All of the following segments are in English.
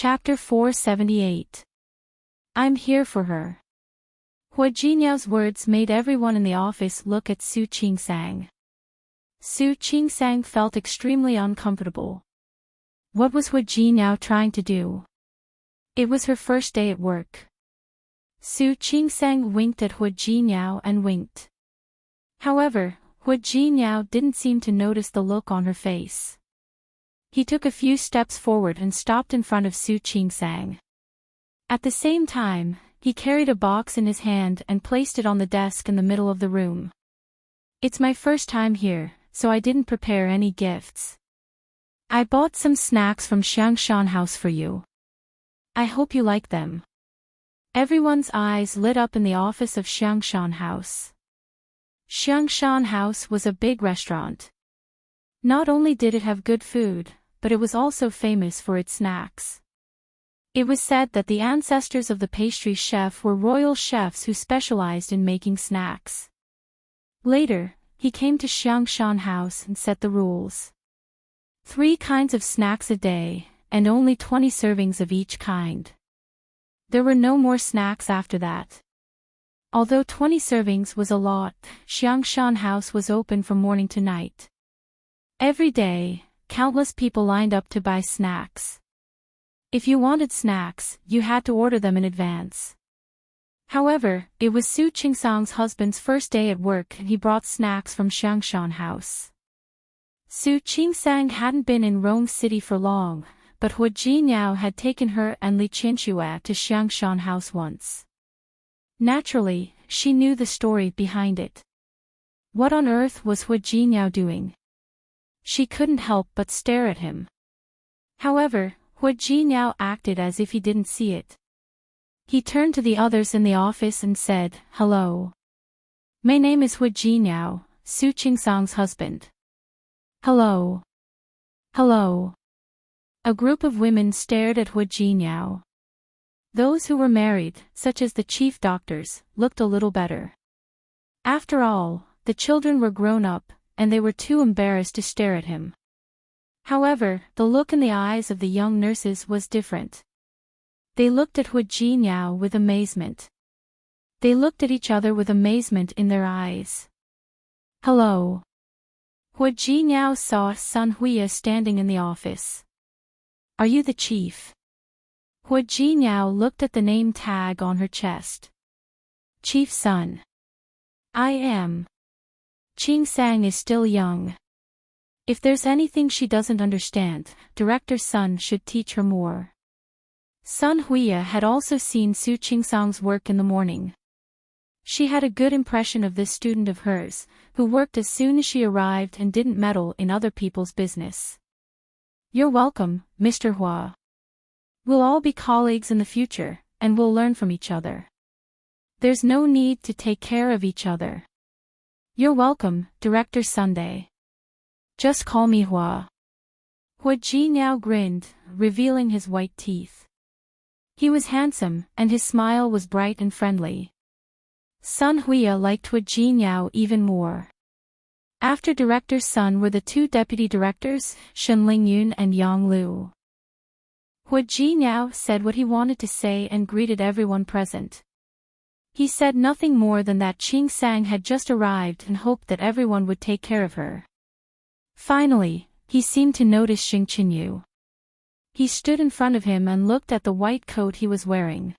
Chapter 478. I'm here for her. Hua Jinyao's words made everyone in the office look at Su Qingsang. Su Qingsang felt extremely uncomfortable. What was Hua Jinyao trying to do? It was her first day at work. Su Qingsang winked at Hua Jinyao and winked. However, Hua Jinyao didn't seem to notice the look on her face. He took a few steps forward and stopped in front of Su Qingsang. At the same time, he carried a box in his hand and placed it on the desk in the middle of the room. It's my first time here, so I didn't prepare any gifts. I bought some snacks from Xiangshan House for you. I hope you like them. Everyone's eyes lit up in the office of Xiangshan House. Xiangshan House was a big restaurant. Not only did it have good food, but it was also famous for its snacks. It was said that the ancestors of the pastry chef were royal chefs who specialized in making snacks. Later, he came to Xiangshan House and set the rules. 3 kinds of snacks a day, and only 20 servings of each kind. There were no more snacks after that. Although 20 servings was a lot, Xiangshan House was open from morning to night. Every day, countless people lined up to buy snacks. If you wanted snacks, you had to order them in advance. However, it was Su Qingsang's husband's first day at work and he brought snacks from Xiangshan House. Su Qingsang hadn't been in Rome City for long, but Hua Jinyao had taken her and Li Qianxue to Xiangshan House once. Naturally, she knew the story behind it. What on earth was Hua Jinyao doing? She couldn't help but stare at him. However, Hua Jinyao acted as if he didn't see it. He turned to the others in the office and said, "Hello. My name is Hua Jinyao, Su Qingsang's husband." "Hello. Hello." A group of women stared at Hua Jinyao. Those who were married, such as the chief doctors, looked a little better. After all, the children were grown up, and they were too embarrassed to stare at him. However, the look in the eyes of the young nurses was different. They looked at Hua Jinyao with amazement. They looked at each other with amazement in their eyes. "Hello." Hua Jinyao saw Sun Huiya standing in the office. "Are you the chief?" Hua Jinyao looked at the name tag on her chest. "Chief Sun." "I am. Qingsang is still young. If there's anything she doesn't understand, Director Sun should teach her more." Sun Huiya had also seen Su Qingsang's work in the morning. She had a good impression of this student of hers, who worked as soon as she arrived and didn't meddle in other people's business. "You're welcome, Mr. Hua. We'll all be colleagues in the future, and we'll learn from each other. There's no need to take care of each other." "You're welcome, Director Sunday. Just call me Hua." Hua Jinyao grinned, revealing his white teeth. He was handsome, and his smile was bright and friendly. Sun Huiya liked Hua Jinyao even more. After Director Sun were the 2 deputy directors, Shen Lingyun and Yang Lu. Hua Jinyao said what he wanted to say and greeted everyone present. He said nothing more than that Qingsang had just arrived and hoped that everyone would take care of her. Finally, he seemed to notice Xing Qinyu. He stood in front of him and looked at the white coat he was wearing.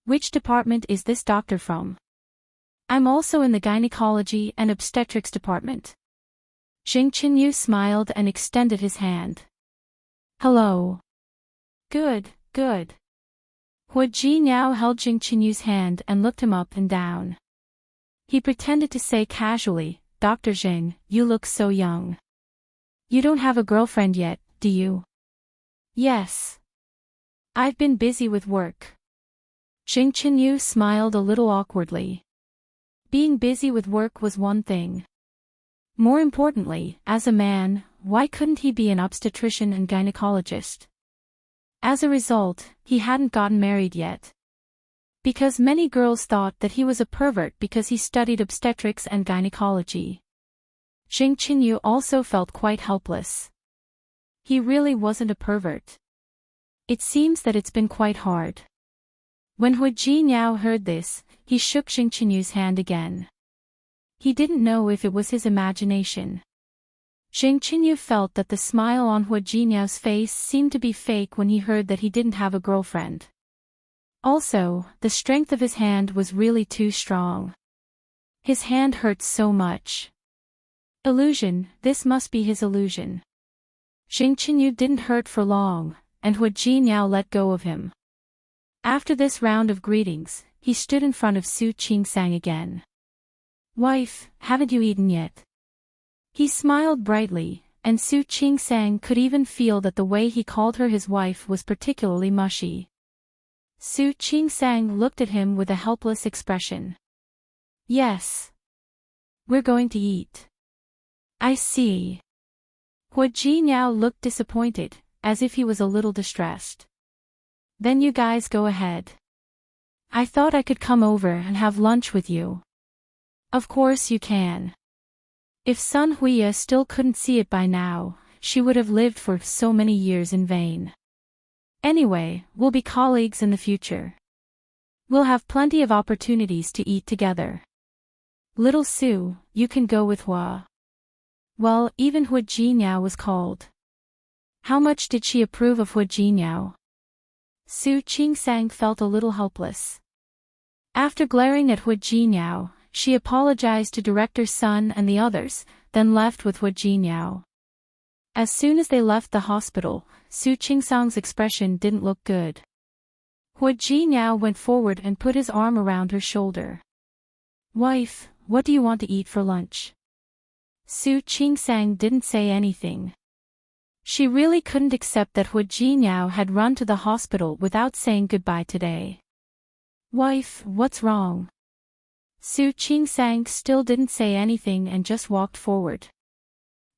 "Which department is this doctor from?" "I'm also in the gynecology and obstetrics department." Xing Qinyu smiled and extended his hand. "Hello." "Good, good." Hua Jinyao held Xing Qinyu's hand and looked him up and down. He pretended to say casually, "Dr. Xing, you look so young. You don't have a girlfriend yet, do you?" "Yes. I've been busy with work." Xing Qinyu smiled a little awkwardly. Being busy with work was one thing. More importantly, as a man, why couldn't he be an obstetrician and gynecologist? As a result, he hadn't gotten married yet. Because many girls thought that he was a pervert because he studied obstetrics and gynecology. Xing Qinyu also felt quite helpless. He really wasn't a pervert. It seems that it's been quite hard. When Hu Jiniao heard this, he shook Xing Qinyu's hand again. He didn't know if it was his imagination. Xing Qinyu felt that the smile on Hu Jiniao's face seemed to be fake when he heard that he didn't have a girlfriend. Also, the strength of his hand was really too strong. His hand hurt so much. Illusion, this must be his illusion. Xing Qinyu didn't hurt for long, and Hu Jiniao let go of him. After this round of greetings, he stood in front of Su Qingsang again. "Wife, haven't you eaten yet?" He smiled brightly, and Su Qingsang could even feel that the way he called her his wife was particularly mushy. Su Qingsang looked at him with a helpless expression. "Yes. We're going to eat." "I see." Hu Jiniao looked disappointed, as if he was a little distressed. "Then you guys go ahead. I thought I could come over and have lunch with you." "Of course you can." If Sun Huiya still couldn't see it by now, she would have lived for so many years in vain. Anyway, we'll be colleagues in the future. We'll have plenty of opportunities to eat together. Little Su, you can go with Hua. Well, even Hu Jiniao was called. How much did she approve of Hu Jiniao? Su Qingsang felt a little helpless. After glaring at Hu Jiniao, she apologized to Director Sun and the others, then left with Hu Jiniao. As soon as they left the hospital, Su Qingsang's expression didn't look good. Hu Jiniao went forward and put his arm around her shoulder. "Wife, what do you want to eat for lunch?" Su Qingsang didn't say anything. She really couldn't accept that Hu Jiniao had run to the hospital without saying goodbye today. "Wife, what's wrong?" Su Qingsang still didn't say anything and just walked forward.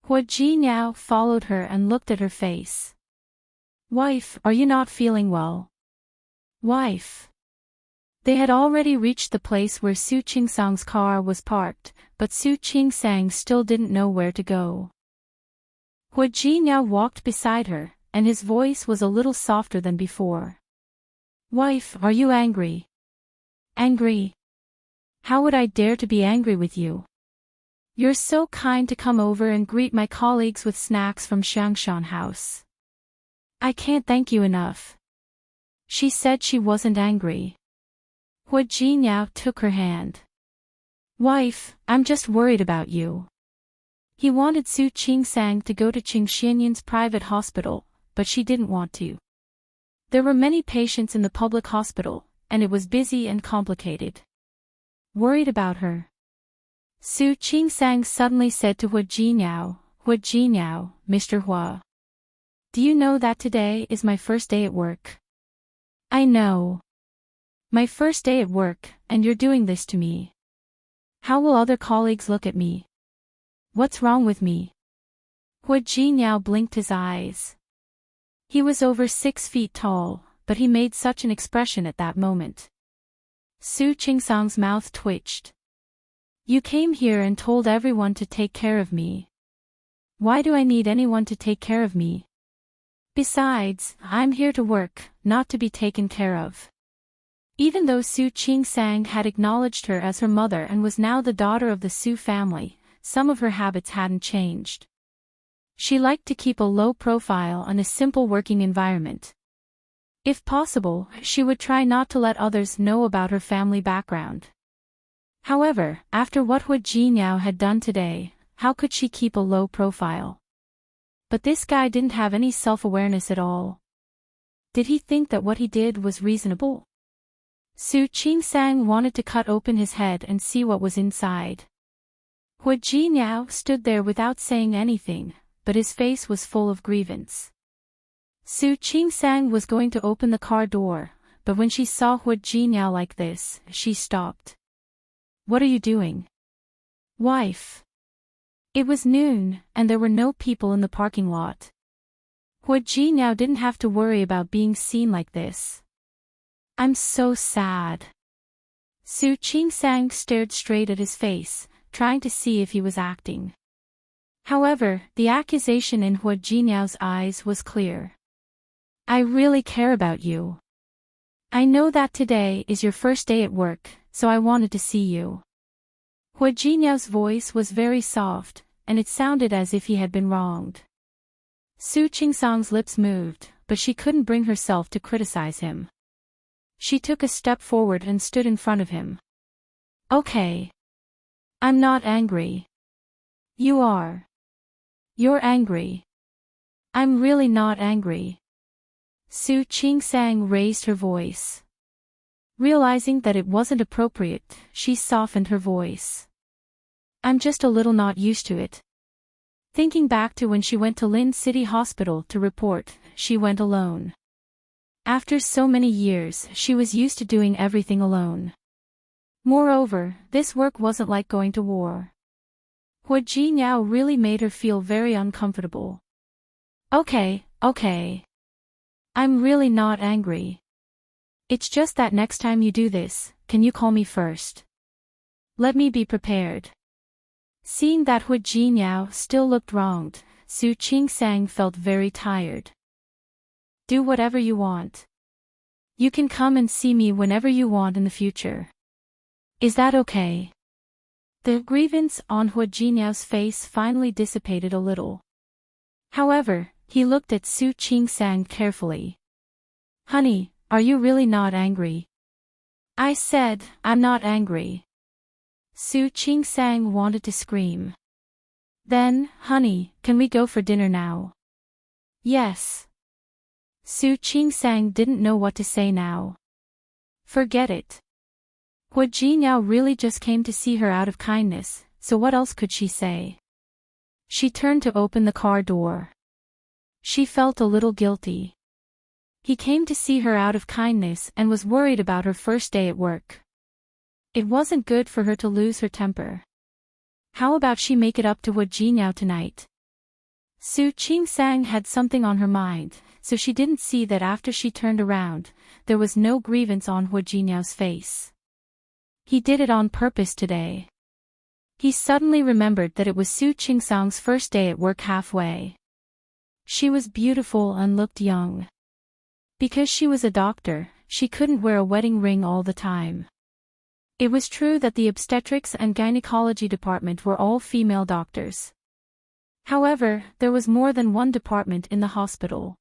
Hu Jiniao followed her and looked at her face. "Wife, are you not feeling well?" "Wife." They had already reached the place where Su Qingsang's car was parked, but Su Qingsang still didn't know where to go. Hu Jiniao walked beside her, and his voice was a little softer than before. "Wife, are you angry?" "Angry? How would I dare to be angry with you? You're so kind to come over and greet my colleagues with snacks from Xiangshan House. I can't thank you enough." She said she wasn't angry. Hu Jiniao took her hand. "Wife, I'm just worried about you." He wanted Su Qingsang to go to Qingxianyin's private hospital, but she didn't want to. There were many patients in the public hospital, and it was busy and complicated. Worried about her? Su Qingsang suddenly said to Hu Jiniao, "Mr. Hua. Do you know that today is my first day at work?" "I know. My first day at work, and you're doing this to me. How will other colleagues look at me? What's wrong with me?" Hu Jiniao blinked his eyes. He was over 6 feet tall, but he made such an expression at that moment. Su Qingsang's mouth twitched. "You came here and told everyone to take care of me. Why do I need anyone to take care of me? Besides, I'm here to work, not to be taken care of." Even though Su Qingsang had acknowledged her as her mother and was now the daughter of the Su family, some of her habits hadn't changed. She liked to keep a low profile and a simple working environment. If possible, she would try not to let others know about her family background. However, after what Hu Jiniao had done today, how could she keep a low profile? But this guy didn't have any self-awareness at all. Did he think that what he did was reasonable? Su Qingsang wanted to cut open his head and see what was inside. Hu Jiniao stood there without saying anything, but his face was full of grievance. Su Qingsang was going to open the car door, but when she saw Hu Jiniao like this, she stopped. "What are you doing?" "Wife." It was noon, and there were no people in the parking lot. Hu Jiniao didn't have to worry about being seen like this. "I'm so sad." Su Qingsang stared straight at his face, trying to see if he was acting. However, the accusation in Hu Jiniao's eyes was clear. I really care about you. I know that today is your first day at work, so I wanted to see you. Hua Jinyao's voice was very soft, and it sounded as if he had been wronged. Su Qingsang's lips moved, but she couldn't bring herself to criticize him. She took a step forward and stood in front of him. Okay. I'm not angry. You are. You're angry. I'm really not angry. Su Qingsang raised her voice. Realizing that it wasn't appropriate, she softened her voice. I'm just a little not used to it. Thinking back to when she went to Lin City Hospital to report, she went alone. After so many years, she was used to doing everything alone. Moreover, this work wasn't like going to war. Hua Jinyao really made her feel very uncomfortable. Okay. I'm really not angry. It's just that next time you do this, can you call me first? Let me be prepared. Seeing that Hua Jinyao still looked wronged, Su Qingsang felt very tired. Do whatever you want. You can come and see me whenever you want in the future. Is that okay? The grievance on Hua Jinyao's face finally dissipated a little. However, he looked at Su Qingsang carefully. Honey, are you really not angry? I said, I'm not angry. Su Qingsang wanted to scream. Then, honey, can we go for dinner now? Yes. Su Qingsang didn't know what to say now. Forget it. Hua Jinyao really just came to see her out of kindness, so what else could she say? She turned to open the car door. She felt a little guilty. He came to see her out of kindness and was worried about her first day at work. It wasn't good for her to lose her temper. How about she make it up to Hua Jinyao tonight? Su Qingsang had something on her mind, so she didn't see that after she turned around, there was no grievance on Hua Jinyao's face. He did it on purpose today. He suddenly remembered that it was Su Qingsang's first day at work halfway. She was beautiful and looked young. Because she was a doctor, she couldn't wear a wedding ring all the time. It was true that the obstetrics and gynecology department were all female doctors. However, there was more than one department in the hospital.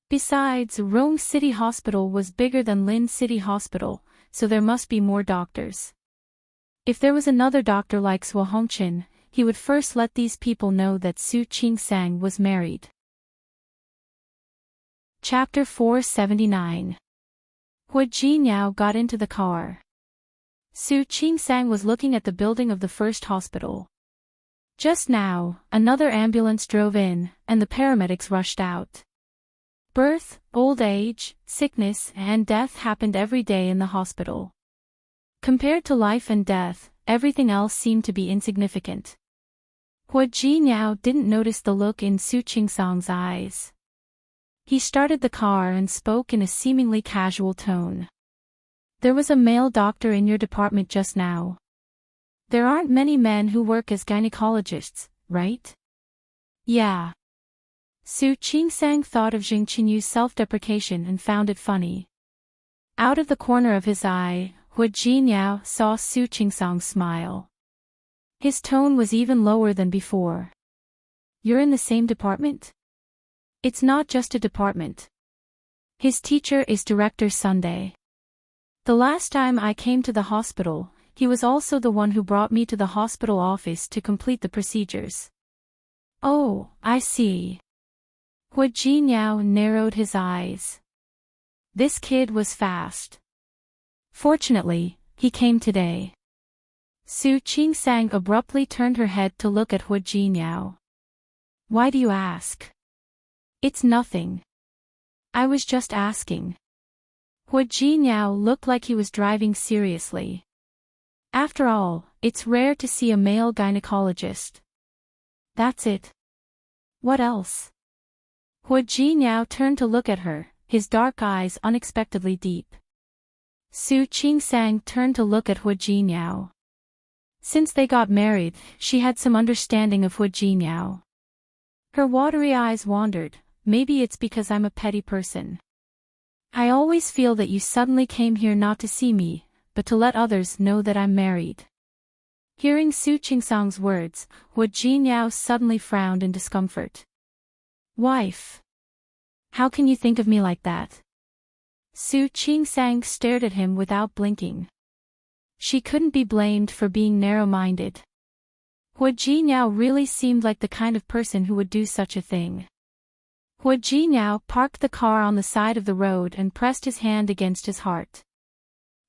Besides, Rome City Hospital was bigger than Lin City Hospital, so there must be more doctors. If there was another doctor like Sua Hongqin, he would first let these people know that Su Qingsang was married. Chapter 479. Hua Jinyao got into the car. Su Qingsang was looking at the building of the first hospital. Just now, another ambulance drove in, and the paramedics rushed out. Birth, old age, sickness, and death happened every day in the hospital. Compared to life and death, everything else seemed to be insignificant. Hua Jinyao didn't notice the look in Su Qingsang's eyes. He started the car and spoke in a seemingly casual tone. There was a male doctor in your department just now. There aren't many men who work as gynecologists, right? Yeah. Su Qingsang thought of Jing Qinyu's self-deprecation and found it funny. Out of the corner of his eye, Hua Jinyao saw Su Qingsang smile. His tone was even lower than before. You're in the same department? It's not just a department. His teacher is Director Sunday. The last time I came to the hospital, he was also the one who brought me to the hospital office to complete the procedures. Oh, I see. Hua Jinyao narrowed his eyes. This kid was fast. Fortunately, he came today. Su Qingsang abruptly turned her head to look at Hua Jinyao. Why do you ask? It's nothing. I was just asking. Hua Jinyao looked like he was driving seriously. After all, it's rare to see a male gynecologist. That's it. What else? Hua Jinyao turned to look at her, his dark eyes unexpectedly deep. Su Qingsang turned to look at Hua Jinyao. Since they got married, she had some understanding of Hua Jinyao. Her watery eyes wandered, maybe it's because I'm a petty person. I always feel that you suddenly came here not to see me, but to let others know that I'm married. Hearing Su Qingsang's words, Hua Jinyao suddenly frowned in discomfort. Wife. How can you think of me like that? Su Qingsang stared at him without blinking. She couldn't be blamed for being narrow-minded. Hua Jinyao really seemed like the kind of person who would do such a thing. Hua Jinyao parked the car on the side of the road and pressed his hand against his heart.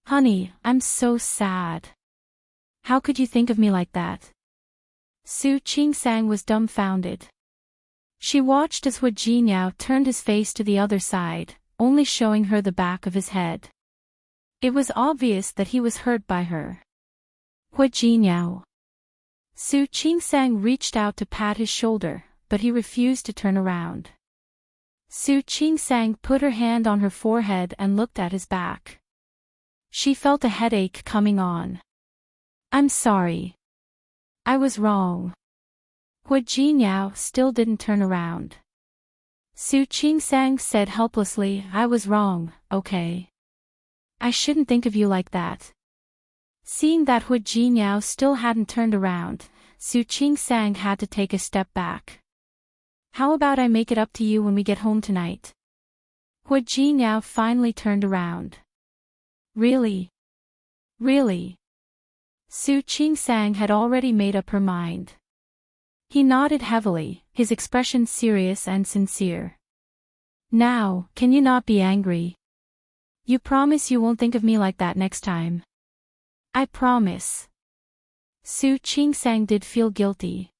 Honey, I'm so sad. How could you think of me like that? Su Qingsang was dumbfounded. She watched as Hua Jinyao turned his face to the other side, only showing her the back of his head. It was obvious that he was hurt by her. Hua Jinyao. Su Qingsang reached out to pat his shoulder, but he refused to turn around. Su Qingsang put her hand on her forehead and looked at his back. She felt a headache coming on. I'm sorry. I was wrong. Hua Jinyao still didn't turn around. Su Qingsang said helplessly, I was wrong, okay. I shouldn't think of you like that. Seeing that Hua Jinyao still hadn't turned around, Su Qingsang had to take a step back. How about I make it up to you when we get home tonight? Hua Jinyao finally turned around. Really? Really? Su Qingsang had already made up her mind. He nodded heavily, his expression serious and sincere. Now, can you not be angry? You promise you won't think of me like that next time? I promise. Su Qingsang did feel guilty.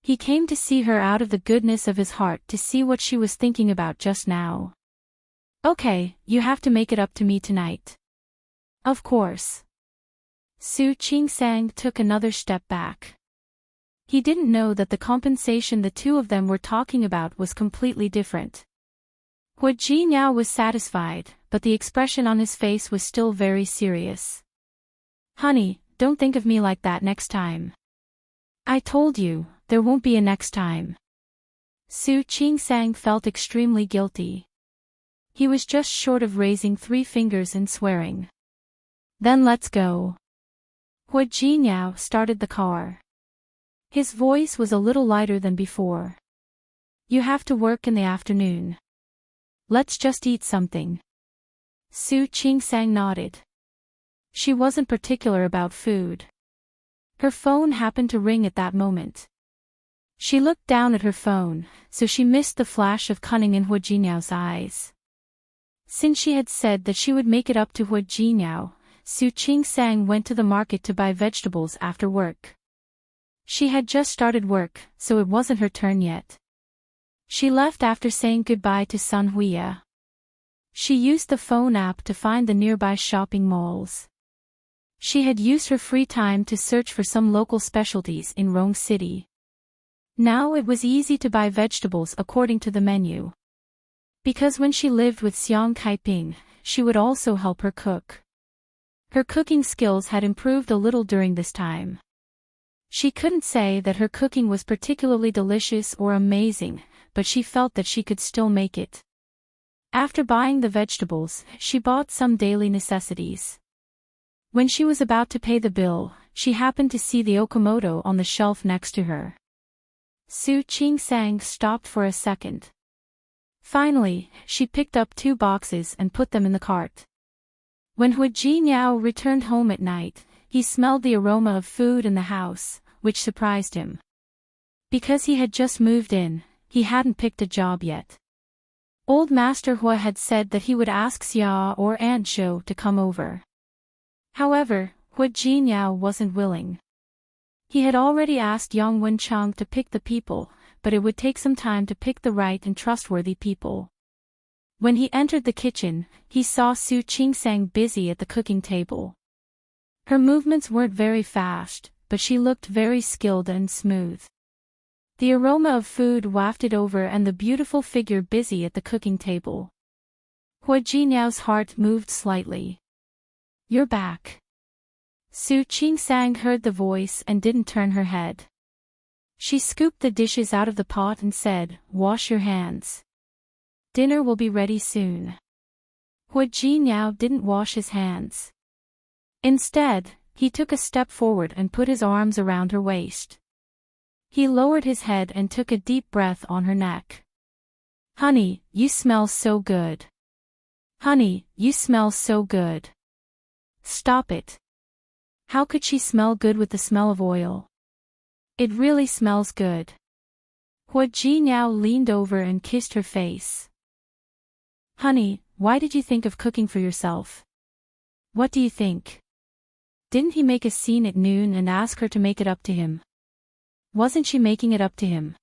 He came to see her out of the goodness of his heart to see what she was thinking about just now. Okay, you have to make it up to me tonight. Of course. Su Qingsang took another step back. He didn't know that the compensation the two of them were talking about was completely different. Hua Jinyao was satisfied, but the expression on his face was still very serious. Honey, don't think of me like that next time. I told you, there won't be a next time. Su Qingsang felt extremely guilty. He was just short of raising 3 fingers and swearing. Then let's go. Hua Jinyao started the car. His voice was a little lighter than before. You have to work in the afternoon. Let's just eat something. Su Qingsang nodded. She wasn't particular about food. Her phone happened to ring at that moment. She looked down at her phone, so she missed the flash of cunning in Hua Jinyao's eyes. Since she had said that she would make it up to Hua Jinyao, Su Qingsang went to the market to buy vegetables after work. She had just started work, so it wasn't her turn yet. She left after saying goodbye to Sun Huiya. She used the phone app to find the nearby shopping malls. She had used her free time to search for some local specialties in Rong City. Now it was easy to buy vegetables according to the menu. Because when she lived with Xiang Kaiping, she would also help her cook. Her cooking skills had improved a little during this time. She couldn't say that her cooking was particularly delicious or amazing, but she felt that she could still make it. After buying the vegetables, she bought some daily necessities. When she was about to pay the bill, she happened to see the Okamoto on the shelf next to her. Su Qingsang stopped for a second. Finally, she picked up 2 boxes and put them in the cart. When Hua Jinyao returned home at night, he smelled the aroma of food in the house, which surprised him. Because he had just moved in, he hadn't picked a job yet. Old Master Hua had said that he would ask Xia or Aunt Zhou to come over. However, Hua Jinyao wasn't willing. He had already asked Yang Wenchang to pick the people, but it would take some time to pick the right and trustworthy people. When he entered the kitchen, he saw Su Qingsang busy at the cooking table. Her movements weren't very fast, but she looked very skilled and smooth. The aroma of food wafted over and the beautiful figure busy at the cooking table. Hua Jinyao's heart moved slightly. You're back. Su Qingsang heard the voice and didn't turn her head. She scooped the dishes out of the pot and said, "Wash your hands. Dinner will be ready soon." Huijiao didn't wash his hands. Instead, he took a step forward and put his arms around her waist. He lowered his head and took a deep breath on her neck. "Honey, you smell so good. Honey, you smell so good." "Stop it. How could she smell good with the smell of oil? It really smells good." Huijiao leaned over and kissed her face. "Honey, why did you think of cooking for yourself? What do you think? Didn't he make a scene at noon and ask her to make it up to him? Wasn't she making it up to him?"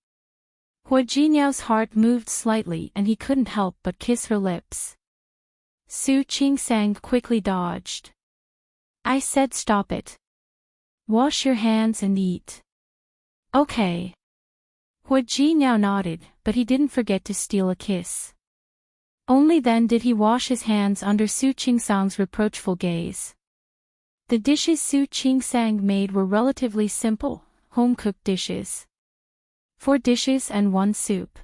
Huijiao's heart moved slightly and he couldn't help but kiss her lips. Su Qingsang quickly dodged. "I said stop it. Wash your hands and eat." "Okay." Huijiao nodded, but he didn't forget to steal a kiss. Only then did he wash his hands under Su Qingsang's reproachful gaze. The dishes Su Qingsang made were relatively simple, home-cooked dishes. 4 dishes and 1 soup.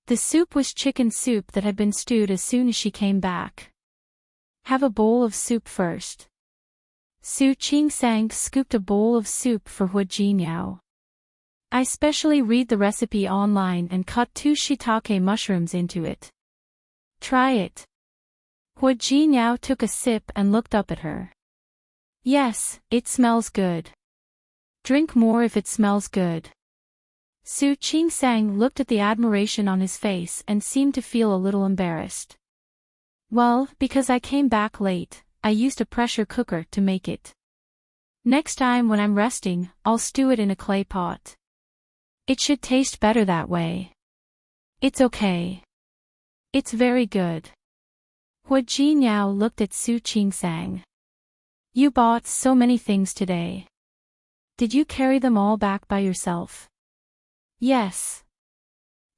The soup was chicken soup that had been stewed as soon as she came back. "Have a bowl of soup first." Su Qingsang scooped a bowl of soup for Huijiao. "I specially read the recipe online and cut 2 shiitake mushrooms into it. Try it." Huijiao took a sip and looked up at her. "Yes, it smells good. Drink more if it smells good." Su Qingsang looked at the admiration on his face and seemed to feel a little embarrassed. "Well, because I came back late, I used a pressure cooker to make it. Next time when I'm resting, I'll stew it in a clay pot. It should taste better that way." "It's okay. It's very good." Huijiao looked at Su Qingsang. "You bought so many things today. Did you carry them all back by yourself?" "Yes."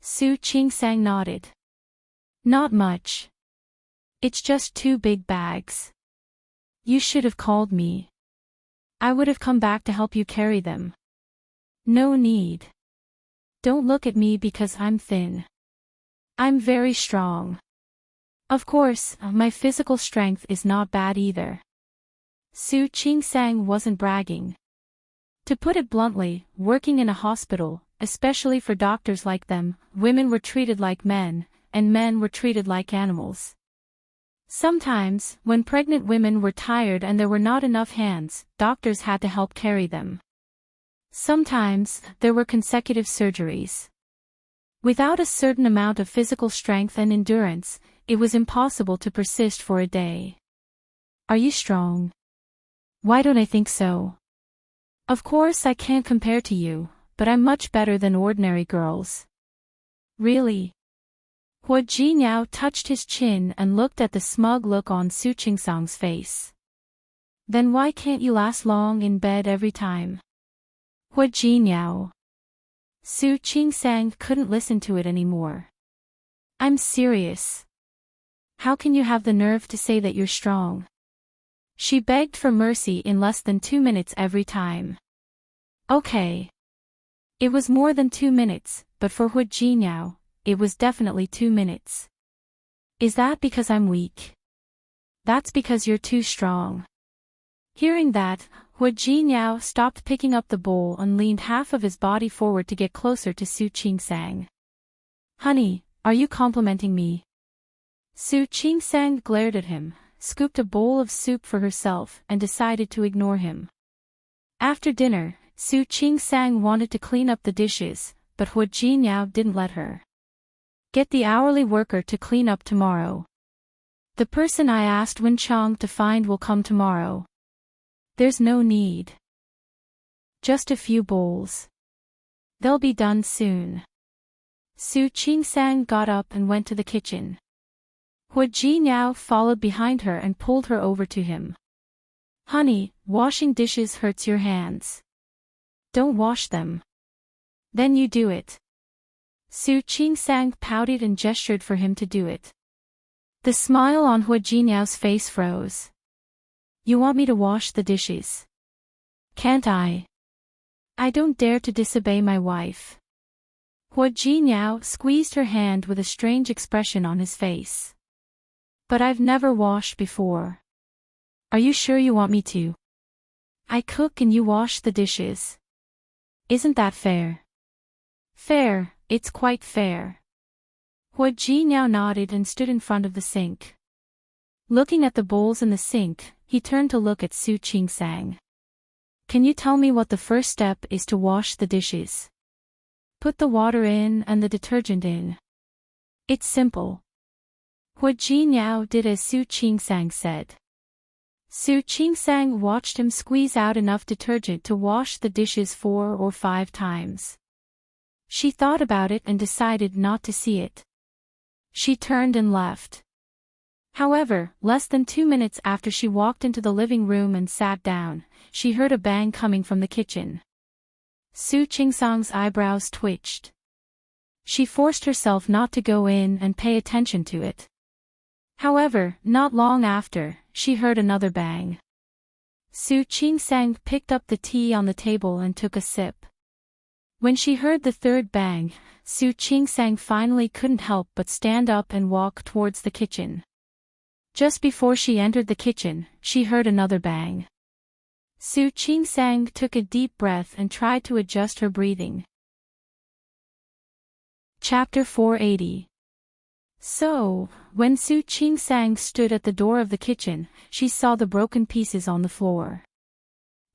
Su Qingsang nodded. "Not much. It's just 2 big bags. You should have called me. I would have come back to help you carry them." "No need. Don't look at me because I'm thin. I'm very strong. Of course, my physical strength is not bad either." Su Qingsang wasn't bragging. To put it bluntly, working in a hospital, especially for doctors like them, women were treated like men, and men were treated like animals. Sometimes, when pregnant women were tired and there were not enough hands, doctors had to help carry them. Sometimes, there were consecutive surgeries. Without a certain amount of physical strength and endurance, it was impossible to persist for a day. "Are you strong?" "Why don't I think so? Of course I can't compare to you, but I'm much better than ordinary girls." "Really?" Huijiao touched his chin and looked at the smug look on Su Qingsang's face. "Then why can't you last long in bed every time?" "Huijiao." Su Qingsang couldn't listen to it anymore. "I'm serious. How can you have the nerve to say that you're strong?" She begged for mercy in less than 2 minutes every time. Okay. It was more than 2 minutes, but for Huijiao, it was definitely 2 minutes. "Is that because I'm weak?" "That's because you're too strong." Hearing that, Huijiao stopped picking up the bowl and leaned half of his body forward to get closer to Su Qingsang. "Honey, are you complimenting me?" Su Qingsang glared at him, scooped a bowl of soup for herself and decided to ignore him. After dinner, Su Qingsang wanted to clean up the dishes, but Huijiao didn't let her. "Get the hourly worker to clean up tomorrow. The person I asked Wenchang to find will come tomorrow. There's no need. Just a few bowls. They'll be done soon." Su Qingsang got up and went to the kitchen. Huijiao followed behind her and pulled her over to him. "Honey, washing dishes hurts your hands. Don't wash them. Then you do it." Su Qingsang pouted and gestured for him to do it. The smile on Huijiao's face froze. "You want me to wash the dishes? Can't I?" I don't dare to disobey my wife. Hua Jinyao squeezed her hand with a strange expression on his face. But I've never washed before. Are you sure you want me to? I cook and you wash the dishes. Isn't that fair? Fair, it's quite fair. Hua Jinyao nodded and stood in front of the sink. Looking at the bowls in the sink, he turned to look at Su Qingsang. Can you tell me what the first step is to wash the dishes? Put the water in and the detergent in. It's simple. Hua Jinyao did as Su Qingsang said. Su Qingsang watched him squeeze out enough detergent to wash the dishes 4 or 5 times. She thought about it and decided not to see it. She turned and left. However, less than 2 minutes after she walked into the living room and sat down, she heard a bang coming from the kitchen. Su Qingsang's eyebrows twitched. She forced herself not to go in and pay attention to it. However, not long after, she heard another bang. Su Qingsang picked up the tea on the table and took a sip. When she heard the third bang, Su Qingsang finally couldn't help but stand up and walk towards the kitchen. Just before she entered the kitchen, she heard another bang. Su Qingsang took a deep breath and tried to adjust her breathing. Chapter 480. So, when Su Qingsang stood at the door of the kitchen, she saw the broken pieces on the floor.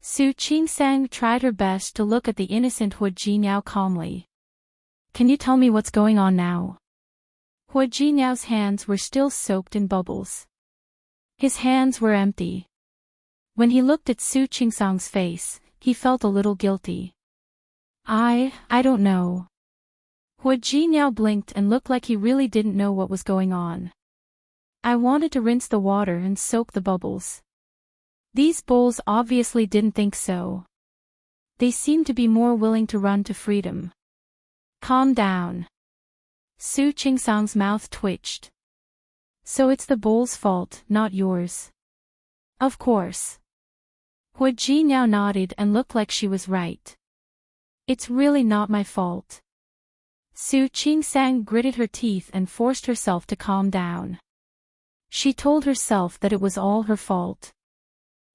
Su Qingsang tried her best to look at the innocent Hua Jinyao calmly. Can you tell me what's going on now? Hua Jinyao's hands were still soaked in bubbles. His hands were empty. When he looked at Su Qingsang's face, he felt a little guilty. I don't know. Hua Jinyao blinked and looked like he really didn't know what was going on. I wanted to rinse the water and soak the bubbles. These bowls obviously didn't think so. They seemed to be more willing to run to freedom. Calm down. Su Qingsang's mouth twitched. So it's the bowl's fault, not yours. Of course. Hua Jinyao nodded and looked like she was right. It's really not my fault. Su Qingsang gritted her teeth and forced herself to calm down. She told herself that it was all her fault.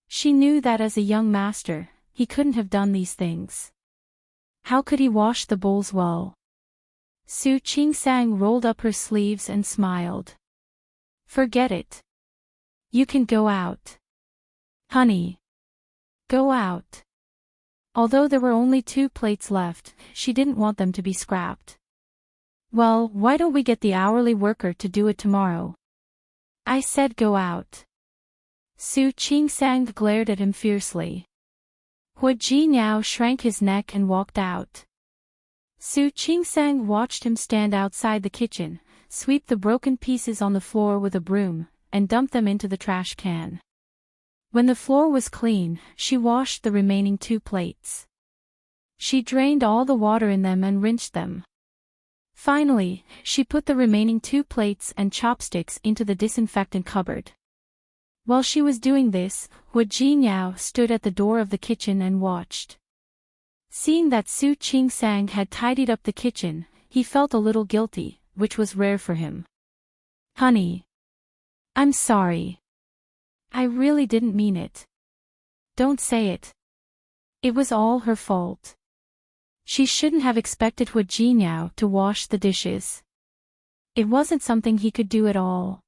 She knew that as a young master, he couldn't have done these things. How could he wash the bowls well? Su Qingsang rolled up her sleeves and smiled. Forget it. You can go out. Honey. Go out. Although there were only 2 plates left, she didn't want them to be scrapped. Well, why don't we get the hourly worker to do it tomorrow? I said go out. Su Qingsang glared at him fiercely. Hua Jinyao shrank his neck and walked out. Su Qingsang watched him stand outside the kitchen, sweep the broken pieces on the floor with a broom, and dump them into the trash can. When the floor was clean, she washed the remaining 2 plates. She drained all the water in them and rinsed them. Finally, she put the remaining 2 plates and chopsticks into the disinfectant cupboard. While she was doing this, Hua Jinyao stood at the door of the kitchen and watched. Seeing that Su Qingsang had tidied up the kitchen, he felt a little guilty, which was rare for him. Honey. I'm sorry. I really didn't mean it. Don't say it. It was all her fault. She shouldn't have expected Hua Jinyao to wash the dishes. It wasn't something he could do at all.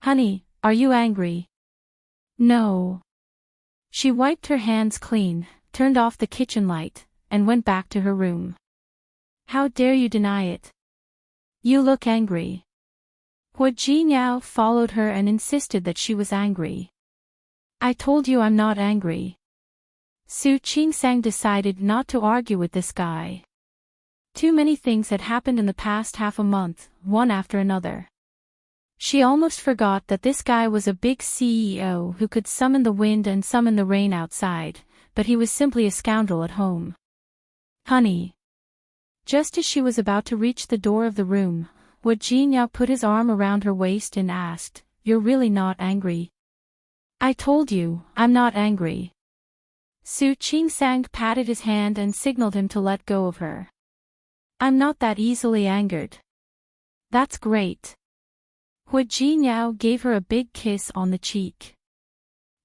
Honey, are you angry? No. She wiped her hands clean, turned off the kitchen light, and went back to her room. How dare you deny it? You look angry. Hua Jinyao followed her and insisted that she was angry. I told you I'm not angry. Su Qingsang decided not to argue with this guy. Too many things had happened in the past half a month, one after another. She almost forgot that this guy was a big CEO who could summon the wind and summon the rain outside, but he was simply a scoundrel at home. Honey. Just as she was about to reach the door of the room, Hua Jinyao put his arm around her waist and asked, You're really not angry? I told you, I'm not angry. Su Qingsang patted his hand and signaled him to let go of her. I'm not that easily angered. That's great. Hu Jiniao gave her a big kiss on the cheek.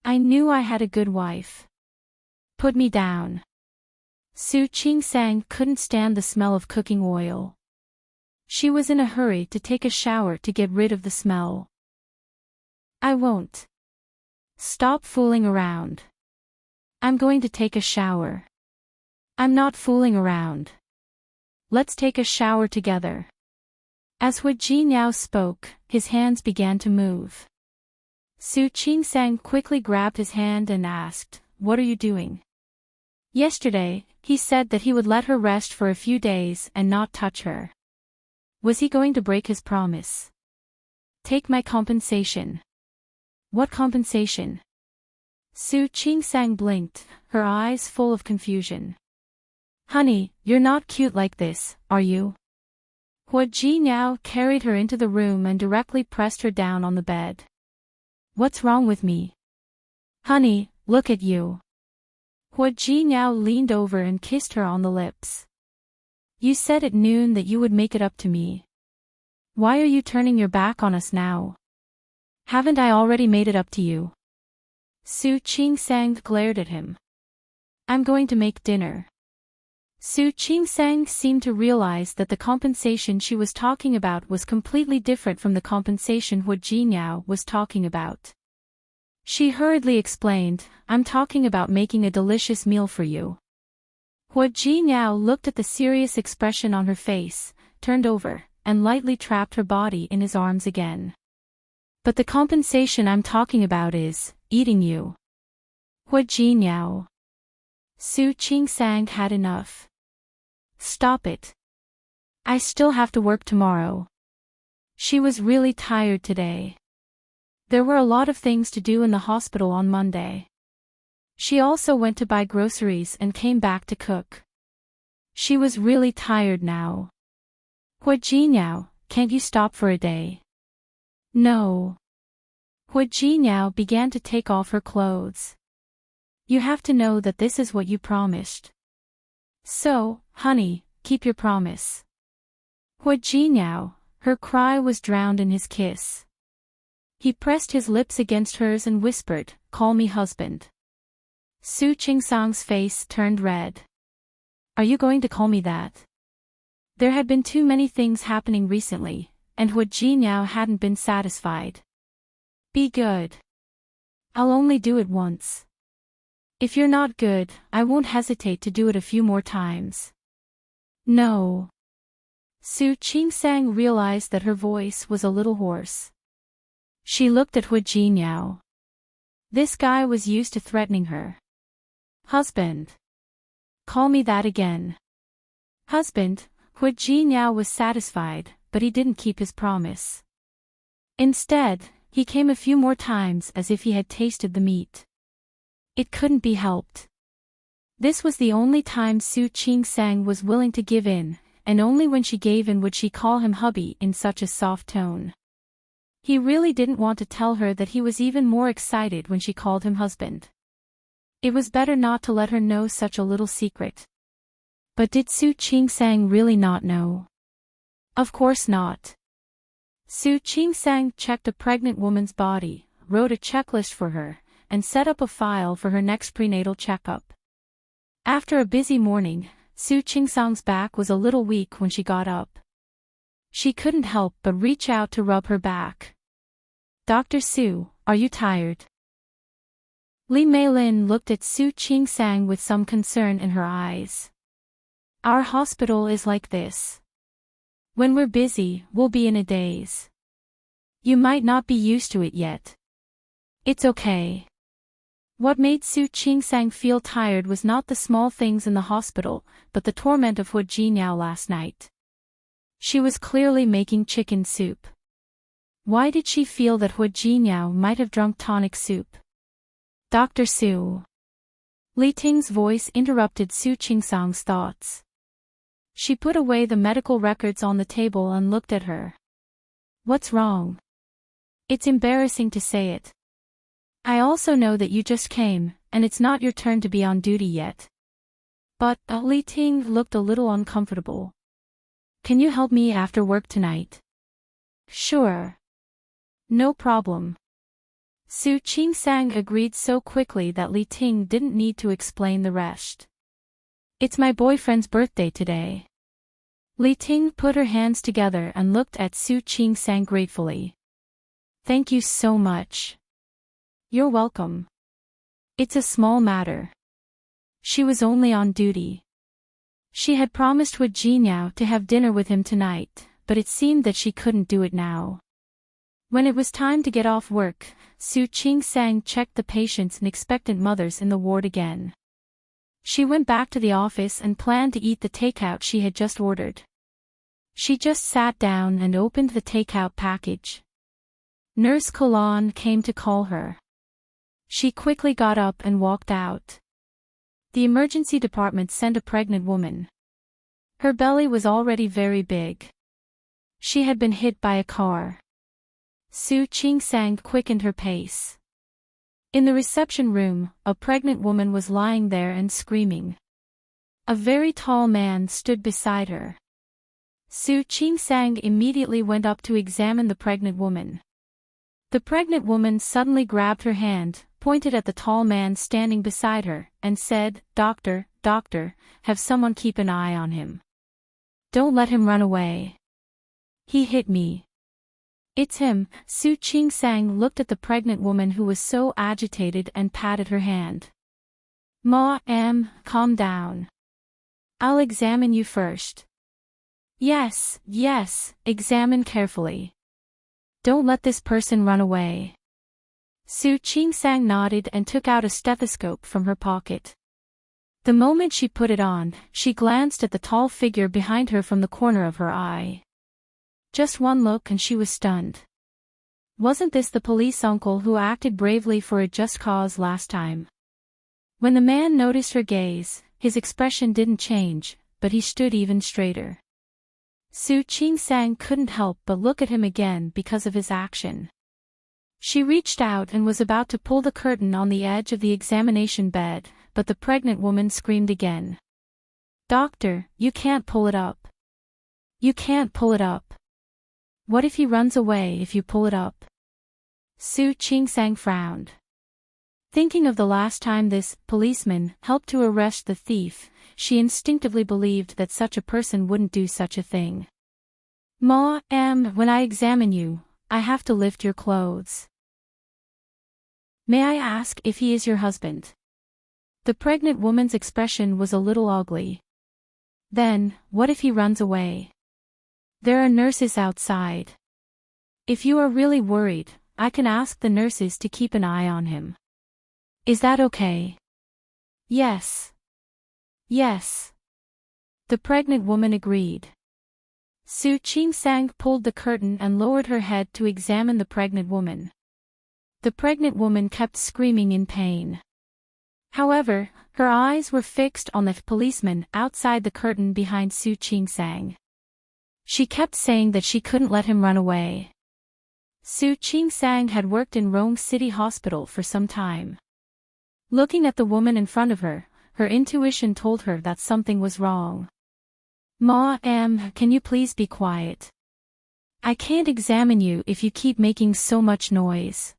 I knew I had a good wife. Put me down. Su Qingsang couldn't stand the smell of cooking oil. She was in a hurry to take a shower to get rid of the smell. I won't. Stop fooling around. I'm going to take a shower. I'm not fooling around. Let's take a shower together. As Hu Jiniao spoke, his hands began to move. Su Qingsang quickly grabbed his hand and asked, What are you doing? Yesterday, he said that he would let her rest for a few days and not touch her. Was he going to break his promise? Take my compensation. What compensation? Su Qingsang blinked, her eyes full of confusion. Honey, you're not cute like this, are you? Hu Jiniao carried her into the room and directly pressed her down on the bed. What's wrong with me? Honey, look at you. Hu Jiniao leaned over and kissed her on the lips. You said at noon that you would make it up to me. Why are you turning your back on us now? Haven't I already made it up to you? Su Qingsang glared at him. I'm going to make dinner. Su Qingsang seemed to realize that the compensation she was talking about was completely different from the compensation Hu Jiniao was talking about. She hurriedly explained, I'm talking about making a delicious meal for you. Hu Jiniao looked at the serious expression on her face, turned over, and lightly trapped her body in his arms again. But the compensation I'm talking about is, eating you. Hu Jiniao. Su Qingsang had enough. Stop it. I still have to work tomorrow. She was really tired today. There were a lot of things to do in the hospital on Monday. She also went to buy groceries and came back to cook. She was really tired now. Hu Jiniao, can't you stop for a day? No. Hu Jiniao began to take off her clothes. You have to know that this is what you promised. So, honey, keep your promise. Hu Jiniao, her cry was drowned in his kiss. He pressed his lips against hers and whispered, Call me husband. Su Qingsang's face turned red. Are you going to call me that? There had been too many things happening recently, and Hu Jiniao hadn't been satisfied. Be good. I'll only do it once. If you're not good, I won't hesitate to do it a few more times. No. Su Qingsang realized that her voice was a little hoarse. She looked at Hu Jiniao. This guy was used to threatening her. Husband. Call me that again. Husband, Hu Jiniao was satisfied, but he didn't keep his promise. Instead, he came a few more times as if he had tasted the meat. It couldn't be helped. This was the only time Su Qingsang was willing to give in, and only when she gave in would she call him hubby in such a soft tone. He really didn't want to tell her that he was even more excited when she called him husband. It was better not to let her know such a little secret. But did Su Qingsang really not know? Of course not. Su Qingsang checked a pregnant woman's body, wrote a checklist for her, and set up a file for her next prenatal checkup. After a busy morning, Su Qingsang's back was a little weak when she got up. She couldn't help but reach out to rub her back. Dr. Su, are you tired? Li Meilin looked at Su Qingsang with some concern in her eyes. Our hospital is like this. When we're busy, we'll be in a daze. You might not be used to it yet. It's okay. What made Su Qingsang feel tired was not the small things in the hospital, but the torment of Hu Jiniao last night. She was clearly making chicken soup. Why did she feel that Hu Jiniao might have drunk tonic soup? Dr. Su. Li Ting's voice interrupted Su Qingsang's thoughts. She put away the medical records on the table and looked at her. What's wrong? It's embarrassing to say it. I also know that you just came, and it's not your turn to be on duty yet. But, Li Ting looked a little uncomfortable. Can you help me after work tonight? Sure. No problem. Su Qingsang agreed so quickly that Li Ting didn't need to explain the rest. It's my boyfriend's birthday today. Li Ting put her hands together and looked at Su Qingsang gratefully. Thank you so much. You're welcome. It's a small matter. She was only on duty. She had promised Wu Jinyao to have dinner with him tonight, but it seemed that she couldn't do it now. When it was time to get off work, Su Qingsang checked the patients and expectant mothers in the ward again. She went back to the office and planned to eat the takeout she had just ordered. She just sat down and opened the takeout package. Nurse Kolan came to call her. She quickly got up and walked out. The emergency department sent a pregnant woman. Her belly was already very big. She had been hit by a car. Su Qingsang quickened her pace. In the reception room, a pregnant woman was lying there and screaming. A very tall man stood beside her. Su Qingsang immediately went up to examine the pregnant woman. The pregnant woman suddenly grabbed her hand, pointed at the tall man standing beside her, and said, "Doctor, doctor, have someone keep an eye on him. Don't let him run away. He hit me." It's him. Su Qingsang looked at the pregnant woman who was so agitated and patted her hand. Calm down. I'll examine you first. Yes, examine carefully. Don't let this person run away. Su Qingsang nodded and took out a stethoscope from her pocket. The moment she put it on, she glanced at the tall figure behind her from the corner of her eye. Just one look and she was stunned. Wasn't this the police uncle who acted bravely for a just cause last time? When the man noticed her gaze, his expression didn't change, but he stood even straighter. Su Qingsang couldn't help but look at him again because of his action. She reached out and was about to pull the curtain on the edge of the examination bed, but the pregnant woman screamed again. "Doctor, you can't pull it up. You can't pull it up. What if he runs away if you pull it up?" Su Qingsang frowned. Thinking of the last time this policeman helped to arrest the thief, she instinctively believed that such a person wouldn't do such a thing. When I examine you, I have to lift your clothes. May I ask if he is your husband? The pregnant woman's expression was a little ugly. Then, what if he runs away? There are nurses outside. If you are really worried, I can ask the nurses to keep an eye on him. Is that okay? Yes. The pregnant woman agreed. Su Qingsang pulled the curtain and lowered her head to examine the pregnant woman. The pregnant woman kept screaming in pain. However, her eyes were fixed on the policeman outside the curtain behind Su Qingsang. She kept saying that she couldn't let him run away. Su Qingsang had worked in Rome City Hospital for some time. Looking at the woman in front of her, her intuition told her that something was wrong. Can you please be quiet? I can't examine you if you keep making so much noise.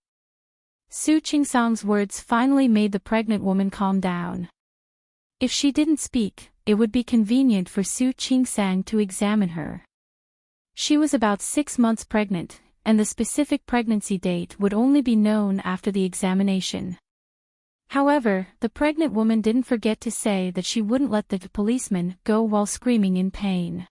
Su Qingsang's words finally made the pregnant woman calm down. If she didn't speak, it would be convenient for Su Qingsang to examine her. She was about 6 months pregnant, and the specific pregnancy date would only be known after the examination. However, the pregnant woman didn't forget to say that she wouldn't let the policeman go while screaming in pain.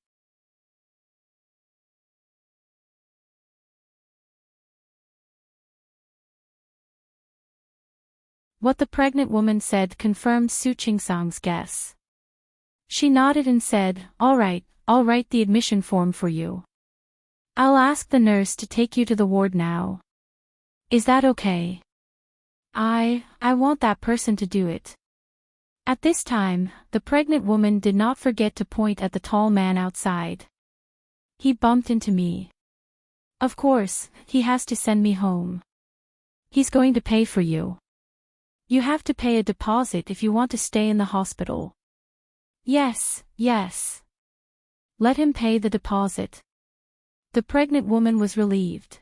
What the pregnant woman said confirmed Su Qingsang's guess. She nodded and said, "All right, I'll write the admission form for you. I'll ask the nurse to take you to the ward now. Is that okay?" I want that person to do it." At this time, the pregnant woman did not forget to point at the tall man outside. "He bumped into me. Of course, he has to send me home. He's going to pay for you. You have to pay a deposit if you want to stay in the hospital. Yes, yes. Let him pay the deposit. The pregnant woman was relieved.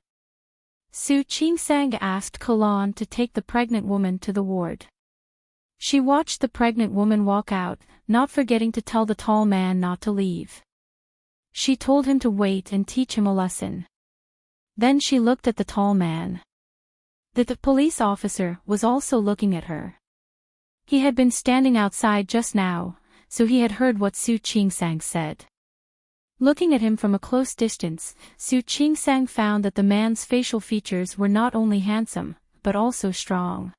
Su Qingsang asked Kalan to take the pregnant woman to the ward. She watched the pregnant woman walk out, not forgetting to tell the tall man not to leave. She told him to wait and teach him a lesson. Then she looked at the tall man. The police officer was also looking at her. He had been standing outside just now, so he had heard what Su Qingsang said. Looking at him from a close distance, Su Qingsang found that the man's facial features were not only handsome, but also strong.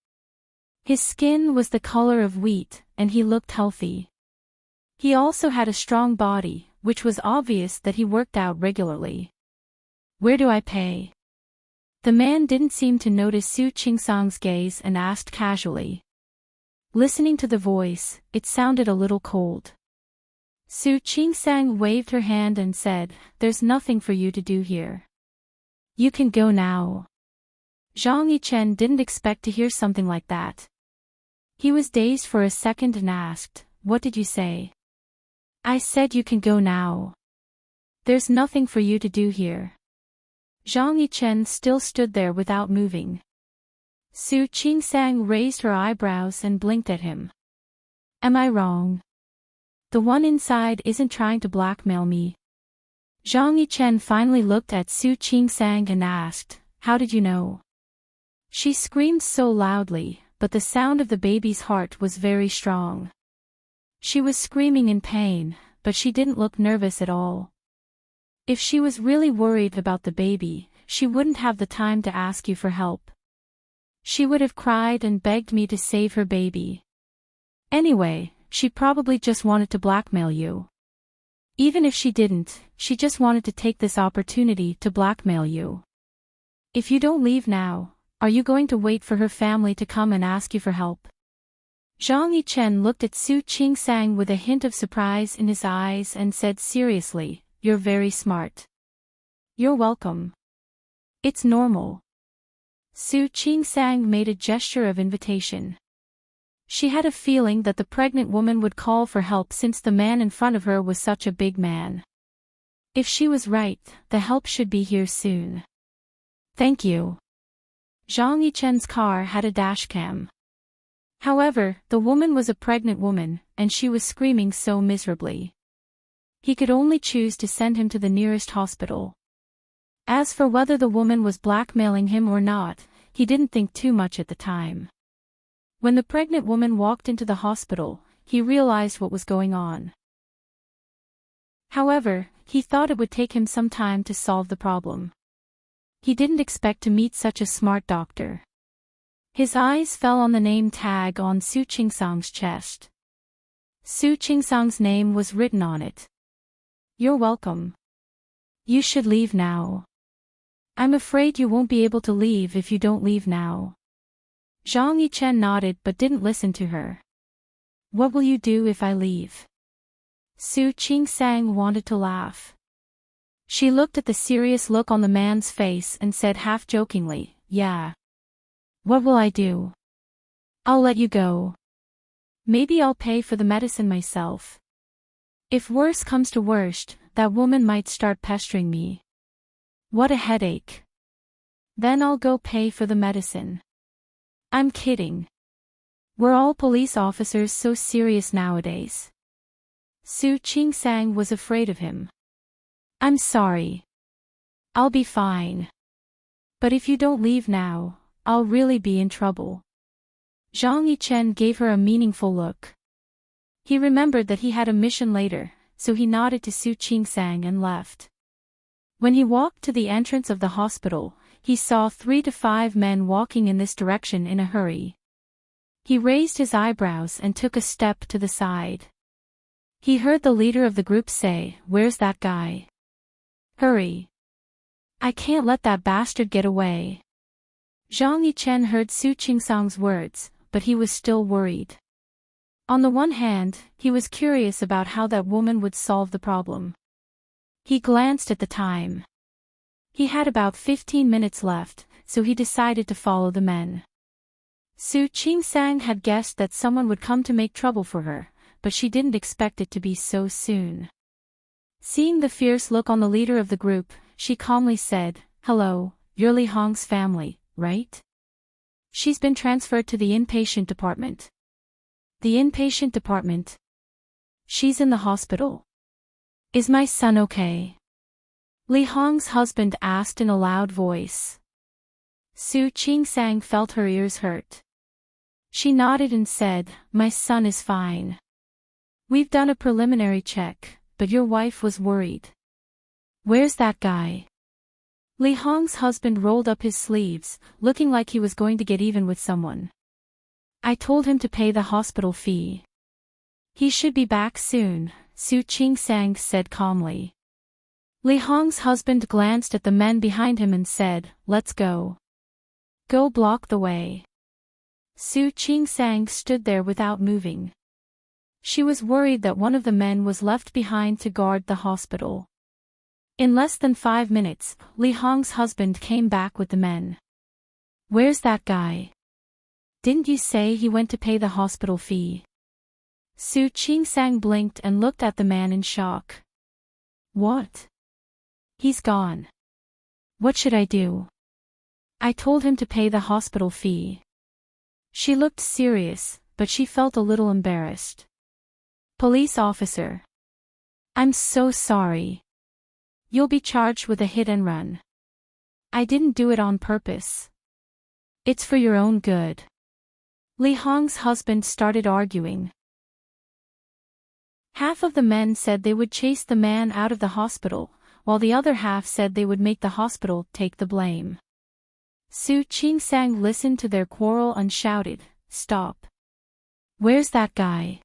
His skin was the color of wheat, and he looked healthy. He also had a strong body, which was obvious that he worked out regularly. Where do I pay? The man didn't seem to notice Su Qingsang's gaze and asked casually. Listening to the voice, it sounded a little cold. Su Qingsang waved her hand and said, "There's nothing for you to do here. You can go now." Zhang Yichen didn't expect to hear something like that. He was dazed for a second and asked, "What did you say?" "I said you can go now. There's nothing for you to do here." Zhang Yichen still stood there without moving. Su Qingsang raised her eyebrows and blinked at him. "Am I wrong? The one inside isn't trying to blackmail me." Zhang Yichen finally looked at Su Qingsang and asked, "How did you know?" She screamed so loudly, but the sound of the baby's heart was very strong. She was screaming in pain, but she didn't look nervous at all. If she was really worried about the baby, she wouldn't have the time to ask you for help. She would have cried and begged me to save her baby. Anyway, she probably just wanted to blackmail you. Even if she didn't, she just wanted to take this opportunity to blackmail you. If you don't leave now, are you going to wait for her family to come and ask you for help? Zhang Yichen looked at Su Qingsang with a hint of surprise in his eyes and said seriously, "You're very smart." "You're welcome. It's normal." Su Qingsang made a gesture of invitation. She had a feeling that the pregnant woman would call for help since the man in front of her was such a big man. If she was right, the help should be here soon. "Thank you." Zhang Yichen's car had a dashcam. However, the woman was a pregnant woman, and she was screaming so miserably. He could only choose to send him to the nearest hospital. As for whether the woman was blackmailing him or not, he didn't think too much at the time. When the pregnant woman walked into the hospital, he realized what was going on. However, he thought it would take him some time to solve the problem. He didn't expect to meet such a smart doctor. His eyes fell on the name tag on Su Qingsang's chest. Su Qingsang's name was written on it. "You're welcome. You should leave now." "I'm afraid you won't be able to leave if you don't leave now." Zhang Yichen nodded but didn't listen to her. "What will you do if I leave?" Su Qingsang wanted to laugh. She looked at the serious look on the man's face and said half-jokingly, "Yeah. What will I do? I'll let you go. Maybe I'll pay for the medicine myself. If worse comes to worst, that woman might start pestering me. What a headache. Then I'll go pay for the medicine." "I'm kidding. We're all police officers so serious nowadays." Su Qingsang was afraid of him. "I'm sorry. I'll be fine. But if you don't leave now, I'll really be in trouble." Zhang Yichen gave her a meaningful look. He remembered that he had a mission later, so he nodded to Su Qingsang and left. When he walked to the entrance of the hospital, he saw 3 to 5 men walking in this direction in a hurry. He raised his eyebrows and took a step to the side. He heard the leader of the group say, "Where's that guy? Hurry. I can't let that bastard get away." Zhang Yichen heard Su Qingsang's words, but he was still worried. On the one hand, he was curious about how that woman would solve the problem. He glanced at the time. He had about 15 minutes left, so he decided to follow the men. Su Qingsang had guessed that someone would come to make trouble for her, but she didn't expect it to be so soon. Seeing the fierce look on the leader of the group, she calmly said, "Hello, you're Li Hong's family, right? She's been transferred to the inpatient department." "The inpatient department? She's in the hospital. Is my son okay?" Li Hong's husband asked in a loud voice. Su Qingsang felt her ears hurt. She nodded and said, "My son is fine. We've done a preliminary check, but your wife was worried." "Where's that guy?" Li Hong's husband rolled up his sleeves, looking like he was going to get even with someone. "I told him to pay the hospital fee. He should be back soon," Su Qingsang said calmly. Li Hong's husband glanced at the men behind him and said, "Let's go. Go block the way." Su Qingsang stood there without moving. She was worried that one of the men was left behind to guard the hospital. In less than 5 minutes, Li Hong's husband came back with the men. "Where's that guy? Didn't you say he went to pay the hospital fee?" Su Qingsang blinked and looked at the man in shock. "What? He's gone. What should I do?" "I told him to pay the hospital fee." She looked serious, but she felt a little embarrassed. "Police officer. I'm so sorry. You'll be charged with a hit and run. I didn't do it on purpose. It's for your own good." Li Hong's husband started arguing. Half of the men said they would chase the man out of the hospital, while the other half said they would make the hospital take the blame. Su Qingsang listened to their quarrel and shouted, "Stop. Where's that guy?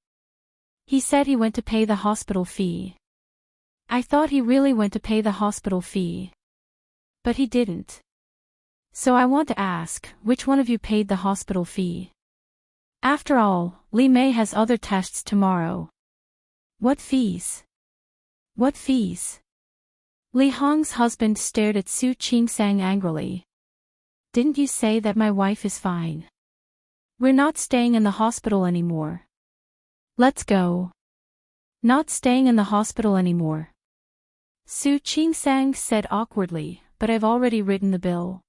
He said he went to pay the hospital fee. I thought he really went to pay the hospital fee. But he didn't. So I want to ask, which one of you paid the hospital fee? After all, Li Mei has other tests tomorrow." "What fees? What fees?" Li Hong's husband stared at Su Qingsang angrily. "Didn't you say that my wife is fine? We're not staying in the hospital anymore. Let's go." "Not staying in the hospital anymore," Su Qingsang said awkwardly, "but I've already written the bill.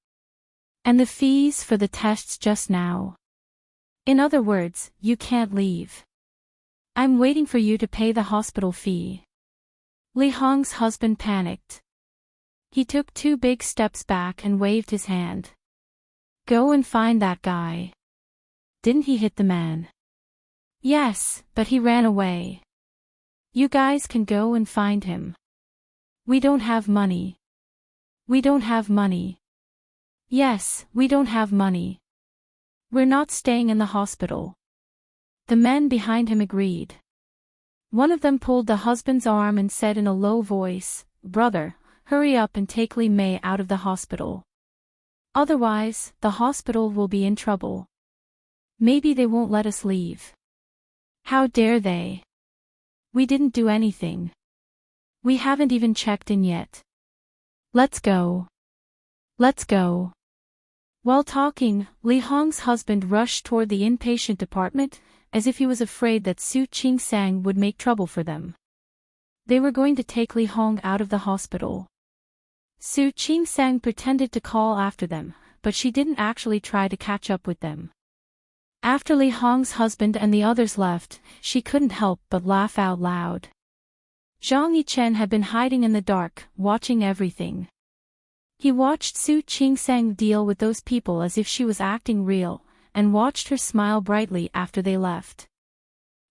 And the fees for the tests just now. In other words, you can't leave. I'm waiting for you to pay the hospital fee." Li Hong's husband panicked. He took 2 big steps back and waved his hand. "Go and find that guy." "Didn't he hit the man?" "Yes, but he ran away. You guys can go and find him." "We don't have money." "We don't have money." "Yes, we don't have money. We're not staying in the hospital." The men behind him agreed. One of them pulled the husband's arm and said in a low voice, "Brother, hurry up and take Li Mei out of the hospital. Otherwise, the hospital will be in trouble. Maybe they won't let us leave." "How dare they? We didn't do anything. We haven't even checked in yet. Let's go. Let's go." While talking, Li Hong's husband rushed toward the inpatient department, as if he was afraid that Su Qingsang would make trouble for them. They were going to take Li Hong out of the hospital. Su Qingsang pretended to call after them, but she didn't actually try to catch up with them. After Li Hong's husband and the others left, she couldn't help but laugh out loud. Zhang Yichen had been hiding in the dark, watching everything. He watched Su Qingsang deal with those people as if she was acting real, and watched her smile brightly after they left.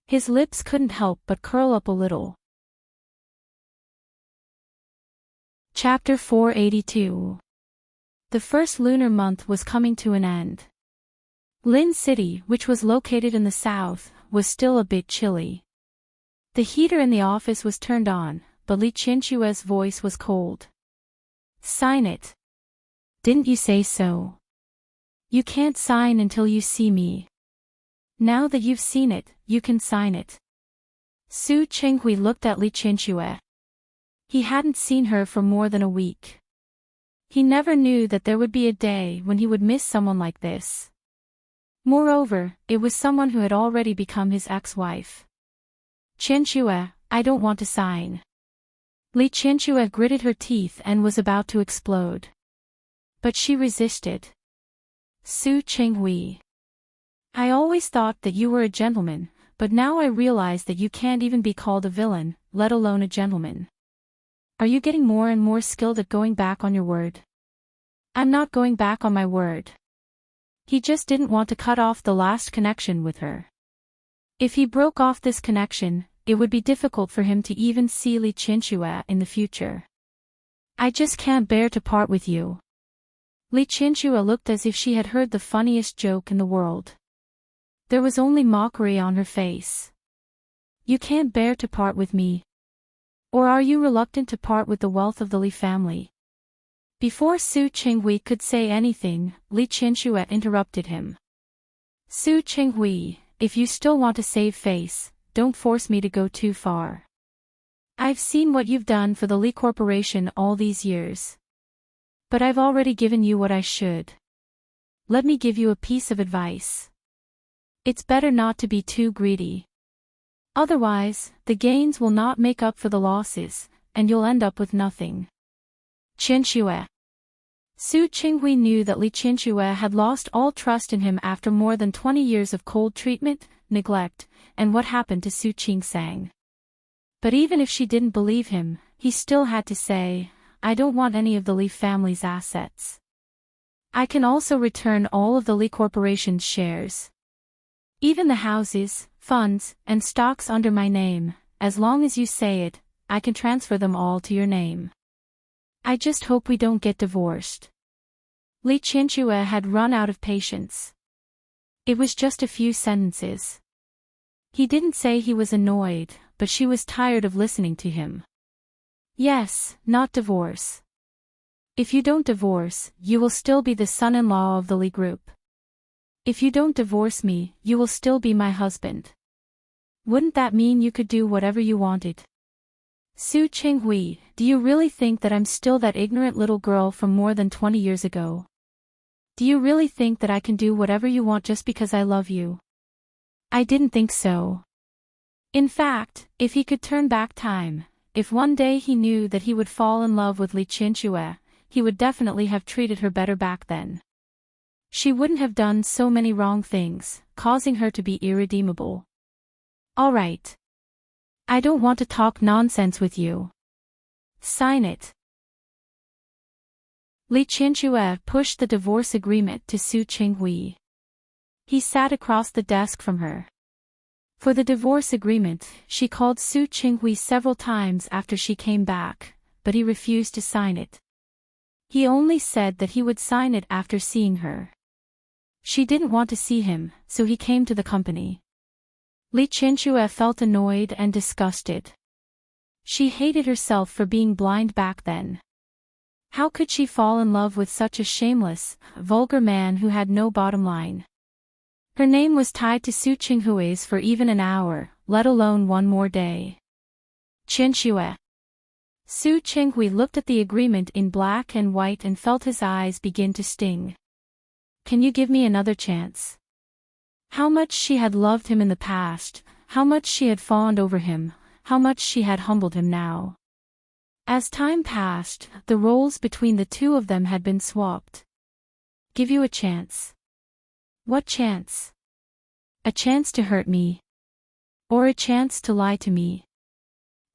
His lips couldn't help but curl up a little. Chapter 482. The first lunar month was coming to an end. Lin City, which was located in the south, was still a bit chilly. The heater in the office was turned on, but Li Qianxue's voice was cold. "Sign it. Didn't you say so? You can't sign until you see me. Now that you've seen it, you can sign it." Su Chenghui looked at Li Qianxue. He hadn't seen her for more than a week. He never knew that there would be a day when he would miss someone like this. Moreover, it was someone who had already become his ex-wife. Qianxue, I don't want to sign. Li Qianxue gritted her teeth and was about to explode. But she resisted. Su Qinghui. I always thought that you were a gentleman, but now I realize that you can't even be called a villain, let alone a gentleman. Are you getting more and more skilled at going back on your word? I'm not going back on my word. He just didn't want to cut off the last connection with her. If he broke off this connection, it would be difficult for him to even see Li Qianxue in the future. I just can't bear to part with you. Li Qianxue looked as if she had heard the funniest joke in the world. There was only mockery on her face. You can't bear to part with me? Or are you reluctant to part with the wealth of the Li family? Before Su Qinghui could say anything, Li Qianxue interrupted him. Su Qinghui, if you still want to save face, don't force me to go too far. I've seen what you've done for the Li Corporation all these years. But I've already given you what I should. Let me give you a piece of advice. It's better not to be too greedy. Otherwise, the gains will not make up for the losses, and you'll end up with nothing. Qianxue. Su Qinghui knew that Li Qianxue had lost all trust in him after more than 20 years of cold treatment, neglect, and what happened to Su Qingsang. But even if she didn't believe him, he still had to say, I don't want any of the Li family's assets. I can also return all of the Li Corporation's shares. Even the houses, funds, and stocks under my name, as long as you say it, I can transfer them all to your name. I just hope we don't get divorced. Li Qianxue had run out of patience. It was just a few sentences. He didn't say he was annoyed, but she was tired of listening to him. Yes, not divorce. If you don't divorce, you will still be the son-in-law of the Li Group. If you don't divorce me, you will still be my husband. Wouldn't that mean you could do whatever you wanted? Su Qinghui, do you really think that I'm still that ignorant little girl from more than 20 years ago? Do you really think that I can do whatever you want just because I love you? I didn't think so. In fact, if he could turn back time, if one day he knew that he would fall in love with Li Qianxue, he would definitely have treated her better back then. She wouldn't have done so many wrong things, causing her to be irredeemable. All right. I don't want to talk nonsense with you. Sign it. Li Qianxue pushed the divorce agreement to Su Qinghui. He sat across the desk from her. For the divorce agreement, she called Su Qinghui several times after she came back, but he refused to sign it. He only said that he would sign it after seeing her. She didn't want to see him, so he came to the company. Li Qianxue felt annoyed and disgusted. She hated herself for being blind back then. How could she fall in love with such a shameless, vulgar man who had no bottom line? Her name was tied to Su Qinghui's for even an hour, let alone one more day. Qianxue. Su Qinghui looked at the agreement in black and white and felt his eyes begin to sting. Can you give me another chance? How much she had loved him in the past, how much she had fawned over him, how much she had humbled him now. As time passed, the roles between the two of them had been swapped. Give you a chance. What chance? A chance to hurt me. Or a chance to lie to me.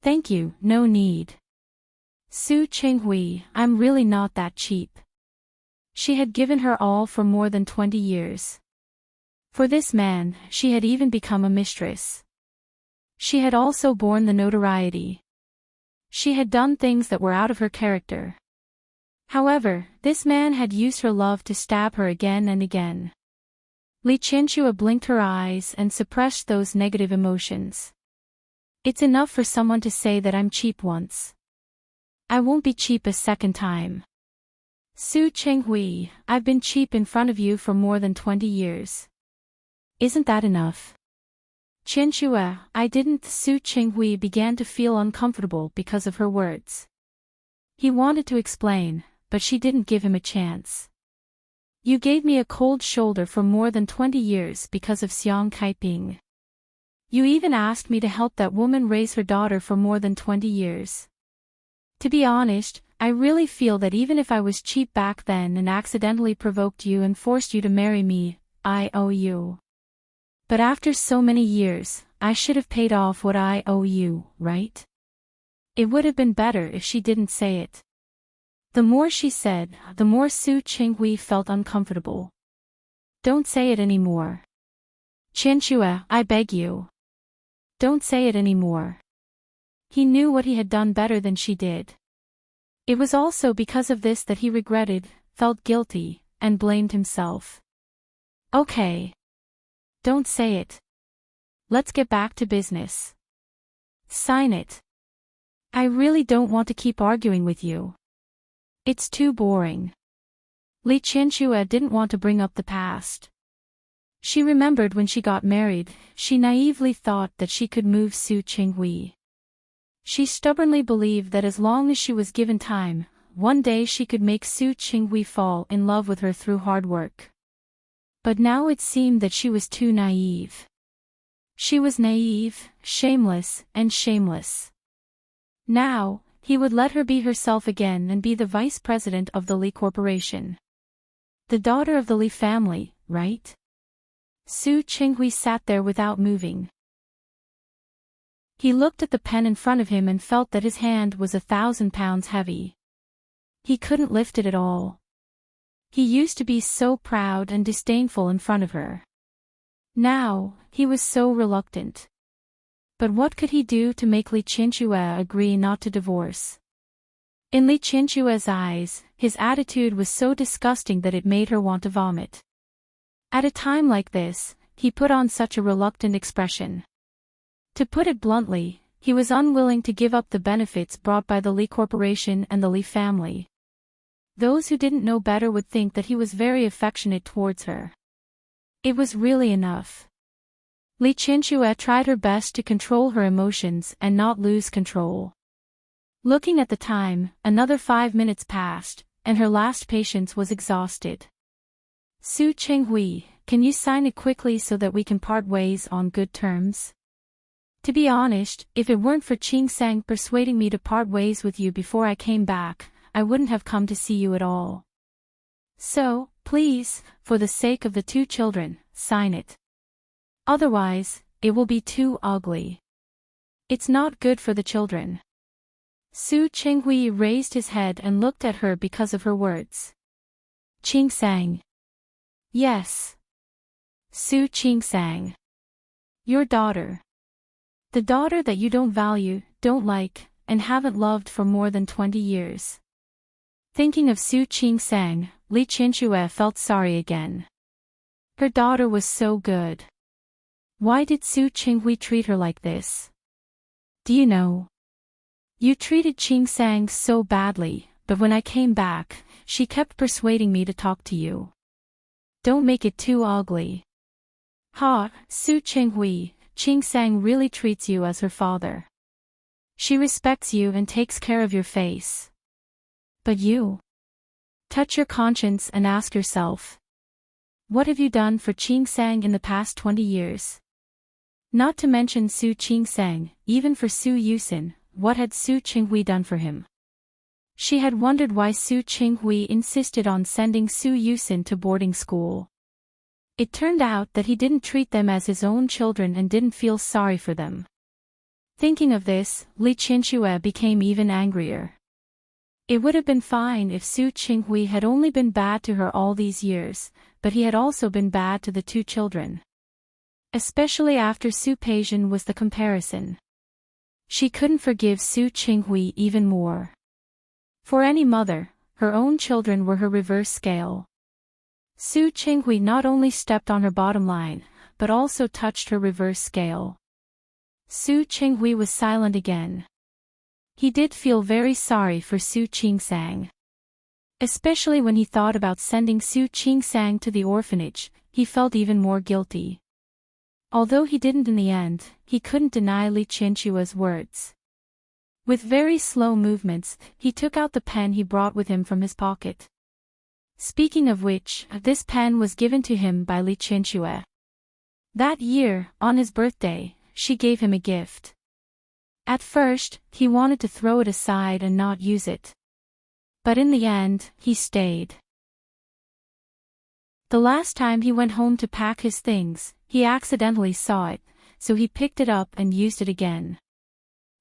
Thank you, no need. Su Qinghui, I'm really not that cheap. She had given her all for more than 20 years. For this man, she had even become a mistress. She had also borne the notoriety. She had done things that were out of her character. However, this man had used her love to stab her again and again. Li Qianxue blinked her eyes and suppressed those negative emotions. It's enough for someone to say that I'm cheap once. I won't be cheap a second time. Su Qinghui, I've been cheap in front of you for more than 20 years. Isn't that enough? Qianxue, I didn't. Su Qinghui began to feel uncomfortable because of her words. He wanted to explain, but she didn't give him a chance. You gave me a cold shoulder for more than 20 years because of Xiang Kaiping. You even asked me to help that woman raise her daughter for more than 20 years. To be honest, I really feel that even if I was cheap back then and accidentally provoked you and forced you to marry me, I owe you. But after so many years, I should have paid off what I owe you, right? It would have been better if she didn't say it. The more she said, the more Su Qinghui felt uncomfortable. Don't say it anymore. Qianxue, I beg you. Don't say it anymore. He knew what he had done better than she did. It was also because of this that he regretted, felt guilty, and blamed himself. Okay. Don't say it. Let's get back to business. Sign it. I really don't want to keep arguing with you. It's too boring. Li Qianxue didn't want to bring up the past. She remembered when she got married, she naively thought that she could move Su Qinghui. She stubbornly believed that as long as she was given time, one day she could make Su Qinghui fall in love with her through hard work. But now it seemed that she was too naive. She was naive, shameless, and shameless. Now, he would let her be herself again and be the vice president of the Li Corporation. The daughter of the Li family, right? Su Qinghui sat there without moving. He looked at the pen in front of him and felt that his hand was 1,000 pounds heavy. He couldn't lift it at all. He used to be so proud and disdainful in front of her. Now, he was so reluctant. But what could he do to make Li Qianxue agree not to divorce? In Li Qianxue's eyes, his attitude was so disgusting that it made her want to vomit. At a time like this, he put on such a reluctant expression. To put it bluntly, he was unwilling to give up the benefits brought by the Li Corporation and the Li family. Those who didn't know better would think that he was very affectionate towards her. It was really enough. Li Qianxue tried her best to control her emotions and not lose control. Looking at the time, another 5 minutes passed, and her last patience was exhausted. Su Qinghui, can you sign it quickly so that we can part ways on good terms? To be honest, if it weren't for Qing Sang persuading me to part ways with you before I came back, I wouldn't have come to see you at all. So, please, for the sake of the 2 children, sign it. Otherwise, it will be too ugly. It's not good for the children. Su Qinghui raised his head and looked at her because of her words. Qing Sang. Yes. Su Qing Sang. Your daughter. The daughter that you don't value, don't like, and haven't loved for more than 20 years. Thinking of Su Qing Sang, Li Qianxue felt sorry again. Her daughter was so good. Why did Su Qinghui treat her like this? Do you know? You treated Qing Sang so badly, but when I came back, she kept persuading me to talk to you. Don't make it too ugly. Ha, Su Qinghui, Qing Sang really treats you as her father. She respects you and takes care of your face. But you? Touch your conscience and ask yourself. What have you done for Qing Sang in the past 20 years? Not to mention Su Qing Sang, even for Su Yusin, what had Su Qinghui done for him? She had wondered why Su Qinghui insisted on sending Su Yusin to boarding school. It turned out that he didn't treat them as his own children and didn't feel sorry for them. Thinking of this, Li Qianxue became even angrier. It would have been fine if Su Qinghui had only been bad to her all these years, but he had also been bad to the 2 children. Especially after Su Peijian was the comparison. She couldn't forgive Su Qinghui even more. For any mother, her own children were her reverse scale. Su Qinghui not only stepped on her bottom line, but also touched her reverse scale. Su Qinghui was silent again. He did feel very sorry for Su Qing Sang. Especially when he thought about sending Su Qing Sang to the orphanage, he felt even more guilty. Although he didn't in the end, he couldn't deny Li Qianxue's words. With very slow movements, he took out the pen he brought with him from his pocket. Speaking of which, this pen was given to him by Li Chinchue. That year, on his birthday, she gave him a gift. At first, he wanted to throw it aside and not use it. But in the end, he stayed. The last time he went home to pack his things, he accidentally saw it, so he picked it up and used it again.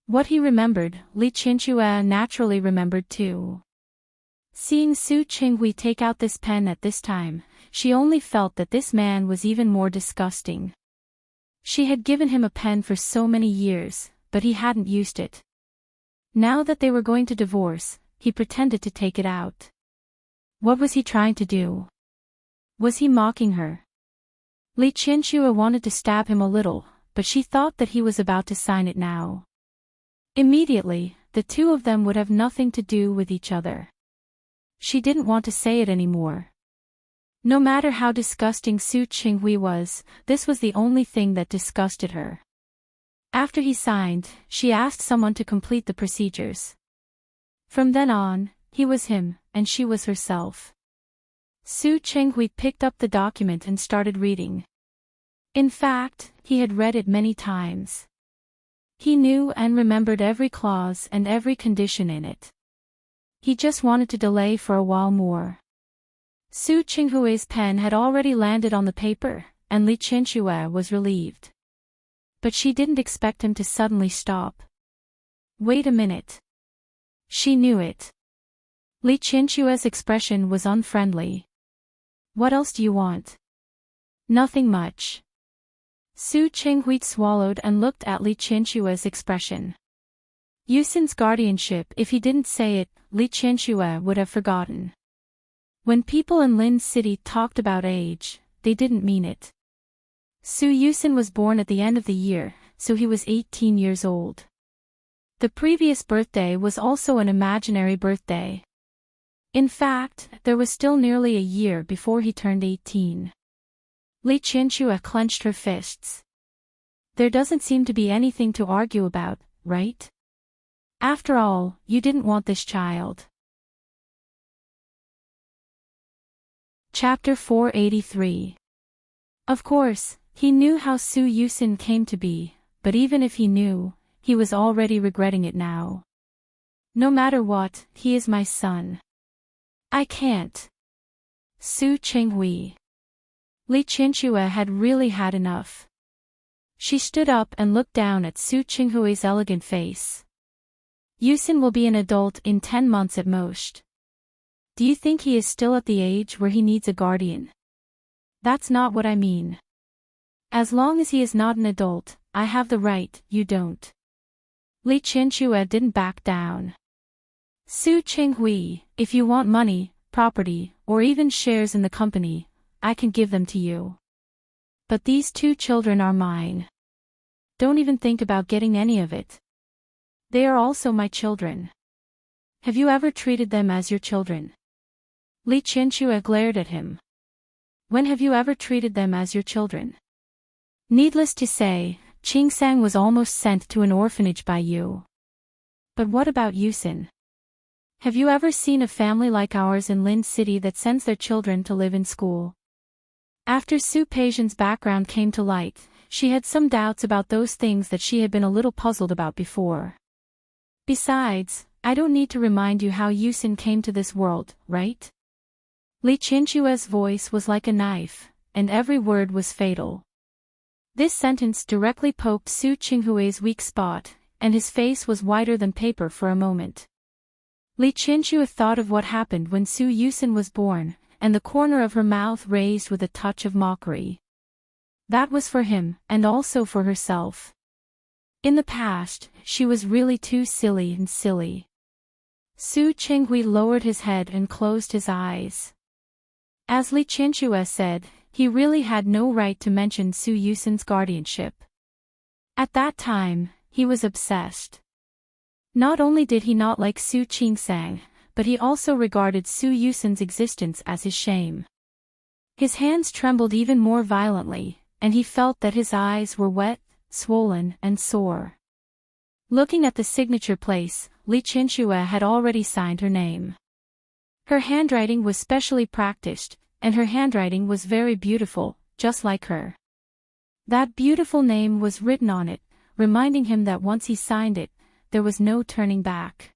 What he remembered, Li Chinchue naturally remembered too. Seeing Su Qinghui take out this pen at this time, she only felt that this man was even more disgusting. She had given him a pen for so many years, but he hadn't used it. Now that they were going to divorce, he pretended to take it out. What was he trying to do? Was he mocking her? Li Chinchue wanted to stab him a little, but she thought that he was about to sign it now. Immediately, the two of them would have nothing to do with each other. She didn't want to say it anymore. No matter how disgusting Su Qinghui was, this was the only thing that disgusted her. After he signed, she asked someone to complete the procedures. From then on, he was him, and she was herself. Su Qinghui picked up the document and started reading. In fact, he had read it many times. He knew and remembered every clause and every condition in it. He just wanted to delay for a while more. Su Qinghui's pen had already landed on the paper, and Li Chinchue was relieved. But she didn't expect him to suddenly stop. Wait a minute. She knew it. Li Chinchue's expression was unfriendly. What else do you want? Nothing much. Su Qinghui swallowed and looked at Li Chinchue's expression. Yusin's guardianship, if he didn't say it, Li Chinchue would have forgotten. When people in Lin City talked about age, they didn't mean it. Su Yusin was born at the end of the year, so he was 18 years old. The previous birthday was also an imaginary birthday. In fact, there was still nearly a year before he turned 18. Li Chinchue clenched her fists. There doesn't seem to be anything to argue about, right? After all, you didn't want this child. Chapter 483. Of course, he knew how Su Yusin came to be, but even if he knew, he was already regretting it now. No matter what, he is my son. I can't. Su Qinghui. Li Chinchue had really had enough. She stood up and looked down at Su Qinghui's elegant face. Yusin will be an adult in 10 months at most. Do you think he is still at the age where he needs a guardian? That's not what I mean. As long as he is not an adult, I have the right, you don't. Li Chinchue didn't back down. Su Qinghui, if you want money, property, or even shares in the company, I can give them to you. But these two children are mine. Don't even think about getting any of it. They are also my children. Have you ever treated them as your children? Li Chinchue glared at him. When have you ever treated them as your children? Needless to say, Qingsang was almost sent to an orphanage by you. But what about Yusin? Have you ever seen a family like ours in Lin City that sends their children to live in school? After Su Peixian's background came to light, she had some doubts about those things that she had been a little puzzled about before. Besides, I don't need to remind you how Yusin came to this world, right? Li Chinchue's voice was like a knife, and every word was fatal. This sentence directly poked Su Qinghui's weak spot, and his face was whiter than paper for a moment. Li Chinchue thought of what happened when Su Yusin was born, and the corner of her mouth raised with a touch of mockery. That was for him, and also for herself. In the past, she was really too silly and silly. Su Qinghui lowered his head and closed his eyes. As Li Chinchue said, he really had no right to mention Su Yusin's guardianship. At that time, he was obsessed. Not only did he not like Su Qingsang, but he also regarded Su Yusin's existence as his shame. His hands trembled even more violently, and he felt that his eyes were wet, swollen, and sore. Looking at the signature place, Li Qinxue had already signed her name. Her handwriting was specially practiced, and her handwriting was very beautiful, just like her. That beautiful name was written on it, reminding him that once he signed it, there was no turning back.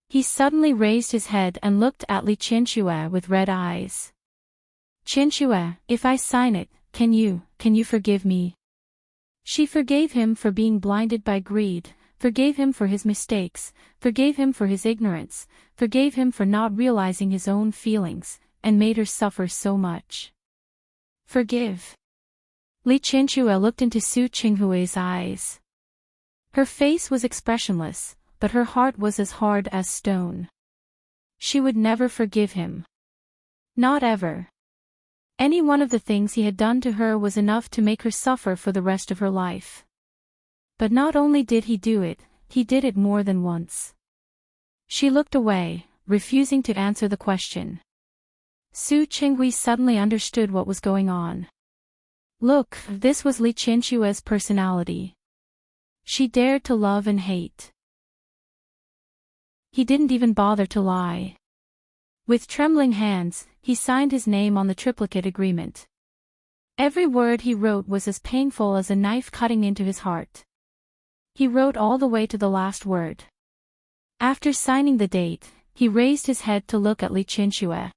He suddenly raised his head and looked at Li Qinxue with red eyes. "Qinxue, if I sign it, can you forgive me?" She forgave him for being blinded by greed, forgave him for his mistakes, forgave him for his ignorance, forgave him for not realizing his own feelings, and made her suffer so much. Forgive. Li Qinxue looked into Su Qinghui's eyes. Her face was expressionless, but her heart was as hard as stone. She would never forgive him. Not ever. Any one of the things he had done to her was enough to make her suffer for the rest of her life. But not only did he do it, he did it more than once. She looked away, refusing to answer the question. Su Qinghui suddenly understood what was going on. Look, this was Li Qinxue's personality. She dared to love and hate. He didn't even bother to lie. With trembling hands, he signed his name on the triplicate agreement. Every word he wrote was as painful as a knife cutting into his heart. He wrote all the way to the last word. After signing the date, he raised his head to look at Li Qinxue.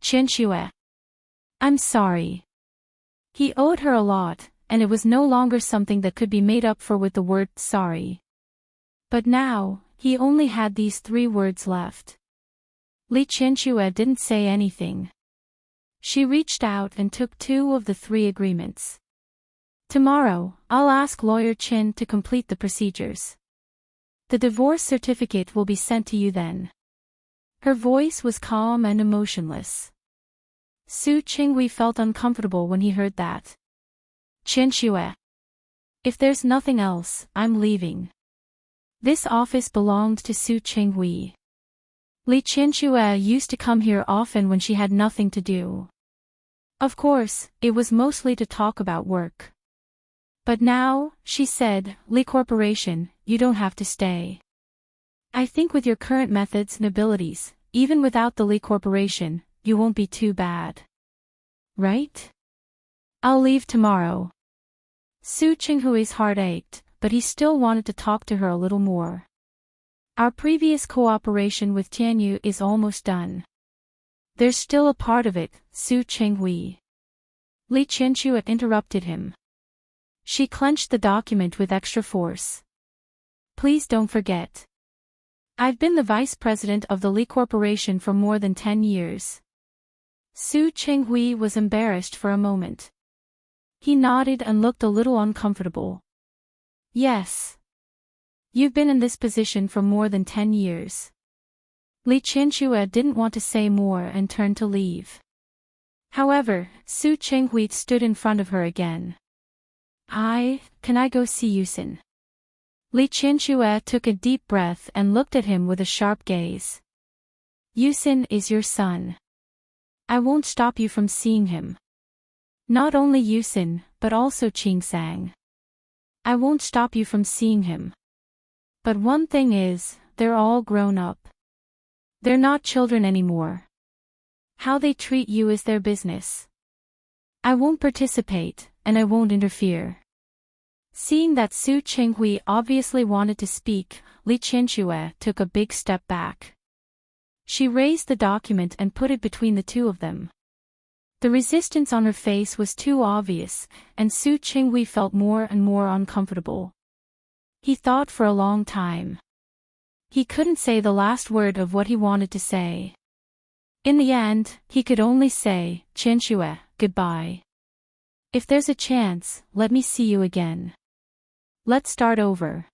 "Qinxue. I'm sorry." He owed her a lot, and it was no longer something that could be made up for with the word sorry. But now, he only had these 3 words left. Li Qinxue didn't say anything. She reached out and took 2 of the 3 agreements. "Tomorrow, I'll ask Lawyer Qin to complete the procedures. The divorce certificate will be sent to you then." Her voice was calm and emotionless. Su Qinghui felt uncomfortable when he heard that. "Qinxue. If there's nothing else, I'm leaving." This office belonged to Su Qinghui. Li Qinxue used to come here often when she had nothing to do. Of course, it was mostly to talk about work. But now, she said, "Li Corporation, you don't have to stay. I think with your current methods and abilities, even without the Li Corporation, you won't be too bad. Right? I'll leave tomorrow." Su Qinghui's heart ached, but he still wanted to talk to her a little more. "Our previous cooperation with Tianyu is almost done. There's still a part of it, Su Qinghui." Li Qinxue interrupted him. She clenched the document with extra force. "Please don't forget. I've been the vice president of the Li Corporation for more than 10 years. Su Qinghui was embarrassed for a moment. He nodded and looked a little uncomfortable. "Yes. You've been in this position for more than 10 years. Li Qinxue didn't want to say more and turned to leave. However, Su Qinghui stood in front of her again. Can I go see Yusin?" Li Qinxue took a deep breath and looked at him with a sharp gaze. "Yusin is your son. I won't stop you from seeing him. Not only Yusin, but also Qingsang. I won't stop you from seeing him. But one thing is, they're all grown up. They're not children anymore. How they treat you is their business. I won't participate, and I won't interfere." Seeing that Su Qinghui obviously wanted to speak, Li Qinxue took a big step back. She raised the document and put it between the 2 of them. The resistance on her face was too obvious, and Su Qinghui felt more and more uncomfortable. He thought for a long time. He couldn't say the last word of what he wanted to say. In the end, he could only say, "Qinxue, goodbye. If there's a chance, let me see you again. Let's start over.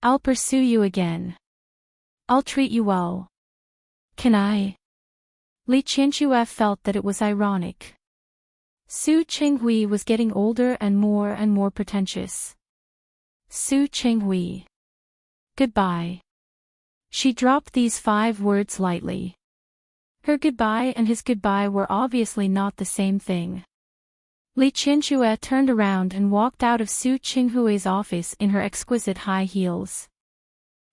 I'll pursue you again. I'll treat you well. Can I?" Li Qinxue felt that it was ironic. Su Qinghui was getting older and more pretentious. Su Qinghui. Goodbye. She dropped these 5 words lightly. Her goodbye and his goodbye were obviously not the same thing. Li Qianxue turned around and walked out of Su Qinghui's office in her exquisite high heels.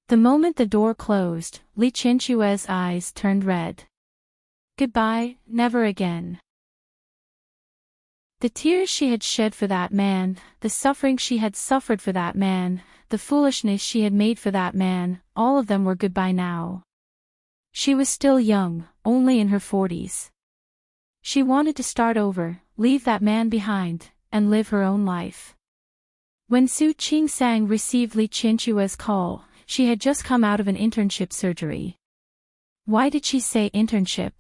The moment the door closed, Li Qianxue's eyes turned red. Goodbye, never again. The tears she had shed for that man, the suffering she had suffered for that man, the foolishness she had made for that man, all of them were goodbye now. She was still young, only in her 40s. She wanted to start over, leave that man behind, and live her own life. When Su Qingsang received Li Qianxue's call, she had just come out of an internship surgery. Why did she say internship?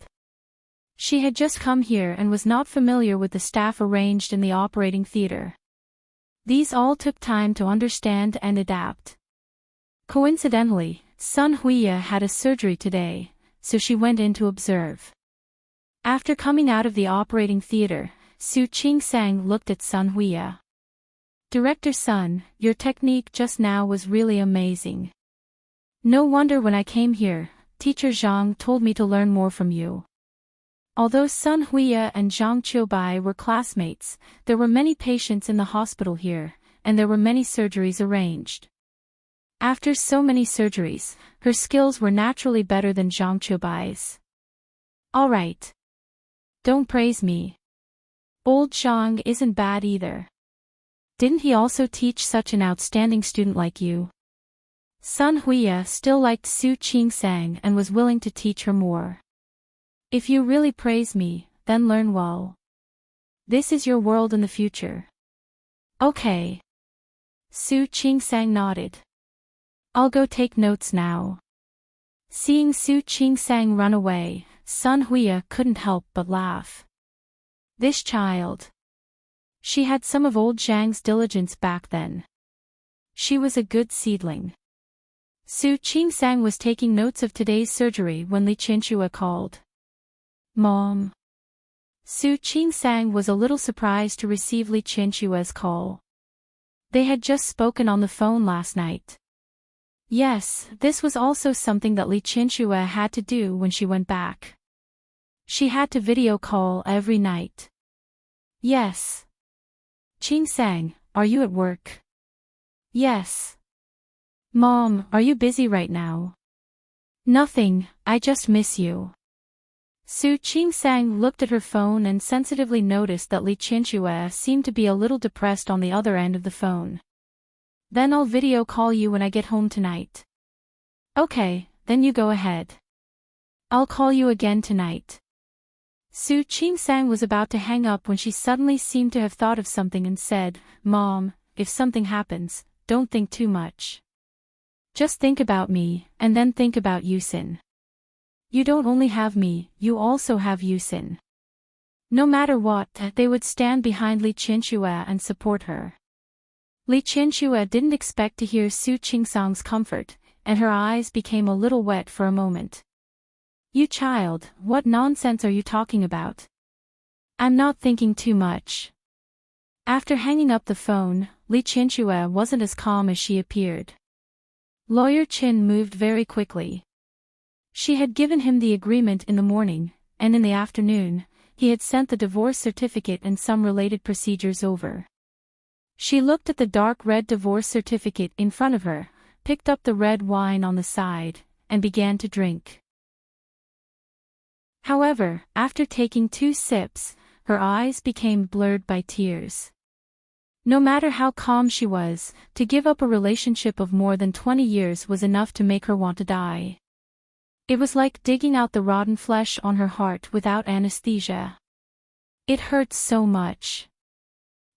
She had just come here and was not familiar with the staff arranged in the operating theater. These all took time to understand and adapt. Coincidentally, Sun Huiya had a surgery today, so she went in to observe. After coming out of the operating theater, Su Qingsang looked at Sun Huiya. Director Sun, your technique just now was really amazing. No wonder when I came here, Teacher Zhang told me to learn more from you. Although Sun Huiya and Zhang Qiubai were classmates, there were many patients in the hospital here, and there were many surgeries arranged. After so many surgeries, her skills were naturally better than Zhang Qiubai's. All right. Don't praise me. Old Zhang isn't bad either. Didn't he also teach such an outstanding student like you? Sun Huiya still liked Su Qingsang and was willing to teach her more. If you really praise me, then learn well. This is your world in the future. Okay. Su Qingsang nodded. I'll go take notes now. Seeing Su Qingsang run away, Sun Huiya couldn't help but laugh. This child. She had some of old Zhang's diligence back then. She was a good seedling. Su Qingsang was taking notes of today's surgery when Li Qianxue called. Mom. Su Qingsang was a little surprised to receive Li Qianxue's call. They had just spoken on the phone last night. Yes, this was also something that Li Qianxue had to do when she went back. She had to video call every night. Yes. Qingsang, are you at work? Yes. Mom, are you busy right now? Nothing, I just miss you. Su Qingsang looked at her phone and sensitively noticed that Li Qianxue seemed to be a little depressed on the other end of the phone. Then I'll video call you when I get home tonight. Okay, then you go ahead. I'll call you again tonight. Su Qingsang was about to hang up when she suddenly seemed to have thought of something and said, Mom, if something happens, don't think too much. Just think about me, and then think about Yusin. You don't only have me, you also have Yusin. No matter what, they would stand behind Li Qianxue and support her. Li Qianxue didn't expect to hear Su Qingsang's comfort, and her eyes became a little wet for a moment. You child, what nonsense are you talking about? I'm not thinking too much. After hanging up the phone, Li Qianxue wasn't as calm as she appeared. Lawyer Qin moved very quickly. She had given him the agreement in the morning, and in the afternoon, he had sent the divorce certificate and some related procedures over. She looked at the dark red divorce certificate in front of her, picked up the red wine on the side, and began to drink. However, after taking 2 sips, her eyes became blurred by tears. No matter how calm she was, to give up a relationship of more than 20 years was enough to make her want to die. It was like digging out the rotten flesh on her heart without anesthesia. It hurt so much.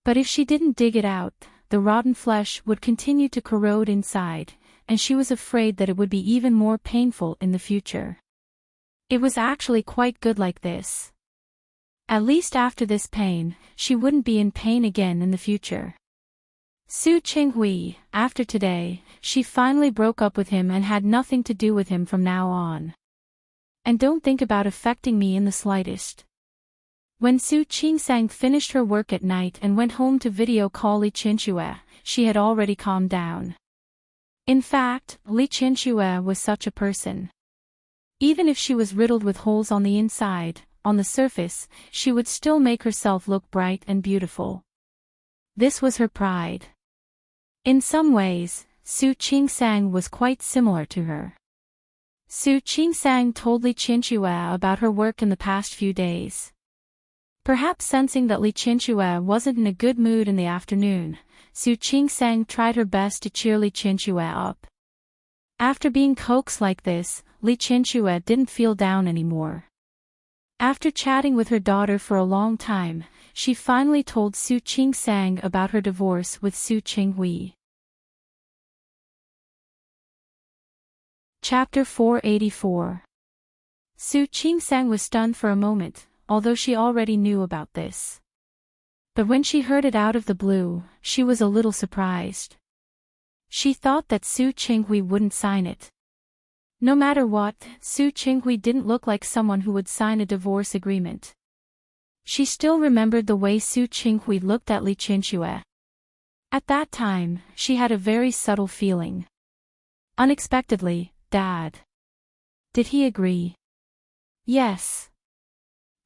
But if she didn't dig it out, the rotten flesh would continue to corrode inside, and she was afraid that it would be even more painful in the future. It was actually quite good like this. At least after this pain, she wouldn't be in pain again in the future. Su Qinghui, after today, she finally broke up with him and had nothing to do with him from now on. And don't think about affecting me in the slightest. When Su Qingsang finished her work at night and went home to video call Li Qianxue, she had already calmed down. In fact, Li Qianxue was such a person. Even if she was riddled with holes on the inside, on the surface, she would still make herself look bright and beautiful. This was her pride. In some ways, Su Qingsang was quite similar to her. Su Qingsang told Li Qianxue about her work in the past few days. Perhaps sensing that Li Qianxue wasn't in a good mood in the afternoon, Su Qingsang tried her best to cheer Li Qianxue up. After being coaxed like this, Li Qianxue didn't feel down anymore. After chatting with her daughter for a long time, she finally told Su Qingsang about her divorce with Su Qinghui. Chapter 484. Su Qingsang was stunned for a moment, although she already knew about this. But when she heard it out of the blue, she was a little surprised. She thought that Su Qinghui wouldn't sign it. No matter what, Su Qinghui didn't look like someone who would sign a divorce agreement. She still remembered the way Su Qinghui looked at Li Qianxue. At that time, she had a very subtle feeling. Unexpectedly, Dad. Did he agree? Yes.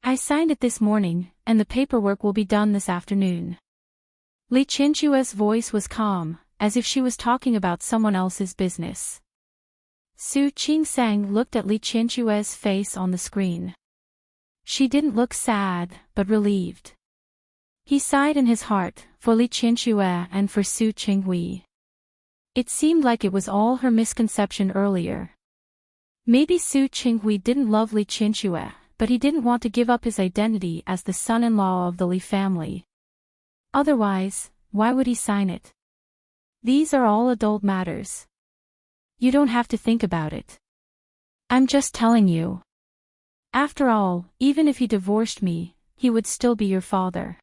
I signed it this morning, and the paperwork will be done this afternoon. Li Qianxue's voice was calm, as if she was talking about someone else's business. Su Qingsang looked at Li Qianxue's face on the screen. She didn't look sad, but relieved. He sighed in his heart, for Li Qianxue and for Su Qinghui. It seemed like it was all her misconception earlier. Maybe Su Qinghui didn't love Li Qianxue, but he didn't want to give up his identity as the son-in-law of the Li family. Otherwise, why would he sign it? These are all adult matters. You don't have to think about it. I'm just telling you. After all, even if he divorced me, he would still be your father.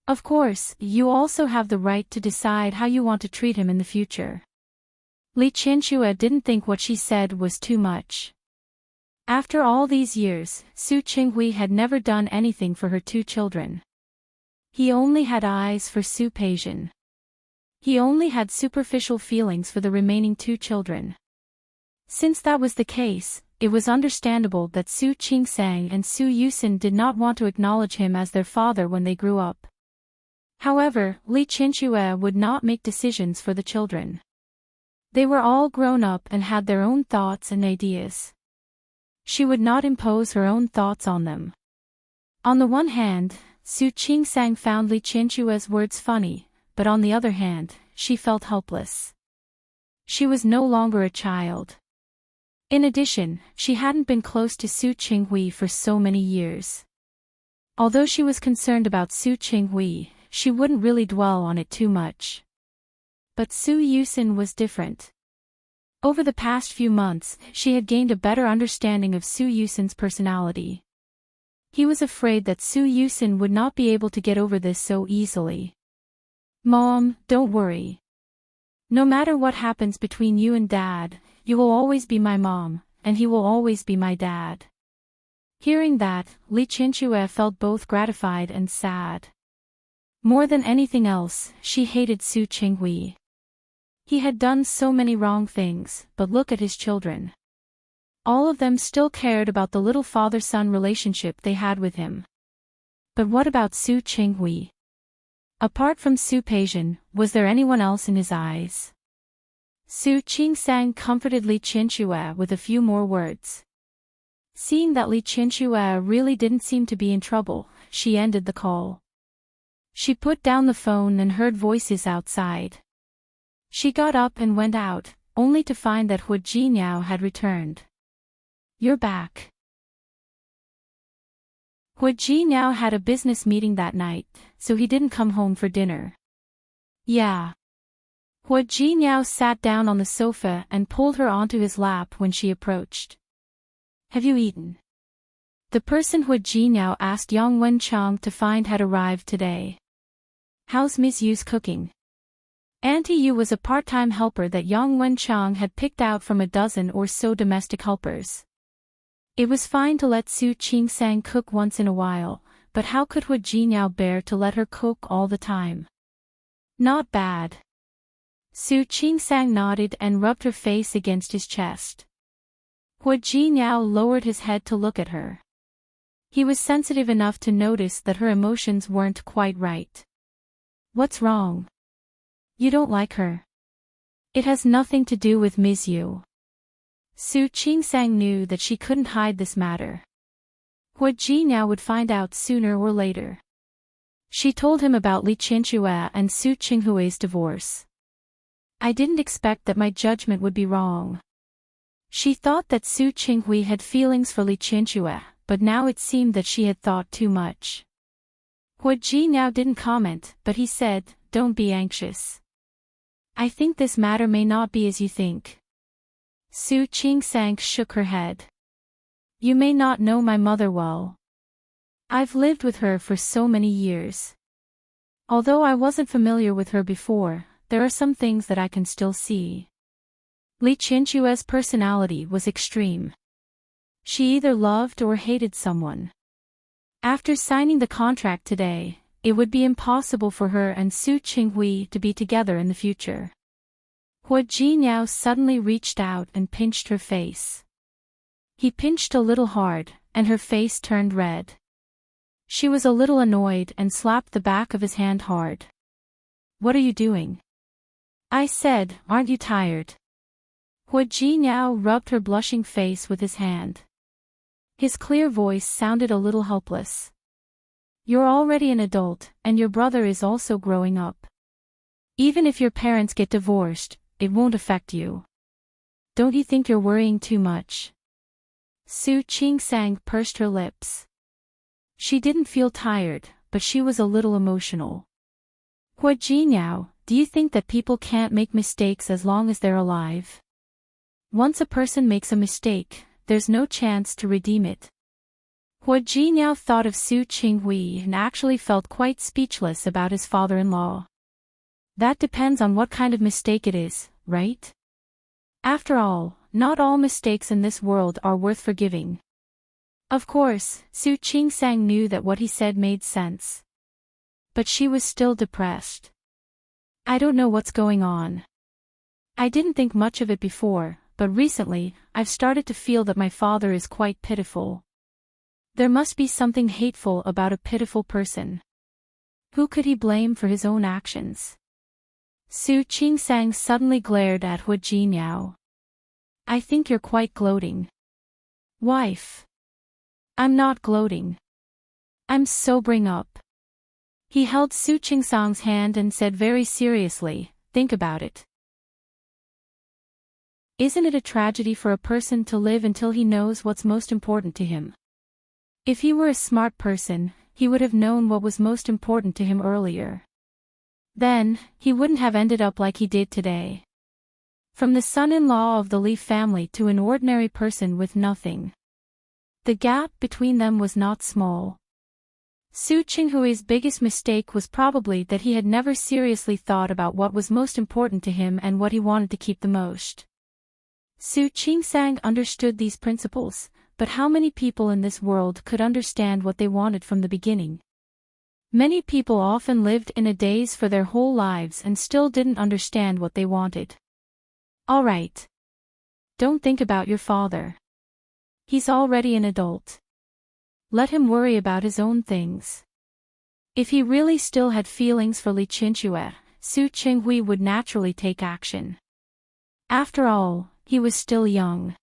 Of course, you also have the right to decide how you want to treat him in the future. Li Qianxue didn't think what she said was too much. After all these years, Su Qinghui had never done anything for her two children. He only had eyes for Su Peijian. He only had superficial feelings for the remaining two children. Since that was the case, it was understandable that Su Qingsang and Su Yusin did not want to acknowledge him as their father when they grew up. However, Li Qianxue would not make decisions for the children. They were all grown up and had their own thoughts and ideas. She would not impose her own thoughts on them. On the one hand, Su Qingsang found Li Qianxue's words funny, but on the other hand, she felt helpless. She was no longer a child. In addition, she hadn't been close to Su Qinghui for so many years. Although she was concerned about Su Qinghui, she wouldn't really dwell on it too much. But Su Yusin was different. Over the past few months, she had gained a better understanding of Su Yusin's personality. He was afraid that Su Yusin would not be able to get over this so easily. Mom, don't worry. No matter what happens between you and Dad, you will always be my mom, and he will always be my dad. Hearing that, Li Qianxue felt both gratified and sad. More than anything else, she hated Su Qinghui. He had done so many wrong things, but look at his children. All of them still cared about the little father-son relationship they had with him. But what about Su Qinghui? Apart from Su Peijian, was there anyone else in his eyes? Su Qingsang comforted Li Qianxue with a few more words. Seeing that Li Qianxue really didn't seem to be in trouble, she ended the call. She put down the phone and heard voices outside. She got up and went out, only to find that Hu Jiniao had returned. You're back. Hu Jiniao had a business meeting that night, so he didn't come home for dinner. Yeah. Hu Jiniao sat down on the sofa and pulled her onto his lap when she approached. Have you eaten? The person Hu Jiniao asked Yang Wenchang to find had arrived today. How's Ms. Yu's cooking? Auntie Yu was a part-time helper that Yang Wenchang had picked out from a dozen or so domestic helpers. It was fine to let Su Qingsang cook once in a while, but how could Hu Jiniao bear to let her cook all the time? Not bad. Su Qingsang nodded and rubbed her face against his chest. Hu Jiniao lowered his head to look at her. He was sensitive enough to notice that her emotions weren't quite right. What's wrong? You don't like her? It has nothing to do with Ms. Yu. Su Qingsang knew that she couldn't hide this matter. Hua Jinyao would find out sooner or later. She told him about Li Qianxue and Su Qinghui's divorce. I didn't expect that my judgment would be wrong. She thought that Su Qinghui had feelings for Li Qianxue, but now it seemed that she had thought too much. Hua Jinyao didn't comment, but he said, "Don't be anxious. I think this matter may not be as you think." Su Qingsang shook her head. You may not know my mother well. I've lived with her for so many years. Although I wasn't familiar with her before, there are some things that I can still see. Li Qianxue's personality was extreme. She either loved or hated someone. After signing the contract today, it would be impossible for her and Su Qinghui to be together in the future. Hua Jinyao suddenly reached out and pinched her face. He pinched a little hard, and her face turned red. She was a little annoyed and slapped the back of his hand hard. What are you doing? I said, aren't you tired? Hua Jinyao rubbed her blushing face with his hand. His clear voice sounded a little helpless. You're already an adult, and your brother is also growing up. Even if your parents get divorced, it won't affect you. Don't you think you're worrying too much? Su Qingsang pursed her lips. She didn't feel tired, but she was a little emotional. Hua Jinyao, do you think that people can't make mistakes as long as they're alive? Once a person makes a mistake, there's no chance to redeem it. Hua Jinyao thought of Su Qinghui and actually felt quite speechless about his father-in-law. That depends on what kind of mistake it is, right? After all, not all mistakes in this world are worth forgiving. Of course, Su Qingsang knew that what he said made sense. But she was still depressed. I don't know what's going on. I didn't think much of it before, but recently, I've started to feel that my father is quite pitiful. There must be something hateful about a pitiful person. Who could he blame for his own actions? Su Qingsang suddenly glared at Hua Jinyao. I think you're quite gloating. Wife. I'm not gloating. I'm sobering up. He held Su Qingsang's hand and said very seriously, think about it. Isn't it a tragedy for a person to live until he knows what's most important to him? If he were a smart person, he would have known what was most important to him earlier. Then, he wouldn't have ended up like he did today. From the son-in-law of the Li family to an ordinary person with nothing. The gap between them was not small. Su Qinghui's biggest mistake was probably that he had never seriously thought about what was most important to him and what he wanted to keep the most. Su Qingsang understood these principles, but how many people in this world could understand what they wanted from the beginning? Many people often lived in a daze for their whole lives and still didn't understand what they wanted. All right. Don't think about your father. He's already an adult. Let him worry about his own things. If he really still had feelings for Li Qianxue, Su Qinghui would naturally take action. After all, he was still young.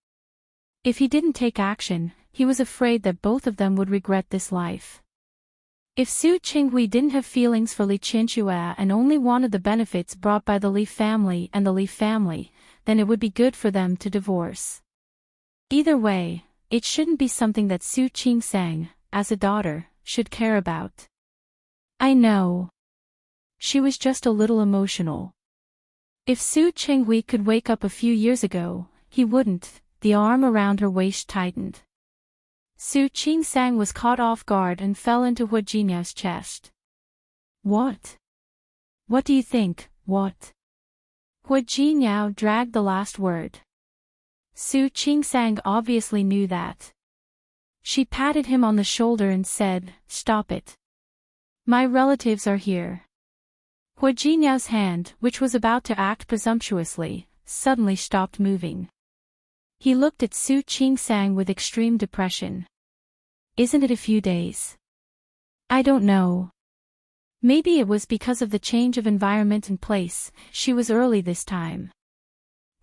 If he didn't take action, he was afraid that both of them would regret this life. If Su Qinghui didn't have feelings for Li Qianxue and only wanted the benefits brought by the Li family and the Li family, then it would be good for them to divorce. Either way, it shouldn't be something that Su Qingsang, as a daughter, should care about. I know. She was just a little emotional. If Su Qinghui could wake up a few years ago, he wouldn't. The arm around her waist tightened. Su Qingsang was caught off guard and fell into Hua Jinyao's chest. What? What do you think, what? Hua Jinyao dragged the last word. Su Qingsang obviously knew that. She patted him on the shoulder and said, stop it. My relatives are here. Hua Jinyao's hand, which was about to act presumptuously, suddenly stopped moving. He looked at Su Qingsang with extreme depression. Isn't it a few days? I don't know. Maybe it was because of the change of environment and place, she was early this time.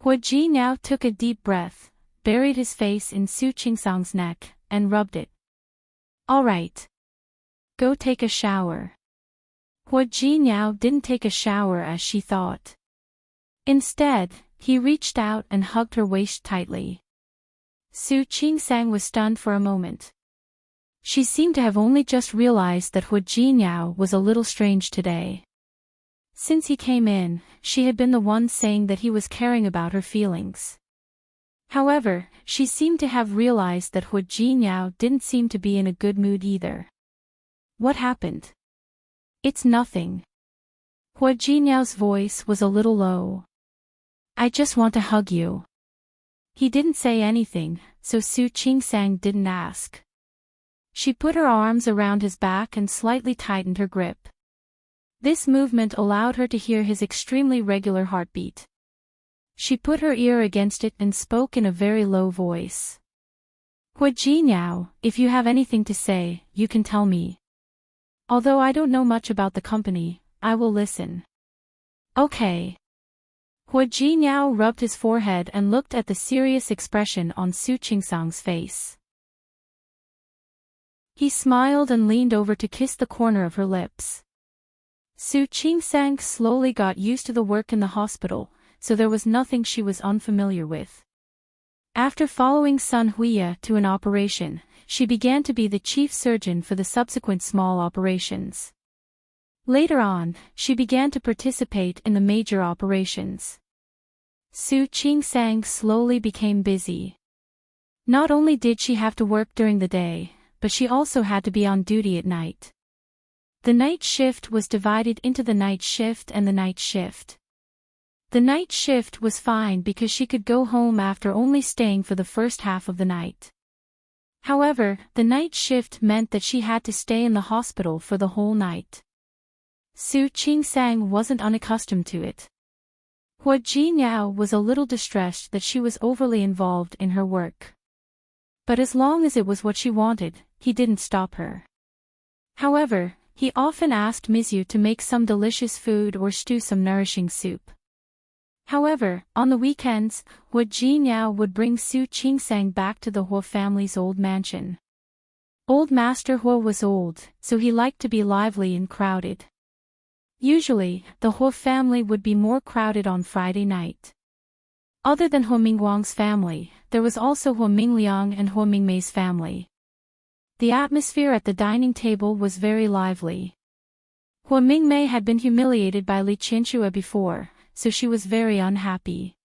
Hua Ji now took a deep breath, buried his face in Su Qingsang's neck, and rubbed it. All right. Go take a shower. Hua Ji now didn't take a shower as she thought. Instead, he reached out and hugged her waist tightly. Su Qingsang was stunned for a moment. She seemed to have only just realized that Hua Jinyao was a little strange today. Since he came in, she had been the one saying that he was caring about her feelings. However, she seemed to have realized that Hua Jinyao didn't seem to be in a good mood either. What happened? It's nothing. Hua Jinyao's voice was a little low. I just want to hug you. He didn't say anything, so Su Qingsang didn't ask. She put her arms around his back and slightly tightened her grip. This movement allowed her to hear his extremely regular heartbeat. She put her ear against it and spoke in a very low voice. Hua Jinyao, if you have anything to say, you can tell me. Although I don't know much about the company, I will listen. Okay. Hua Jinyao rubbed his forehead and looked at the serious expression on Su Qingsang's face. He smiled and leaned over to kiss the corner of her lips. Su Qingsang slowly got used to the work in the hospital, so there was nothing she was unfamiliar with. After following Sun Huiya to an operation, she began to be the chief surgeon for the subsequent small operations. Later on, she began to participate in the major operations. Su Qingsang slowly became busy. Not only did she have to work during the day, but she also had to be on duty at night. The night shift was divided into the night shift and the night shift. The night shift was fine because she could go home after only staying for the first half of the night. However, the night shift meant that she had to stay in the hospital for the whole night. Su Qingsang wasn't unaccustomed to it. Hua Jinyao was a little distressed that she was overly involved in her work. But as long as it was what she wanted, he didn't stop her. However, he often asked Mizu to make some delicious food or stew some nourishing soup. However, on the weekends, Hua Jinyao would bring Su Qingsang back to the Hua family's old mansion. Old Master Hua was old, so he liked to be lively and crowded. Usually, the Hua family would be more crowded on Friday night. Other than Hua Mingguang's family, there was also Hua Mingliang and Hua Mingmei's family. The atmosphere at the dining table was very lively. Hua Mingmei had been humiliated by Li Qianxue before, so she was very unhappy.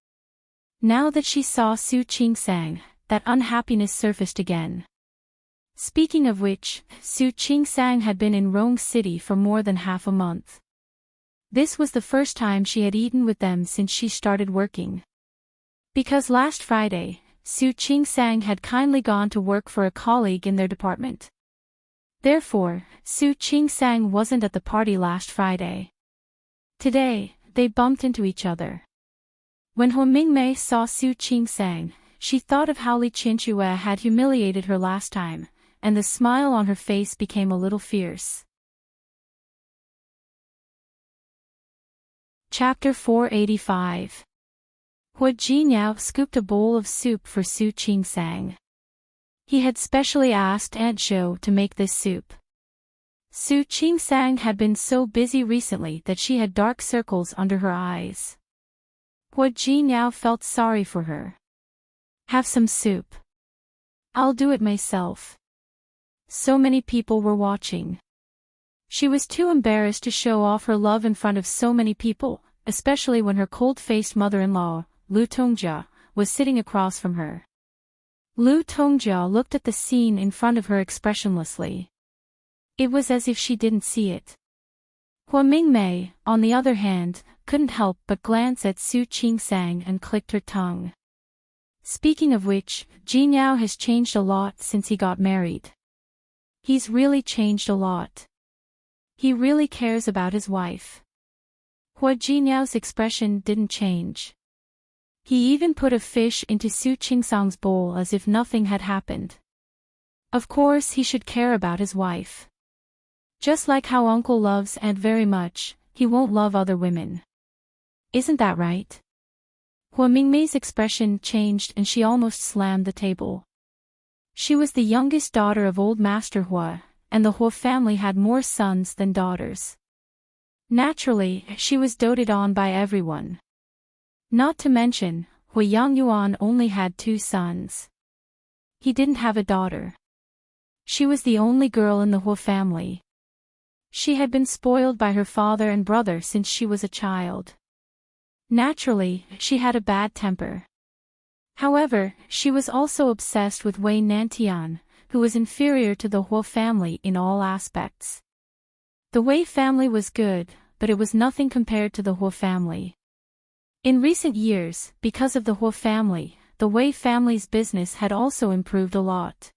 Now that she saw Su Qingsang, that unhappiness surfaced again. Speaking of which, Su Qingsang had been in Rong City for more than half a month. This was the first time she had eaten with them since she started working. Because last Friday, Su Qingsang had kindly gone to work for a colleague in their department. Therefore, Su Qingsang wasn't at the party last Friday. Today, they bumped into each other. When Hua Mingmei saw Su Qingsang, she thought of how Li Qianxue had humiliated her last time, and the smile on her face became a little fierce. Chapter 485. Hua Jinyao scooped a bowl of soup for Su Qingsang. He had specially asked Aunt Zhou to make this soup. Su Qingsang had been so busy recently that she had dark circles under her eyes. Hua Jinyao felt sorry for her. Have some soup. I'll do it myself. So many people were watching. She was too embarrassed to show off her love in front of so many people, especially when her cold-faced mother-in-law, Lu Tongjia, was sitting across from her. Lu Tongjia looked at the scene in front of her expressionlessly. It was as if she didn't see it. Hua Mingmei, on the other hand, couldn't help but glance at Su Qingsang and clicked her tongue. Speaking of which, Jinyao has changed a lot since he got married. He's really changed a lot. He really cares about his wife. Hua Jinyao's expression didn't change. He even put a fish into Su Qingsang's bowl as if nothing had happened. Of course he should care about his wife. Just like how uncle loves Aunt very much, he won't love other women. Isn't that right? Hua Mingmei's expression changed and she almost slammed the table. She was the youngest daughter of old Master Hua, and the Hua family had more sons than daughters. Naturally, she was doted on by everyone. Not to mention, Hua Yangyuan only had 2 sons. He didn't have a daughter. She was the only girl in the Hua family. She had been spoiled by her father and brother since she was a child. Naturally, she had a bad temper. However, she was also obsessed with Wei Nantian, who was inferior to the Hua family in all aspects. The Wei family was good, but it was nothing compared to the Hua family. In recent years, because of the Hua family, the Wei family's business had also improved a lot.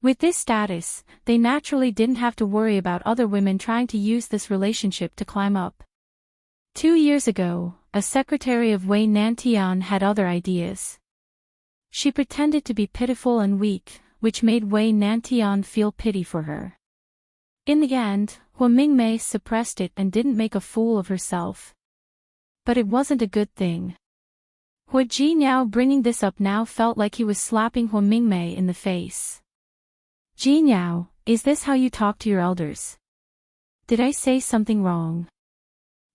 With this status, they naturally didn't have to worry about other women trying to use this relationship to climb up. 2 years ago, a secretary of Wei Nantian had other ideas. She pretended to be pitiful and weak, which made Wei Nantian feel pity for her. In the end, Hua Mingmei suppressed it and didn't make a fool of herself. But it wasn't a good thing. Hua Jinyao bringing this up now felt like he was slapping Hua Mingmei in the face. Jinyao, is this how you talk to your elders? Did I say something wrong?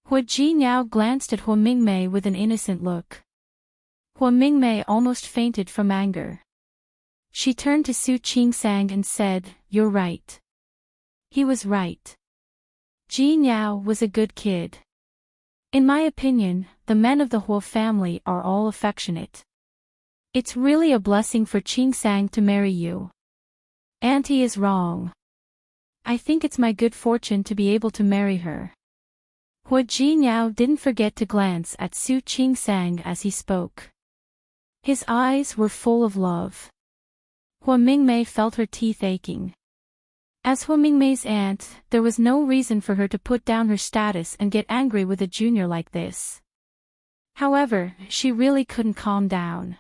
Hua Jinyao glanced at Hua Mingmei with an innocent look. Hua Mingmei almost fainted from anger. She turned to Su Qingsang and said, "You're right." He was right. Jinyao was a good kid. In my opinion, the men of the Hua family are all affectionate. It's really a blessing for Qingsang to marry you. Auntie is wrong. I think it's my good fortune to be able to marry her. Hua Jinyao didn't forget to glance at Su Qingsang as he spoke. His eyes were full of love. Hua Mingmei felt her teeth aching. As Hua Mingmei's aunt, there was no reason for her to put down her status and get angry with a junior like this. However, she really couldn't calm down.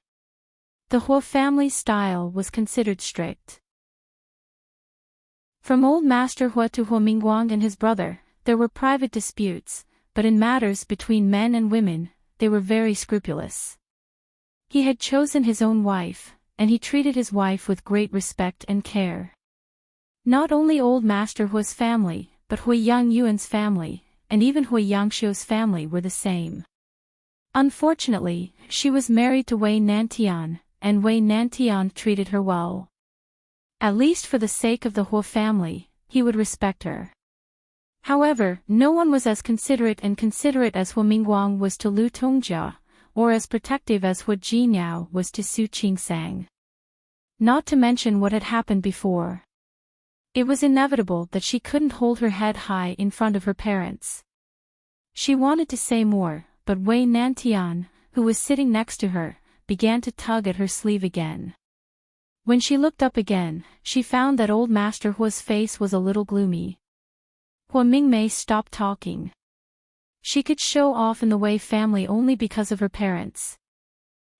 The Hua family's style was considered strict. From old Master Hua to Hua Mingguang and his brother, there were private disputes, but in matters between men and women, they were very scrupulous. He had chosen his own wife, and he treated his wife with great respect and care. Not only old Master Hua's family, but Hua Yangyuan's family, and even Hua Yangxiu's family were the same. Unfortunately, she was married to Wei Nantian, and Wei Nantian treated her well. At least for the sake of the Hua family, he would respect her. However, no one was as considerate as Hua Mingguang was to Lu Tongjia, or as protective as Hua Jinyao was to Su Qingsang. Not to mention what had happened before. It was inevitable that she couldn't hold her head high in front of her parents. She wanted to say more, but Wei Nantian, who was sitting next to her, began to tug at her sleeve again. When she looked up again, she found that old Master Hua's face was a little gloomy. Hua Mingmei stopped talking. She could show off in the Wei family only because of her parents.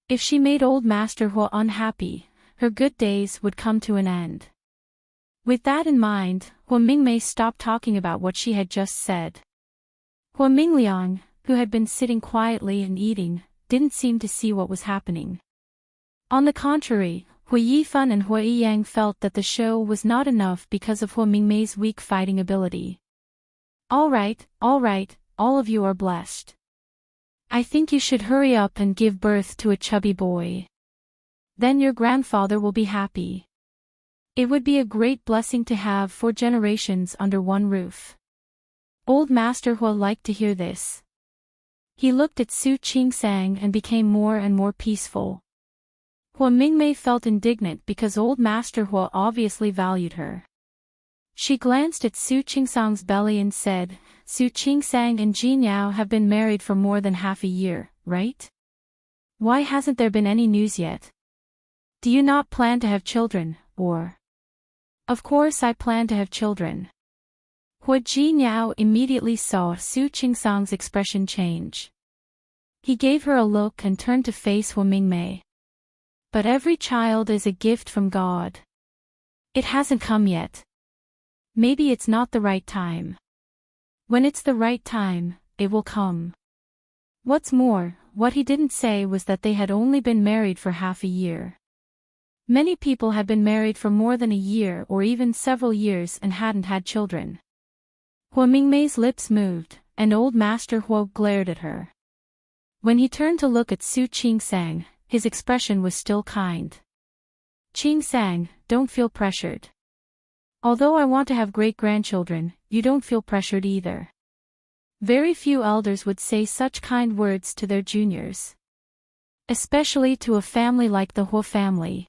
If she made old Master Hua unhappy, her good days would come to an end. With that in mind, Hua Mingmei stopped talking about what she had just said. Hua Mingliang, who had been sitting quietly and eating, didn't seem to see what was happening. On the contrary, Hua Yifan and Hua Yiyang felt that the show was not enough because of Hua Mingmei's weak fighting ability. All right, all of you are blessed. I think you should hurry up and give birth to a chubby boy. Then your grandfather will be happy. It would be a great blessing to have 4 generations under one roof. Old Master Hua liked to hear this. He looked at Su Qingsang and became more and more peaceful. Hua Mingmei felt indignant because old Master Hua obviously valued her. She glanced at Su Qingsang's belly and said, "Su Qingsang and Jinyao have been married for more than half a year, right? Why hasn't there been any news yet? Do you not plan to have children, or?" "Of course I plan to have children." Hua Jinyao immediately saw Su Qingsang's expression change. He gave her a look and turned to face Hua Mingmei. "But every child is a gift from God. It hasn't come yet. Maybe it's not the right time. When it's the right time, it will come. What's more, what he didn't say was that they had only been married for half a year. Many people had been married for more than a year or even several years and hadn't had children. Hua Mingmei's lips moved, and old Master Hua glared at her. When he turned to look at Su Qingsang, his expression was still kind. Qingsang, don't feel pressured. Although I want to have great-grandchildren, you don't feel pressured either. Very few elders would say such kind words to their juniors. Especially to a family like the Hua family.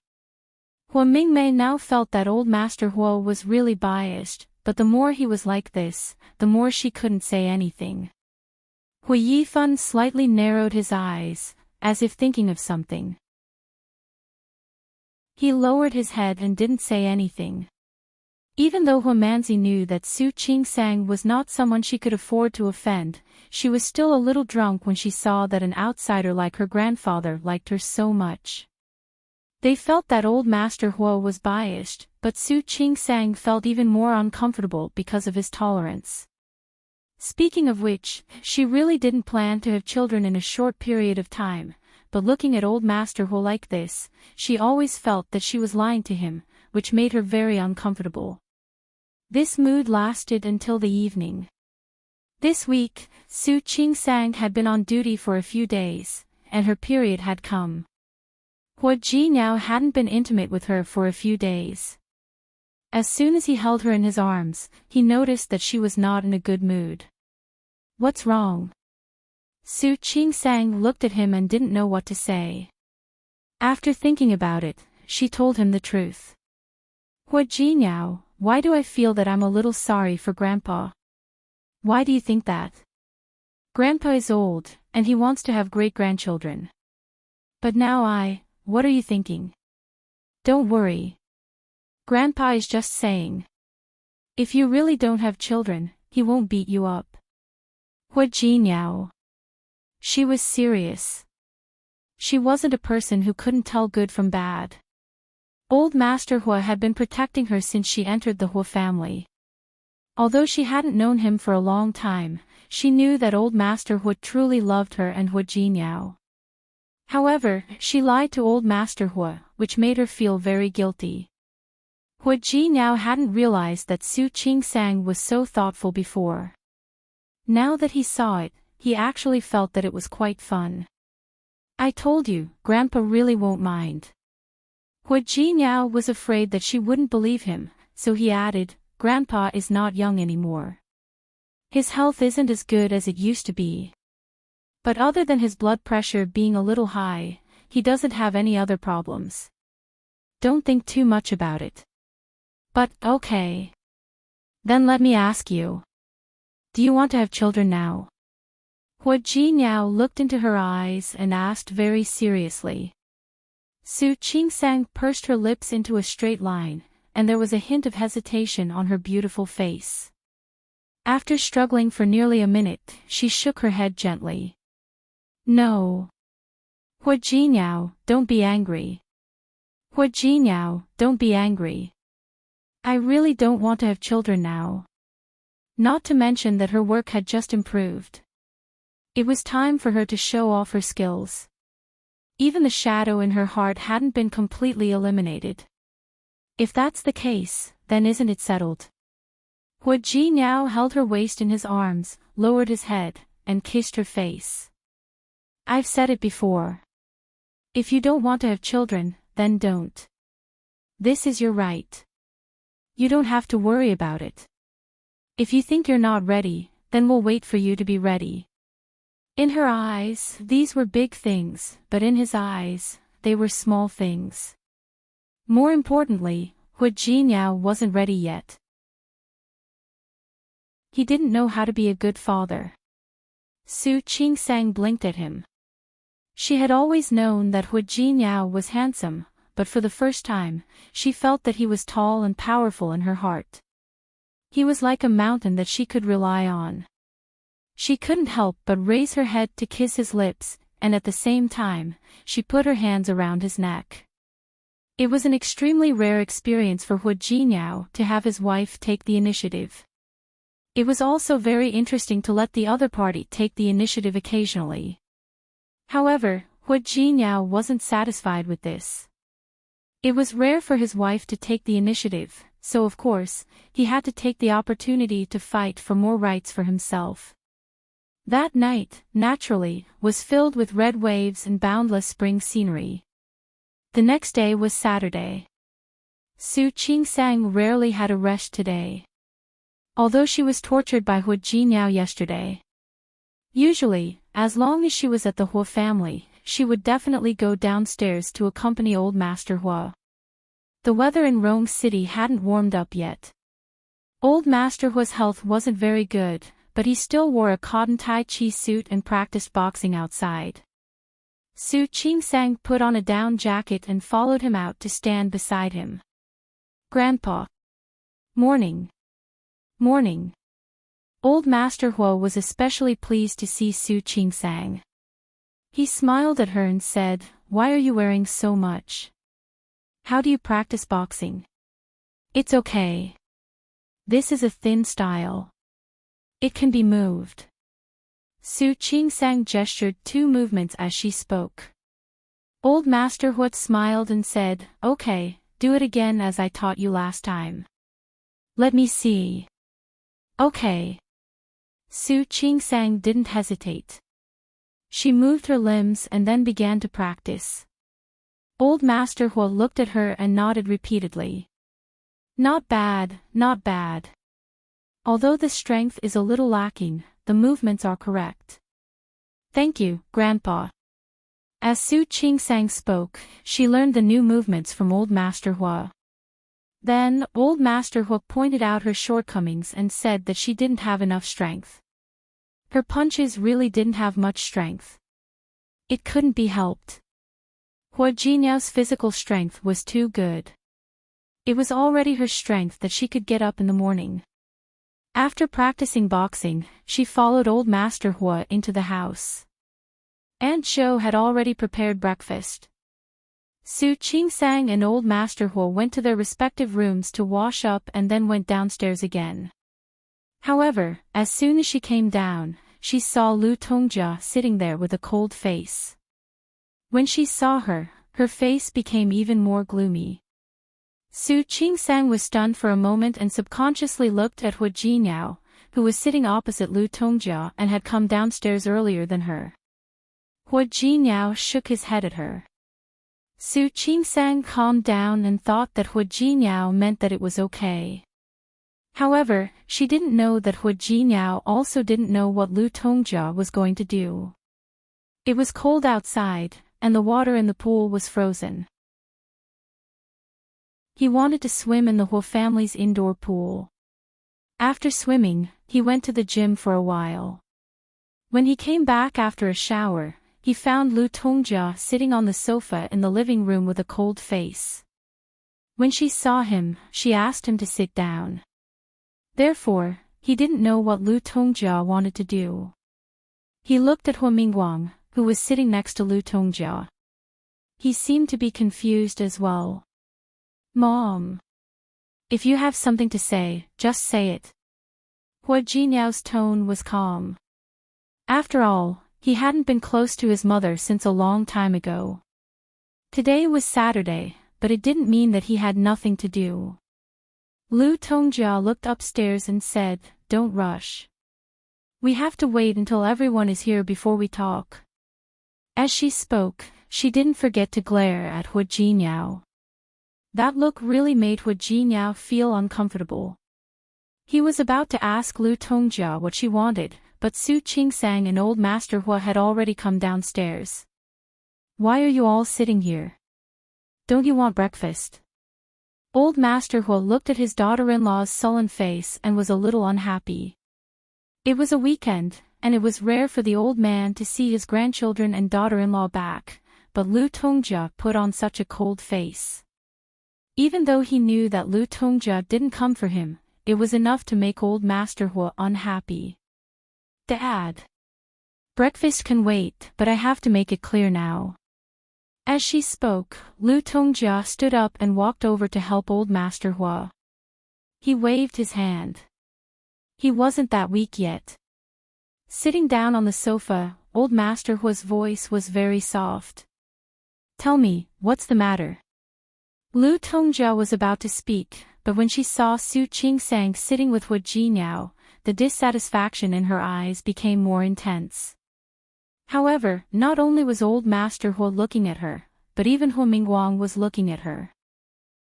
Hua Mingmei now felt that old Master Hua was really biased, but the more he was like this, the more she couldn't say anything. Hua Yifan slightly narrowed his eyes, as if thinking of something. He lowered his head and didn't say anything. Even though Hua Manzi knew that Su Qingsang was not someone she could afford to offend, she was still a little drunk when she saw that an outsider like her grandfather liked her so much. They felt that old Master Hua was biased, but Su Qingsang felt even more uncomfortable because of his tolerance. Speaking of which, she really didn't plan to have children in a short period of time, but looking at old Master Hua like this, she always felt that she was lying to him, which made her very uncomfortable. This mood lasted until the evening. This week, Su Qingsang had been on duty for a few days, and her period had come. Hua Jinyao hadn't been intimate with her for a few days. As soon as he held her in his arms, he noticed that she was not in a good mood. What's wrong? Su Qingsang looked at him and didn't know what to say. After thinking about it, she told him the truth. Hua Jinyao, why do I feel that I'm a little sorry for Grandpa? Why do you think that? Grandpa is old, and he wants to have great-grandchildren. But now what are you thinking? Don't worry. Grandpa is just saying. If you really don't have children, he won't beat you up. Hua Jinyao. She was serious. She wasn't a person who couldn't tell good from bad. Old Master Hua had been protecting her since she entered the Hua family. Although she hadn't known him for a long time, she knew that old Master Hua truly loved her and Hua Jinyao. However, she lied to old Master Hua, which made her feel very guilty. Hua Jinyao hadn't realized that Su Qingsang was so thoughtful before. Now that he saw it, he actually felt that it was quite fun. I told you, Grandpa really won't mind. Hua Jinyao was afraid that she wouldn't believe him, so he added, Grandpa is not young anymore. His health isn't as good as it used to be. But other than his blood pressure being a little high, he doesn't have any other problems. Don't think too much about it. But, okay. Then let me ask you. Do you want to have children now? Hua Jinyao looked into her eyes and asked very seriously. Su Qingsang pursed her lips into a straight line, and there was a hint of hesitation on her beautiful face. After struggling for nearly a minute, she shook her head gently. No. Hua Jinyao, don't be angry. Hua Jinyao, don't be angry. I really don't want to have children now. Not to mention that her work had just improved. It was time for her to show off her skills. Even the shadow in her heart hadn't been completely eliminated. If that's the case, then isn't it settled? Hua Jinyao held her waist in his arms, lowered his head, and kissed her face. I've said it before. If you don't want to have children, then don't. This is your right. You don't have to worry about it. If you think you're not ready, then we'll wait for you to be ready. In her eyes, these were big things, but in his eyes, they were small things. More importantly, Hua Jinyao wasn't ready yet. He didn't know how to be a good father. Su Qingsang blinked at him. She had always known that Hua Jinyao was handsome, but for the first time, she felt that he was tall and powerful in her heart. He was like a mountain that she could rely on. She couldn't help but raise her head to kiss his lips, and at the same time, she put her hands around his neck. It was an extremely rare experience for Hu Jinyao to have his wife take the initiative. It was also very interesting to let the other party take the initiative occasionally. However, Hu Jinyao wasn't satisfied with this. It was rare for his wife to take the initiative, so of course, he had to take the opportunity to fight for more rights for himself. That night, naturally, was filled with red waves and boundless spring scenery. The next day was Saturday. Su Qingsang rarely had a rest today. Although she was tortured by Hu Jinyao yesterday. Usually, as long as she was at the Hu family, she would definitely go downstairs to accompany old Master Hu. The weather in Rome City hadn't warmed up yet. Old Master Hu's health wasn't very good, but he still wore a cotton Tai Chi suit and practiced boxing outside. Su Qingsang put on a down jacket and followed him out to stand beside him. Grandpa. Morning. Morning. Old Master Hu was especially pleased to see Su Qingsang. He smiled at her and said, "Why are you wearing so much? How do you practice boxing?" "It's okay. This is a thin style. It can be moved." Su Qingsang gestured 2 movements as she spoke. Old Master Hu smiled and said, "Okay, do it again as I taught you last time." "Let me see." "Okay." Su Qingsang didn't hesitate. She moved her limbs and then began to practice. Old Master Hu looked at her and nodded repeatedly. "Not bad, not bad. Although the strength is a little lacking, the movements are correct." "Thank you, Grandpa." As Su Qingsang spoke, she learned the new movements from Old Master Hu. Then, Old Master Hu pointed out her shortcomings and said that she didn't have enough strength. Her punches really didn't have much strength. It couldn't be helped. Hu Jinyao's physical strength was too good. It was already her strength that she could get up in the morning. After practicing boxing, she followed Old Master Hu into the house. Aunt Zhou had already prepared breakfast. Su Qingsang and Old Master Hu went to their respective rooms to wash up and then went downstairs again. However, as soon as she came down, she saw Lu Tongjia sitting there with a cold face. When she saw her, her face became even more gloomy. Su Qingsang was stunned for a moment and subconsciously looked at Hu Jinyao, who was sitting opposite Lu Tongjia and had come downstairs earlier than her. Hu Jinyao shook his head at her. Su Qingsang calmed down and thought that Hu Jinyao meant that it was okay. However, she didn't know that Hu Jinyao also didn't know what Lu Tongjia was going to do. It was cold outside, and the water in the pool was frozen. He wanted to swim in the Hu family's indoor pool. After swimming, he went to the gym for a while. When he came back after a shower, he found Lu Tongjia sitting on the sofa in the living room with a cold face. When she saw him, she asked him to sit down. Therefore, he didn't know what Lu Tongjia wanted to do. He looked at Hu Mingguang, who was sitting next to Lu Tongjia. He seemed to be confused as well. "Mom. If you have something to say, just say it." Hu Jinyao's tone was calm. After all, he hadn't been close to his mother since a long time ago. Today was Saturday, but it didn't mean that he had nothing to do. Lu Tongjia looked upstairs and said, "Don't rush. We have to wait until everyone is here before we talk." As she spoke, she didn't forget to glare at Hu Jinyao. That look really made Hu Jinyao feel uncomfortable. He was about to ask Lu Tongjia what she wanted, but Su Qingsang and Old Master Hu had already come downstairs. "Why are you all sitting here? Don't you want breakfast?" Old Master Hu looked at his daughter-in-law's sullen face and was a little unhappy. It was a weekend, and it was rare for the old man to see his grandchildren and daughter-in-law back, but Lu Tongjia put on such a cold face. Even though he knew that Lu Tongjia didn't come for him, it was enough to make Old Master Hu unhappy. "Dad. Breakfast can wait, but I have to make it clear now. As she spoke, Lu Tongjia stood up and walked over to help Old Master Hua. He waved his hand. He wasn't that weak yet. Sitting down on the sofa, Old Master Hua's voice was very soft. Tell me, what's the matter? Lu Tongjia was about to speak, but when she saw Su Qingsang sitting with Hua Jinyao, the dissatisfaction in her eyes became more intense. However, not only was Old Master Hua looking at her, but even Hua Mingguang was looking at her.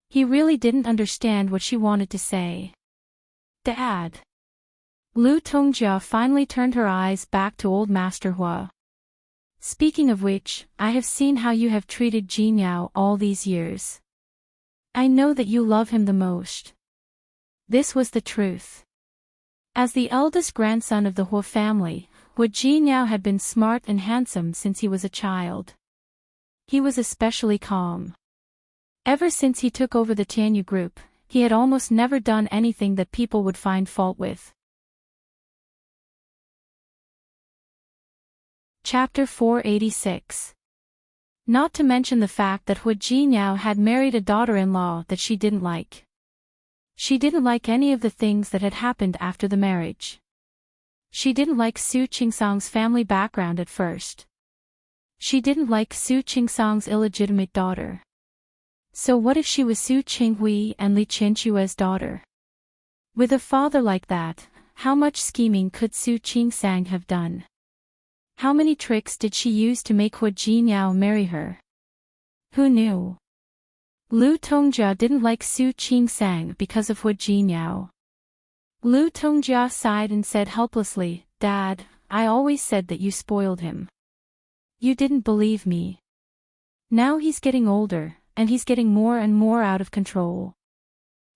He really didn't understand what she wanted to say. Dad. Lu Tongjia finally turned her eyes back to Old Master Hua. Speaking of which, I have seen how you have treated Jinyao all these years. I know that you love him the most. This was the truth. As the eldest grandson of the Hua family, Hua Jinyao had been smart and handsome since he was a child. He was especially calm. Ever since he took over the Tianyu group, he had almost never done anything that people would find fault with. Chapter 486. Not to mention the fact that Hua Jinyao had married a daughter-in-law that she didn't like. She didn't like any of the things that had happened after the marriage. She didn't like Su Qingsang's family background at first. She didn't like Su Qingsang's illegitimate daughter. So what if she was Su Qinghui and Li Qianchue's daughter? With a father like that, how much scheming could Su Qingsang have done? How many tricks did she use to make Hua Jinyao marry her? Who knew? Lu Tongjia didn't like Su Qingsang because of Hua Jinyao. Lu Tongjia sighed and said helplessly, Dad, I always said that you spoiled him. You didn't believe me. Now he's getting older, and he's getting more and more out of control.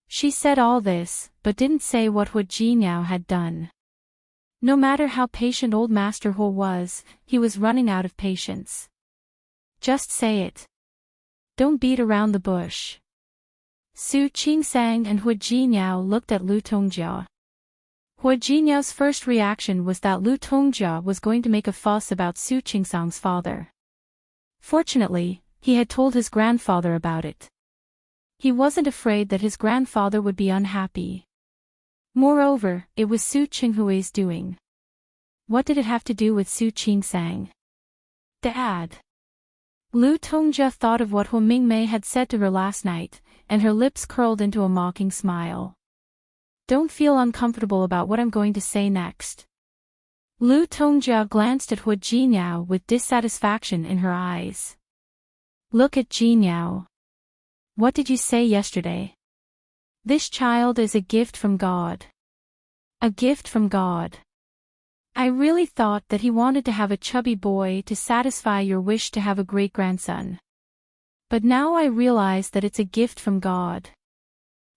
She said all this, but didn't say what Hua Jinyao had done. No matter how patient Old Master Hua was, he was running out of patience. Just say it. Don't beat around the bush. Su Qingsang and Hua Jinyao looked at Lu Tongjia. Hua Jinyao's first reaction was that Lu Tongjia was going to make a fuss about Su Qingsang's father. Fortunately, he had told his grandfather about it. He wasn't afraid that his grandfather would be unhappy. Moreover, it was Su Qinghui's doing. What did it have to do with Su Qingsang? Dad. Lu Tongjia thought of what Hua Mingmei had said to her last night, and her lips curled into a mocking smile. Don't feel uncomfortable about what I'm going to say next. Lu Tongjia glanced at Hua Jinyao with dissatisfaction in her eyes. Look at Jinyao. What did you say yesterday? This child is a gift from God. A gift from God. I really thought that he wanted to have a chubby boy to satisfy your wish to have a great-grandson. But now I realize that it's a gift from God.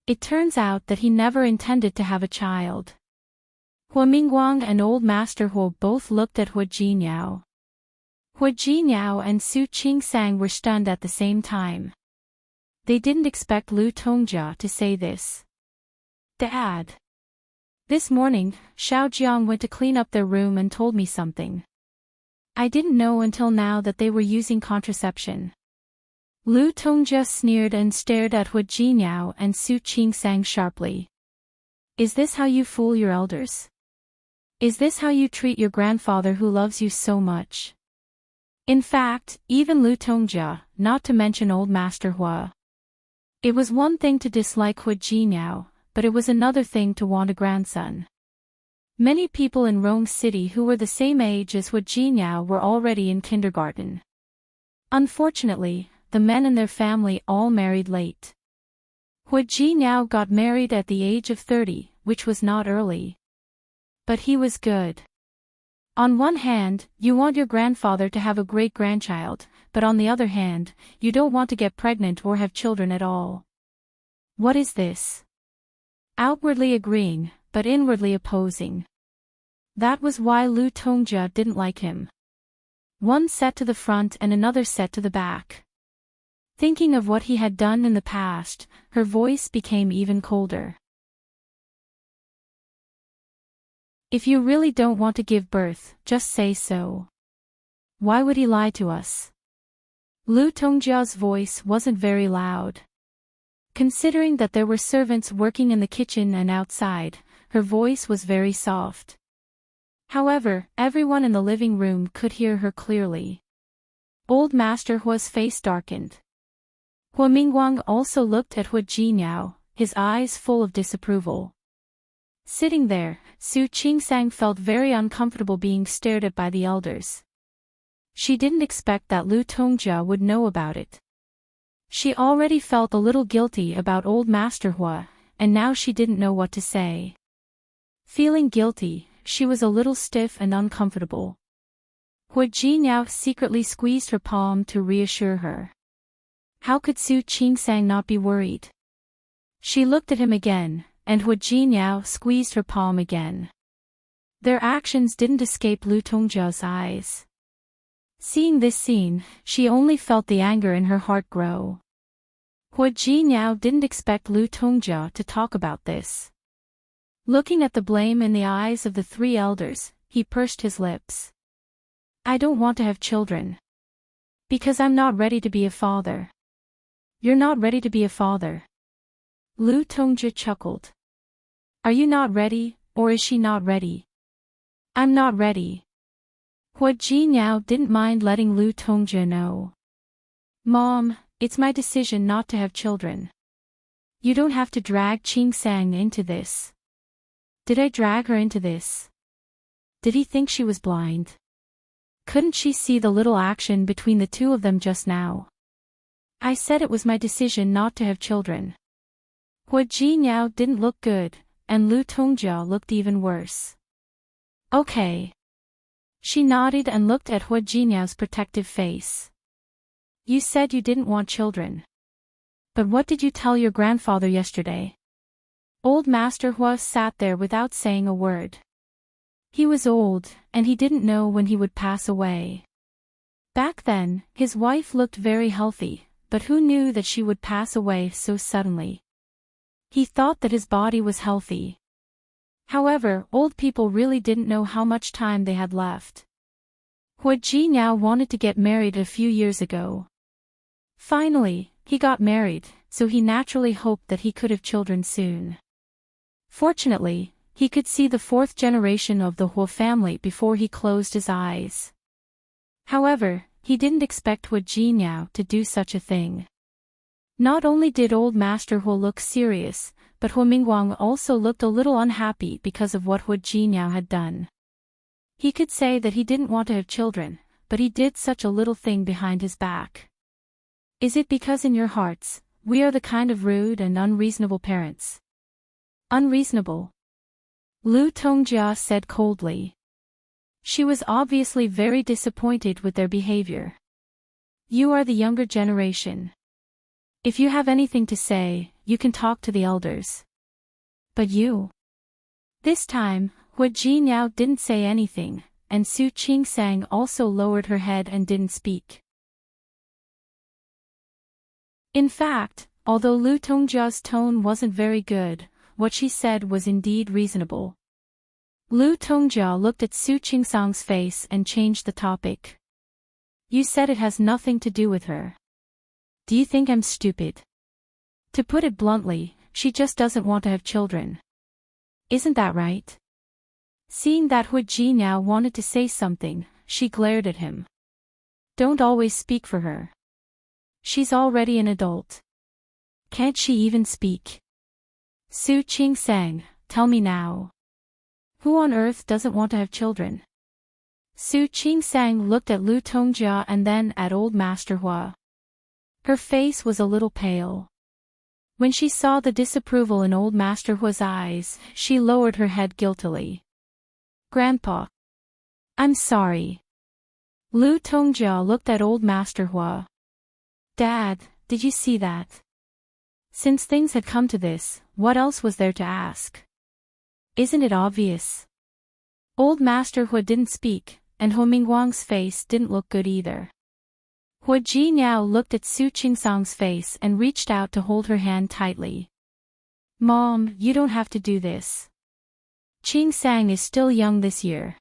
It turns out that he never intended to have a child. Hua Mingguang and Old Master Hua both looked at Hua Jinyao. Hua Jinyao and Su Qingsang were stunned at the same time. They didn't expect Lu Tongjia to say this. Dad. This morning, Xiao Jiang went to clean up their room and told me something. I didn't know until now that they were using contraception. Lu Tongjia sneered and stared at Hua Jinyao and Su Qingsang sharply. Is this how you fool your elders? Is this how you treat your grandfather who loves you so much? In fact, even Lu Tongjia, not to mention Old Master Hua. It was one thing to dislike Hua Jinyao, but it was another thing to want a grandson. Many people in Rome City who were the same age as Hua Jinyao were already in kindergarten. Unfortunately, the men in their family all married late. Hua Jinyao got married at the age of 30, which was not early. But he was good. On one hand, you want your grandfather to have a great-grandchild, but on the other hand, you don't want to get pregnant or have children at all. What is this? Outwardly agreeing, but inwardly opposing. That was why Lu Tongjia didn't like him. One set to the front and another set to the back. Thinking of what he had done in the past, her voice became even colder. If you really don't want to give birth, just say so. Why would he lie to us? Lu Tongjia's voice wasn't very loud. Considering that there were servants working in the kitchen and outside, her voice was very soft. However, everyone in the living room could hear her clearly. Old Master Hua's face darkened. Hua Mingguang also looked at Hua Jinyao, his eyes full of disapproval. Sitting there, Su Qingsang felt very uncomfortable being stared at by the elders. She didn't expect that Lu Tongjia would know about it. She already felt a little guilty about old Master Hua, and now she didn't know what to say. Feeling guilty, she was a little stiff and uncomfortable. Hua Jinyao secretly squeezed her palm to reassure her. How could Su Qingsang not be worried? She looked at him again, and Hua Jinyao squeezed her palm again. Their actions didn't escape Lu Tongjia's eyes. Seeing this scene, she only felt the anger in her heart grow. Hua Jinyao didn't expect Lu Tongjia to talk about this. Looking at the blame in the eyes of the three elders, he pursed his lips. I don't want to have children. Because I'm not ready to be a father. You're not ready to be a father. Lu Tongjia chuckled. Are you not ready, or is she not ready? I'm not ready. Hua Jinyao didn't mind letting Lu Tongjia know. Mom, it's my decision not to have children. You don't have to drag Qingsang into this. Did I drag her into this? Did he think she was blind? Couldn't she see the little action between the two of them just now? I said it was my decision not to have children. Hua Jinyao didn't look good, and Lu Tongjia looked even worse. Okay. She nodded and looked at Hua Jinyao's protective face. You said you didn't want children. But what did you tell your grandfather yesterday? Old Master Hua sat there without saying a word. He was old, and he didn't know when he would pass away. Back then, his wife looked very healthy, but who knew that she would pass away so suddenly? He thought that his body was healthy. However, old people really didn't know how much time they had left. Hua Jinyao wanted to get married a few years ago. Finally, he got married, so he naturally hoped that he could have children soon. Fortunately, he could see the fourth generation of the Hua family before he closed his eyes. However, he didn't expect Hua Jinyao to do such a thing. Not only did old Master Hua look serious, but Hua Mingguang also looked a little unhappy because of what Hua Jinyao had done. He could say that he didn't want to have children, but he did such a little thing behind his back. Is it because in your hearts, we are the kind of rude and unreasonable parents? Unreasonable? Lu Tongjia said coldly. She was obviously very disappointed with their behavior. You are the younger generation. If you have anything to say, you can talk to the elders. But you? This time, Hua Jinyao didn't say anything, and Su Qingsang also lowered her head and didn't speak. In fact, although Lu Tongjia's tone wasn't very good, what she said was indeed reasonable. Lu Tongjia looked at Su Qingsang's face and changed the topic. You said it has nothing to do with her. Do you think I'm stupid? To put it bluntly, she just doesn't want to have children. Isn't that right? Seeing that Hua Jinyao wanted to say something, she glared at him. Don't always speak for her. She's already an adult. Can't she even speak? Su Qingsang, tell me now. Who on earth doesn't want to have children? Su Qingsang looked at Lu Tongjia and then at old Master Hua. Her face was a little pale. When she saw the disapproval in old Master Hua's eyes, she lowered her head guiltily. Grandpa. I'm sorry. Lu Tongjia looked at old Master Hua. Dad, did you see that? Since things had come to this, what else was there to ask? Isn't it obvious? Old Master Hua didn't speak, and Hua Mingguang's face didn't look good either. Hua Jinyao looked at Su Qingsang's face and reached out to hold her hand tightly. Mom, you don't have to do this. Qingsang is still young this year.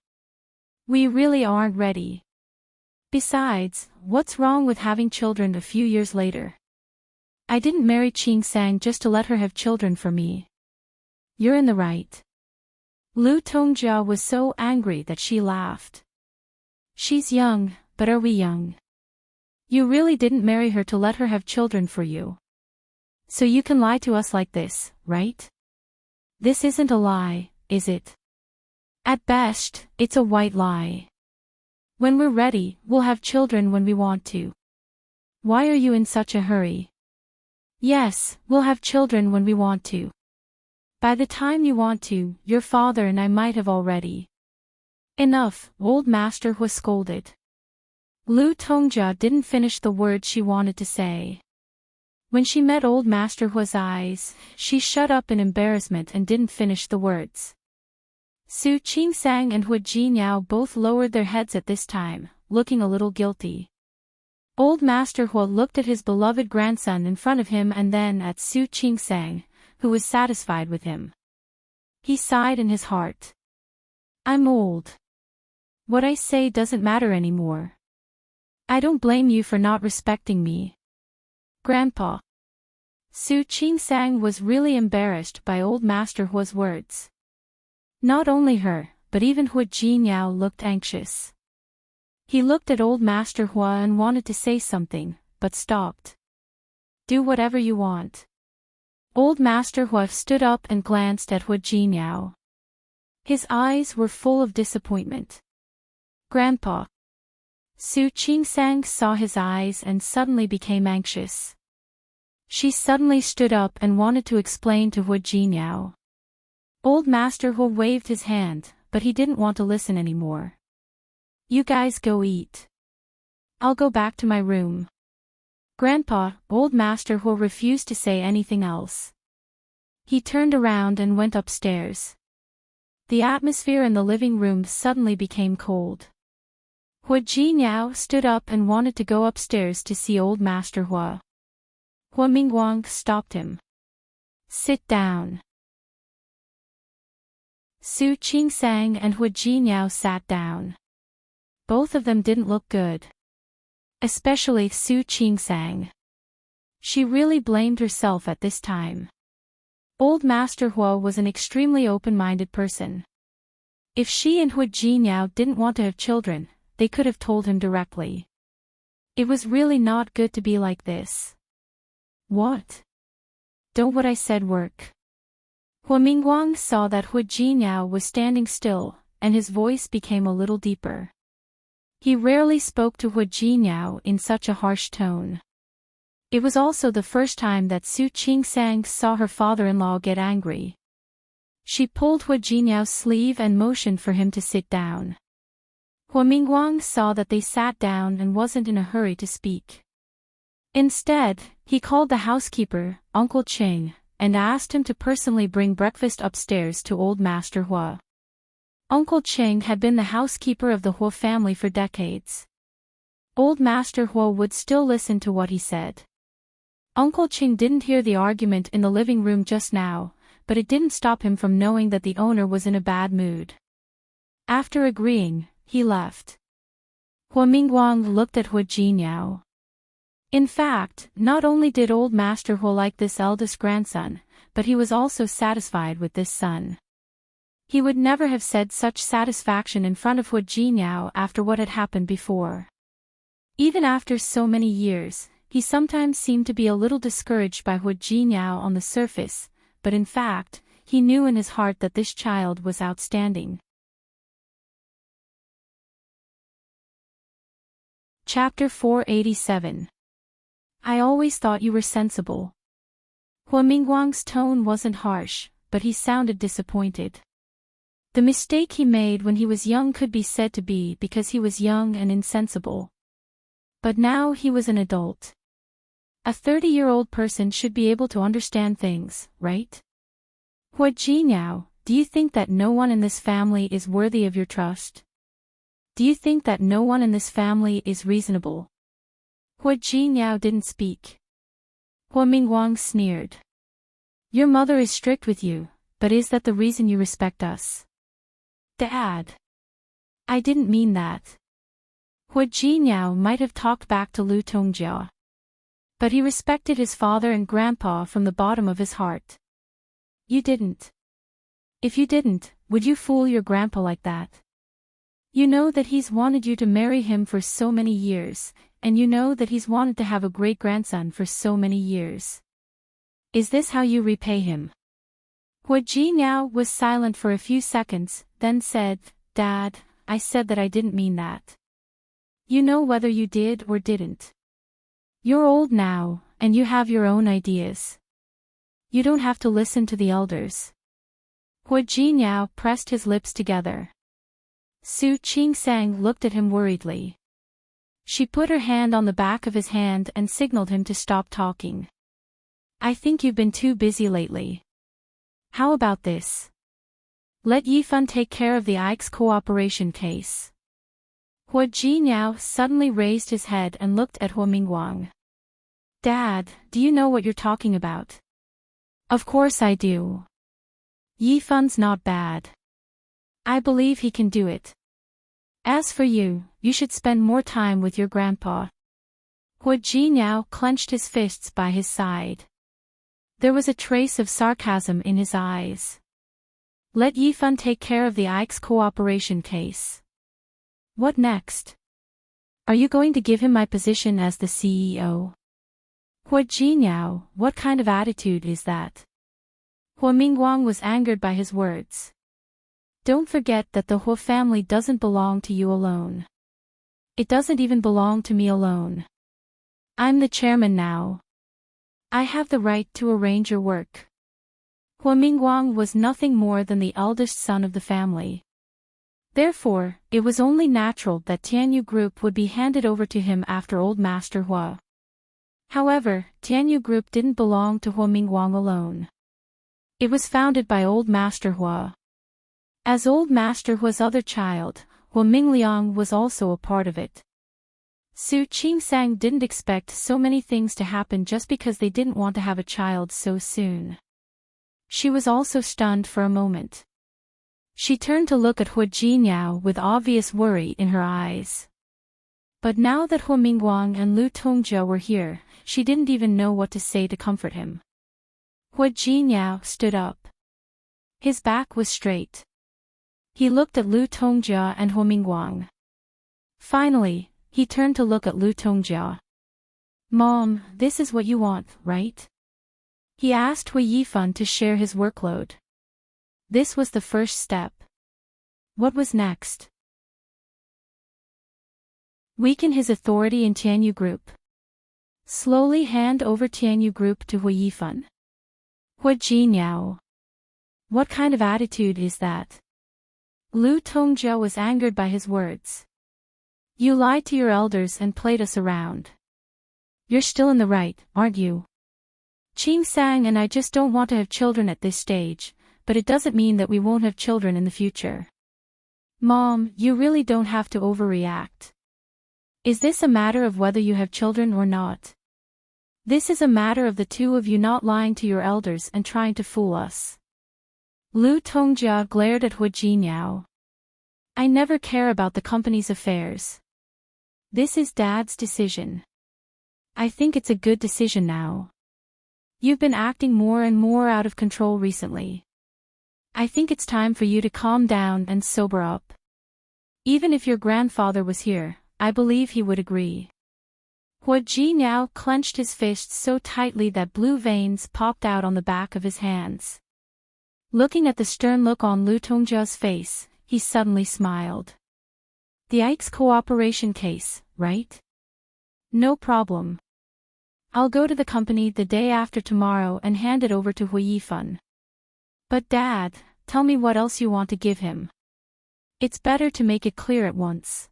We really aren't ready. Besides, what's wrong with having children a few years later? I didn't marry Qing Sang just to let her have children for me. You're in the right. Lu Tongjia was so angry that she laughed. She's young, but are we young? You really didn't marry her to let her have children for you. So you can lie to us like this, right? This isn't a lie, is it? At best, it's a white lie. When we're ready, we'll have children when we want to. Why are you in such a hurry? Yes, we'll have children when we want to. By the time you want to, your father and I might have already. Enough, old master was scolded. Lu Tongjia didn't finish the words she wanted to say. When she met old master Hua's eyes, she shut up in embarrassment and didn't finish the words. Su Qingsang and Hua Jinyao both lowered their heads at this time, looking a little guilty. Old Master Hua looked at his beloved grandson in front of him and then at Su Qingsang, who was satisfied with him. He sighed in his heart. I'm old. What I say doesn't matter anymore. I don't blame you for not respecting me. Grandpa. Su Qingsang was really embarrassed by old Master Hua's words. Not only her, but even Hua Jinyao looked anxious. He looked at old Master Hua and wanted to say something, but stopped. Do whatever you want. Old Master Hua stood up and glanced at Hua Jinyao. His eyes were full of disappointment. Grandpa. Su Qingsang saw his eyes and suddenly became anxious. She suddenly stood up and wanted to explain to Hua Jinyao. Old Master Hua waved his hand, but he didn't want to listen anymore. You guys go eat. I'll go back to my room. Grandpa, old Master Hua refused to say anything else. He turned around and went upstairs. The atmosphere in the living room suddenly became cold. Hua Jinyao stood up and wanted to go upstairs to see old Master Hua. Hua Mingguang stopped him. Sit down. Su Qingsang and Hua Jinyao sat down. Both of them didn't look good. Especially Su Qingsang. She really blamed herself at this time. Old Master Hua was an extremely open-minded person. If she and Hua Jinyao didn't want to have children, they could have told him directly. It was really not good to be like this. What? Don't what I said work? Hua Mingguang saw that Hua Jinyao was standing still, and his voice became a little deeper. He rarely spoke to Hua Jinyao in such a harsh tone. It was also the first time that Su Qingsang saw her father-in-law get angry. She pulled Hua Jinyao's sleeve and motioned for him to sit down. Hua Mingguang saw that they sat down and wasn't in a hurry to speak. Instead, he called the housekeeper, Uncle Ching, and asked him to personally bring breakfast upstairs to old Master Hua. Uncle Ching had been the housekeeper of the Hua family for decades. Old Master Hua would still listen to what he said. Uncle Ching didn't hear the argument in the living room just now, but it didn't stop him from knowing that the owner was in a bad mood. After agreeing, he left. Hua Mingguang looked at Hua Jinyao. In fact, not only did old Master Hua like this eldest grandson, but he was also satisfied with this son. He would never have said such satisfaction in front of Hua Jinyao after what had happened before. Even after so many years, he sometimes seemed to be a little discouraged by Hua Jinyao on the surface, but in fact, he knew in his heart that this child was outstanding. Chapter 487. I always thought you were sensible. Hua Mingguang's tone wasn't harsh, but he sounded disappointed. The mistake he made when he was young could be said to be because he was young and insensible. But now he was an adult. A 30-year-old person should be able to understand things, right? Hua Jinyao, do you think that no one in this family is worthy of your trust? Do you think that no one in this family is reasonable? Hua Jinyao didn't speak. Hua Mingguang sneered. Your mother is strict with you, but is that the reason you respect us? Dad. I didn't mean that. Hua Jinyao might have talked back to Lu Tongjia. But he respected his father and grandpa from the bottom of his heart. You didn't. If you didn't, would you fool your grandpa like that? You know that he's wanted you to marry him for so many years, and you know that he's wanted to have a great-grandson for so many years. Is this how you repay him? Hua Jinyao was silent for a few seconds, then said, Dad, I said that I didn't mean that. You know whether you did or didn't. You're old now, and you have your own ideas. You don't have to listen to the elders. Hua Jinyao pressed his lips together. Su Qingsang looked at him worriedly. She put her hand on the back of his hand and signaled him to stop talking. I think you've been too busy lately. How about this? Let Yifan take care of the Ike's cooperation case. Hua Jinyao suddenly raised his head and looked at Hua Mingguang. Dad, do you know what you're talking about? Of course I do. Yifan's not bad. I believe he can do it. As for you, you should spend more time with your grandpa. Hua Jinyao clenched his fists by his side. There was a trace of sarcasm in his eyes. Let Yifan take care of the Ike's cooperation case. What next? Are you going to give him my position as the CEO? Hua Jinyao, what kind of attitude is that? Hua Mingguang was angered by his words. Don't forget that the Hua family doesn't belong to you alone. It doesn't even belong to me alone. I'm the chairman now. I have the right to arrange your work. Hua Mingguang was nothing more than the eldest son of the family. Therefore, it was only natural that Tianyu Group would be handed over to him after Old Master Hua. However, Tianyu Group didn't belong to Hua Mingguang alone. It was founded by Old Master Hua. As Old Master Hua's other child, Hua Mingliang was also a part of it. Su Qingsang didn't expect so many things to happen just because they didn't want to have a child so soon. She was also stunned for a moment. She turned to look at Hua Jinyao with obvious worry in her eyes. But now that Hua Mingguang and Lu Tongjia were here, she didn't even know what to say to comfort him. Hua Jinyao stood up. His back was straight. He looked at Lu Tongjia and Hua Mingguang. Finally, he turned to look at Lu Tongjia. Mom, this is what you want, right? He asked Hua Yifan to share his workload. This was the first step. What was next? Weaken his authority in Tianyu Group. Slowly hand over Tianyu Group to Hua Yifan. Hua Jinyao. What kind of attitude is that? Lu Tongjia was angered by his words. You lied to your elders and played us around. You're still in the right, aren't you? Qingsang and I just don't want to have children at this stage, but it doesn't mean that we won't have children in the future. Mom, you really don't have to overreact. Is this a matter of whether you have children or not? This is a matter of the two of you not lying to your elders and trying to fool us. Lu Tongjia glared at Hua Jinyao. I never care about the company's affairs. This is Dad's decision. I think it's a good decision now. You've been acting more and more out of control recently. I think it's time for you to calm down and sober up. Even if your grandfather was here, I believe he would agree. Hua Jinyao clenched his fists so tightly that blue veins popped out on the back of his hands. Looking at the stern look on Lu Tongjia's face, he suddenly smiled. The Ike's cooperation case, right? No problem. I'll go to the company the day after tomorrow and hand it over to Hua Yifan. But Dad, tell me what else you want to give him. It's better to make it clear at once.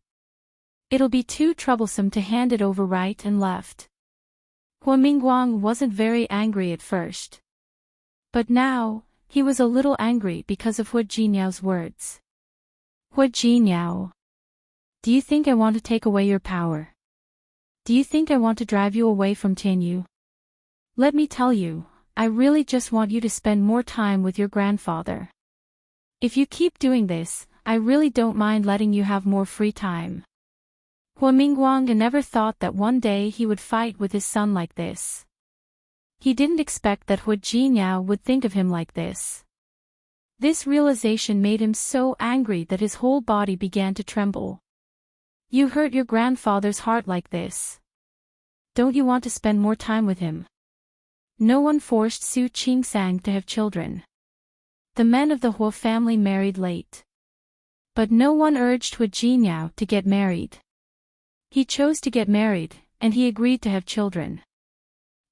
It'll be too troublesome to hand it over right and left. Hua Mingguang wasn't very angry at first. But now, he was a little angry because of Hua Jinyao's words. Hua Jinyao. Do you think I want to take away your power? Do you think I want to drive you away from Tianyu? Let me tell you, I really just want you to spend more time with your grandfather. If you keep doing this, I really don't mind letting you have more free time. Hua Mingguang never thought that one day he would fight with his son like this. He didn't expect that Hua Jinyao would think of him like this. This realization made him so angry that his whole body began to tremble. You hurt your grandfather's heart like this. Don't you want to spend more time with him? No one forced Su Qingsang to have children. The men of the Hua family married late. But no one urged Hua Jinyao to get married. He chose to get married, and he agreed to have children.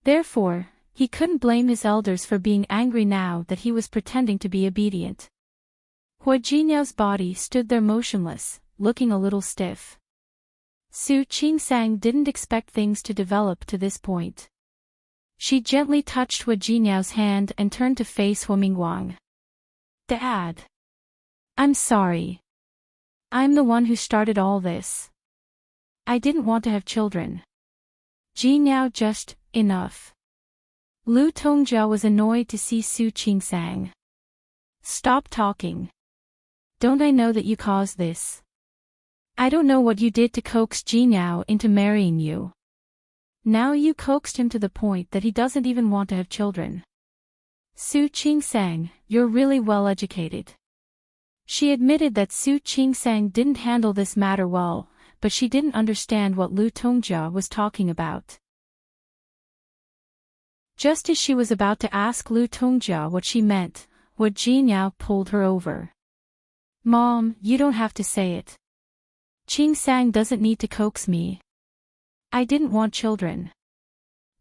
Therefore, he couldn't blame his elders for being angry now that he was pretending to be obedient. Hua Jinyao's body stood there motionless, looking a little stiff. Su Qingsang didn't expect things to develop to this point. She gently touched Hua Jinyao's hand and turned to face Hua Mingguang. Dad. I'm sorry. I'm the one who started all this. I didn't want to have children. Jinyao just, enough. Lu Tongjia was annoyed to see Su Qingsang. Stop talking. Don't I know that you caused this? I don't know what you did to coax Jinyao into marrying you. Now you coaxed him to the point that he doesn't even want to have children. Su Qingsang, you're really well educated. She admitted that Su Qingsang didn't handle this matter well, but she didn't understand what Lu Tongjia was talking about. Just as she was about to ask Lu Tongjia what she meant, Hua Jinyao pulled her over. Mom, you don't have to say it. Qingsang doesn't need to coax me. I didn't want children.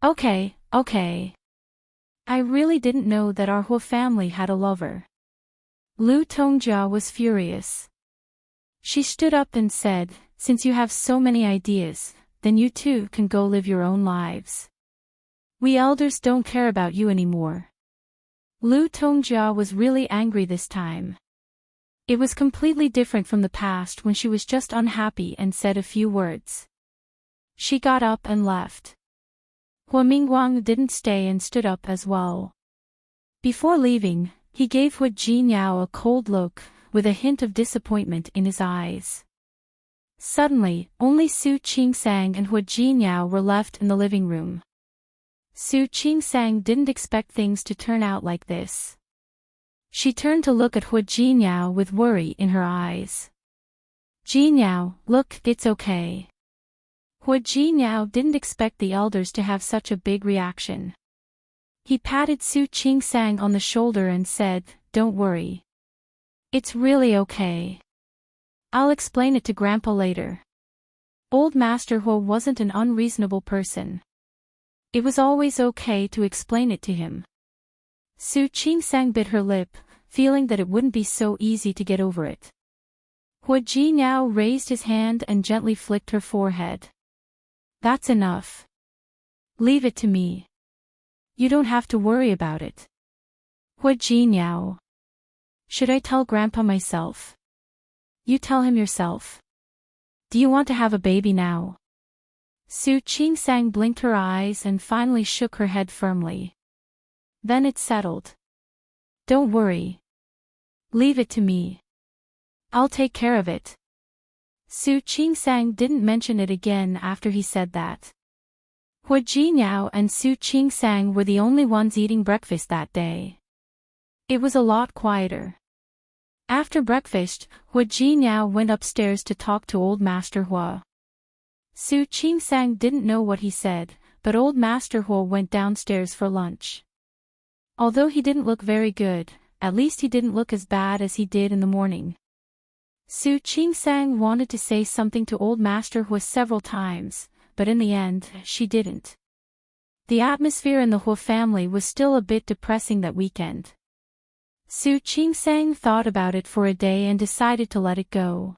Okay. I really didn't know that our whole family had a lover. Lu Tongjia was furious. She stood up and said, since you have so many ideas, then you too can go live your own lives. We elders don't care about you anymore. Lu Tongjia was really angry this time. It was completely different from the past when she was just unhappy and said a few words. She got up and left. Hua Mingguang didn't stay and stood up as well. Before leaving, he gave Hua Jinyao a cold look, with a hint of disappointment in his eyes. Suddenly, only Su Qingsang and Hua Jinyao were left in the living room. Su Qingsang didn't expect things to turn out like this. She turned to look at Hua Jinyao with worry in her eyes. Jinyao, look, it's okay. Hua Jinyao didn't expect the elders to have such a big reaction. He patted Su Qingsang on the shoulder and said, don't worry. It's really okay. I'll explain it to Grandpa later. Old Master Hua wasn't an unreasonable person. It was always okay to explain it to him. Su Qingsang bit her lip, feeling that it wouldn't be so easy to get over it. Hua Jinyao raised his hand and gently flicked her forehead. That's enough. Leave it to me. You don't have to worry about it. Hua Jinyao. Should I tell Grandpa myself? You tell him yourself. Do you want to have a baby now? Su Qingsang blinked her eyes and finally shook her head firmly. Then it settled. Don't worry. Leave it to me. I'll take care of it. Su Qingsang didn't mention it again after he said that. Hua Jinyao and Su Qingsang were the only ones eating breakfast that day. It was a lot quieter. After breakfast, Hua Jinyao went upstairs to talk to Old Master Hua. Su Qingsang didn't know what he said, but Old Master Hua went downstairs for lunch. Although he didn't look very good, at least he didn't look as bad as he did in the morning. Su Qingsang wanted to say something to Old Master Hua several times, but in the end, she didn't. The atmosphere in the Hua family was still a bit depressing that weekend. Su Qingsang thought about it for a day and decided to let it go.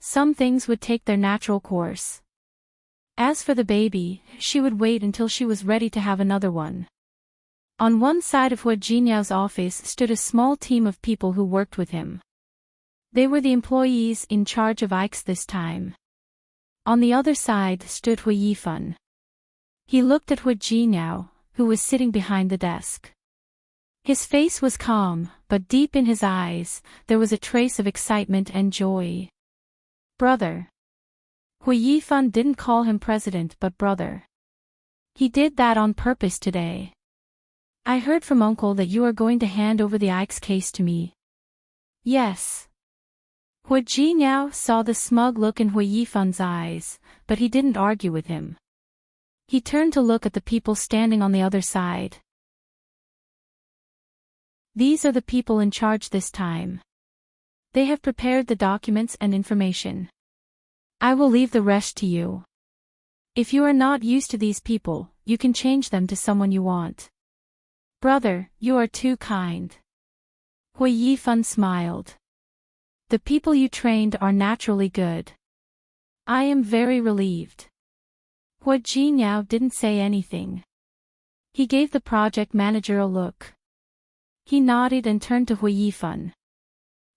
Some things would take their natural course. As for the baby, she would wait until she was ready to have another one. On one side of Hua Jinyao's office stood a small team of people who worked with him. They were the employees in charge of Ike's this time. On the other side stood Hua Yifan. He looked at Hua Jinyao, who was sitting behind the desk. His face was calm, but deep in his eyes, there was a trace of excitement and joy. Brother. Hui Yifan didn't call him president but brother. He did that on purpose today. I heard from uncle that you are going to hand over the Ike's case to me. Yes. Hui Jinyao saw the smug look in Hui Yifan's eyes, but he didn't argue with him. He turned to look at the people standing on the other side. These are the people in charge this time. They have prepared the documents and information. I will leave the rest to you. If you are not used to these people, you can change them to someone you want. Brother, you are too kind. Hui Yifan smiled. The people you trained are naturally good. I am very relieved. Hui Jinyao didn't say anything. He gave the project manager a look. He nodded and turned to Hui Yifan.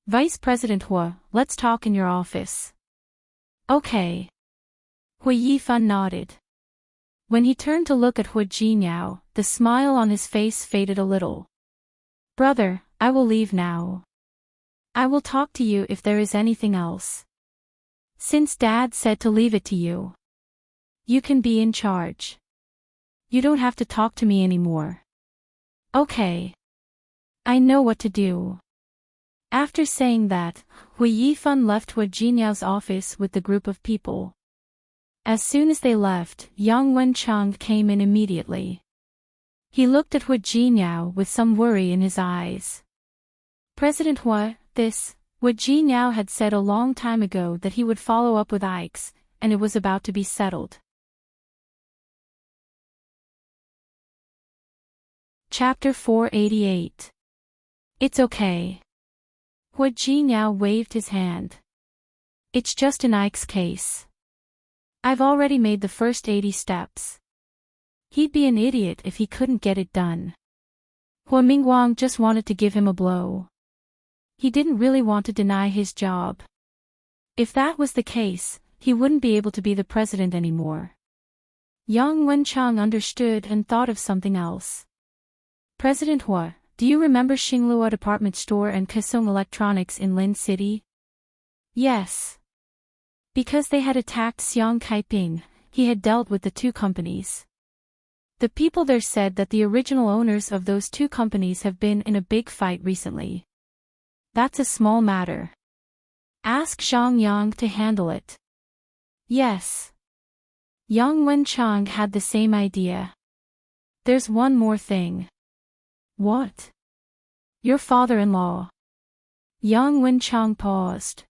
Vice President Hui, let's talk in your office. Okay. Hui Yifan nodded. When he turned to look at Hui Jinyao, the smile on his face faded a little. Brother, I will leave now. I will talk to you if there is anything else. Since Dad said to leave it to you. You can be in charge. You don't have to talk to me anymore. Okay. I know what to do. After saying that, Hui Yifan left Hui Jinyao's office with the group of people. As soon as they left, Yang Wenchang came in immediately. He looked at Hui Jinyao with some worry in his eyes. President Hui, Hui Jinyao had said a long time ago that he would follow up with Ike's, and it was about to be settled. Chapter 488. It's okay. Hui Jinyao waved his hand. It's just an Ike's case. I've already made the first 80 steps. He'd be an idiot if he couldn't get it done. Hui Mingguang just wanted to give him a blow. He didn't really want to deny his job. If that was the case, he wouldn't be able to be the president anymore. Yang Wenchang understood and thought of something else. President Hui, do you remember Xinglua Department Store and Kasong Electronics in Lin City? Yes. Because they had attacked Xiang Kaiping, he had dealt with the two companies. The people there said that the original owners of those two companies have been in a big fight recently. That's a small matter. Ask Zhang Yang to handle it. Yes. Yang Wenchang had the same idea. There's one more thing. What? Your father-in-law. Yang Wenchang paused.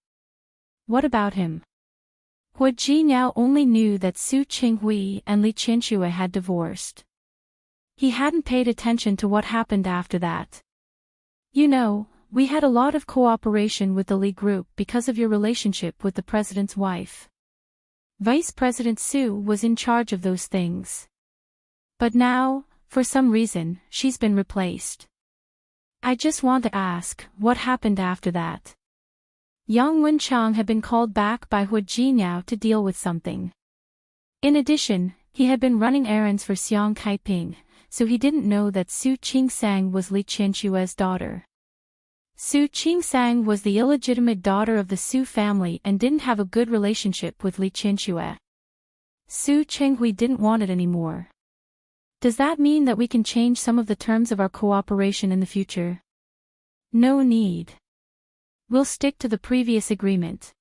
What about him? Hui Jinyao only knew that Su Qinghui and Li Qianxue had divorced. He hadn't paid attention to what happened after that. You know, we had a lot of cooperation with the Li Group because of your relationship with the president's wife. Vice President Su was in charge of those things. But now, for some reason, she's been replaced. I just want to ask, what happened after that? Yang Wenchang had been called back by Hui Jinyao to deal with something. In addition, he had been running errands for Xiang Kaiping, so he didn't know that Su Qingsang was Li Qianxue's daughter. Su Qingsang was the illegitimate daughter of the Su family and didn't have a good relationship with Li Qianxue. Su Qinghui didn't want it anymore. Does that mean that we can change some of the terms of our cooperation in the future? No need. We'll stick to the previous agreement.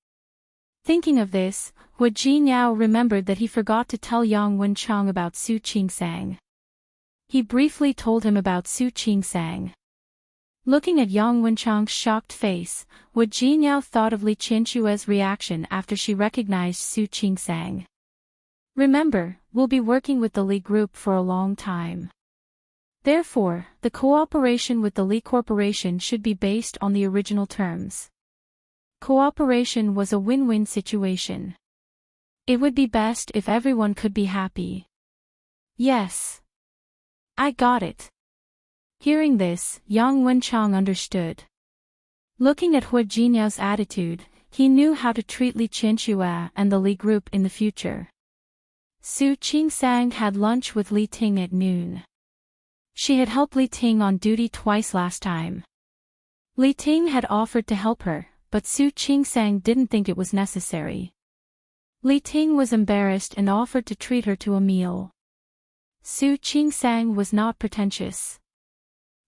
Thinking of this, Hui Jinyao remembered that he forgot to tell Yang Wenchang about Su Qingsang. He briefly told him about Su Qingsang. Looking at Yang Wenchang's shocked face, Hui Jinyao thought of Li Qianxue's reaction after she recognized Su Qingsang. Remember, we'll be working with the Li Group for a long time. Therefore, the cooperation with the Li Corporation should be based on the original terms. Cooperation was a win-win situation. It would be best if everyone could be happy. Yes. I got it. Hearing this, Yang Wenchang understood. Looking at Hui Jinyao's attitude, he knew how to treat Li Qianxue and the Li Group in the future. Su Qingsang had lunch with Li Ting at noon. She had helped Li Ting on duty twice last time. Li Ting had offered to help her, but Su Qingsang didn't think it was necessary. Li Ting was embarrassed and offered to treat her to a meal. Su Qingsang was not pretentious.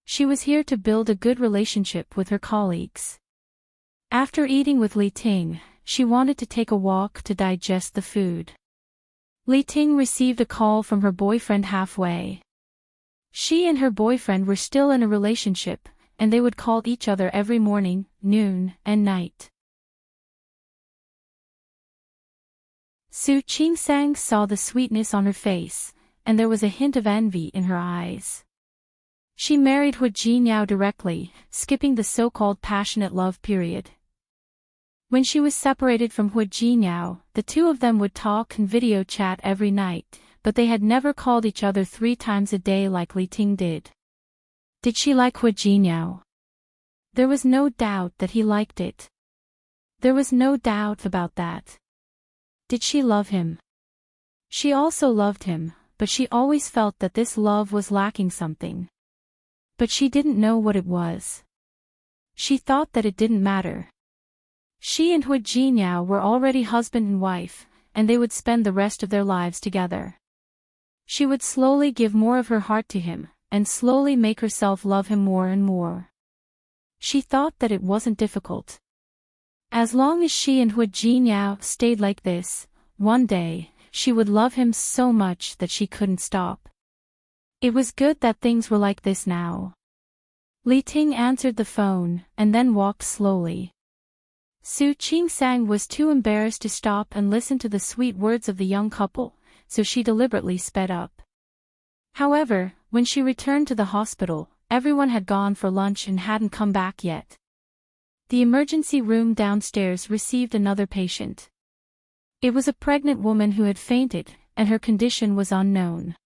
She was here to build a good relationship with her colleagues. After eating with Li Ting, she wanted to take a walk to digest the food. Li Ting received a call from her boyfriend halfway. She and her boyfriend were still in a relationship, and they would call each other every morning, noon, and night. Su Qingsang saw the sweetness on her face, and there was a hint of envy in her eyes. She married Hu Jinyao directly, skipping the so-called passionate love period. When she was separated from Hu Jinyao, the two of them would talk and video chat every night, but they had never called each other 3 times a day like Li Ting did. Did she like Hu Jinyao? There was no doubt that he liked it. There was no doubt about that. Did she love him? She also loved him, but she always felt that this love was lacking something. But she didn't know what it was. She thought that it didn't matter. She and Hu Jinyao were already husband and wife, and they would spend the rest of their lives together. She would slowly give more of her heart to him, and slowly make herself love him more and more. She thought that it wasn't difficult. As long as she and Hu Jinyao stayed like this, one day, she would love him so much that she couldn't stop. It was good that things were like this now. Li Ting answered the phone, and then walked slowly. Su Qingsang was too embarrassed to stop and listen to the sweet words of the young couple, so she deliberately sped up. However, when she returned to the hospital, everyone had gone for lunch and hadn't come back yet. The emergency room downstairs received another patient. It was a pregnant woman who had fainted, and her condition was unknown.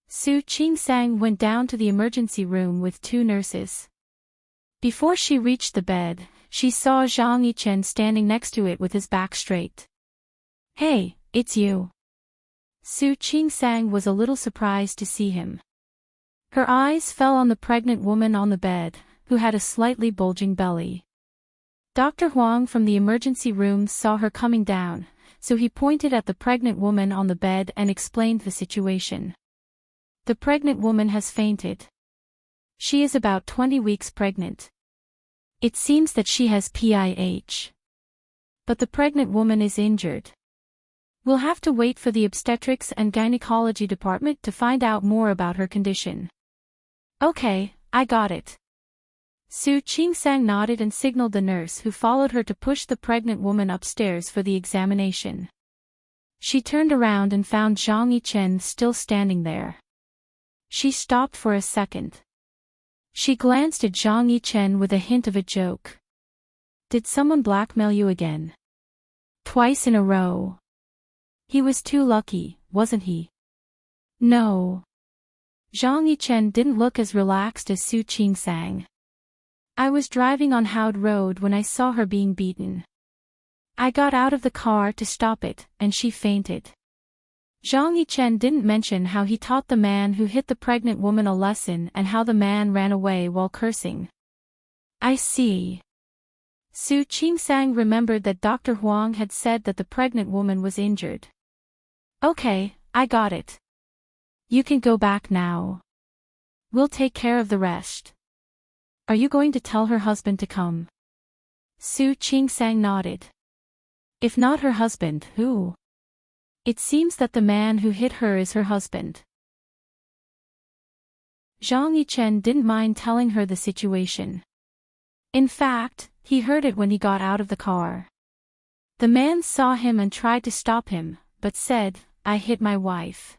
Su Qingsang went down to the emergency room with 2 nurses. Before she reached the bed, she saw Zhang Yichen standing next to it with his back straight. "Hey, it's you." Su Qingsang was a little surprised to see him. Her eyes fell on the pregnant woman on the bed, who had a slightly bulging belly. Dr. Huang from the emergency room saw her coming down, so he pointed at the pregnant woman on the bed and explained the situation. "The pregnant woman has fainted. She is about 20 weeks pregnant. It seems that she has PIH. But the pregnant woman is injured. We'll have to wait for the obstetrics and gynecology department to find out more about her condition." "Okay, I got it." Su Qingsang nodded and signaled the nurse who followed her to push the pregnant woman upstairs for the examination. She turned around and found Zhang Yichen still standing there. She stopped for a second. She glanced at Zhang Yichen with a hint of a joke. "Did someone blackmail you again? Twice in a row. He was too lucky, wasn't he?" "No." Zhang Yichen didn't look as relaxed as Su Qingsang. "I was driving on Howd Road when I saw her being beaten. I got out of the car to stop it, and she fainted." Zhang Yichen didn't mention how he taught the man who hit the pregnant woman a lesson and how the man ran away while cursing. "I see." Su Qingsang remembered that Dr. Huang had said that the pregnant woman was injured. "Okay, I got it. You can go back now. We'll take care of the rest. Are you going to tell her husband to come?" Su Qingsang nodded. "If not her husband, who?" "It seems that the man who hit her is her husband." Zhang Yichen didn't mind telling her the situation. In fact, he heard it when he got out of the car. The man saw him and tried to stop him, but said, "I hit my wife."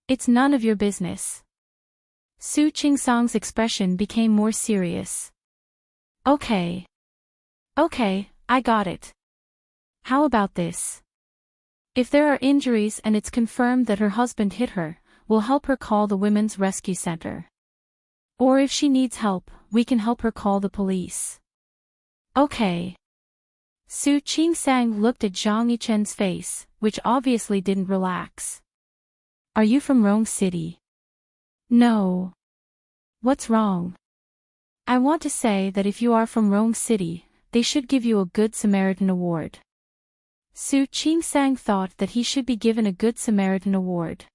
"It's none of your business." Su Qingsang's expression became more serious. Okay, I got it. How about this? If there are injuries and it's confirmed that her husband hit her, we'll help her call the Women's Rescue Center. Or if she needs help, we can help her call the police." "Okay." Su Qingsang looked at Zhang Yichen's face, which obviously didn't relax. "Are you from Rong City?" "No." "What's wrong?" "I want to say that if you are from Rong City, they should give you a Good Samaritan award." Su Qingsang thought that he should be given a Good Samaritan award.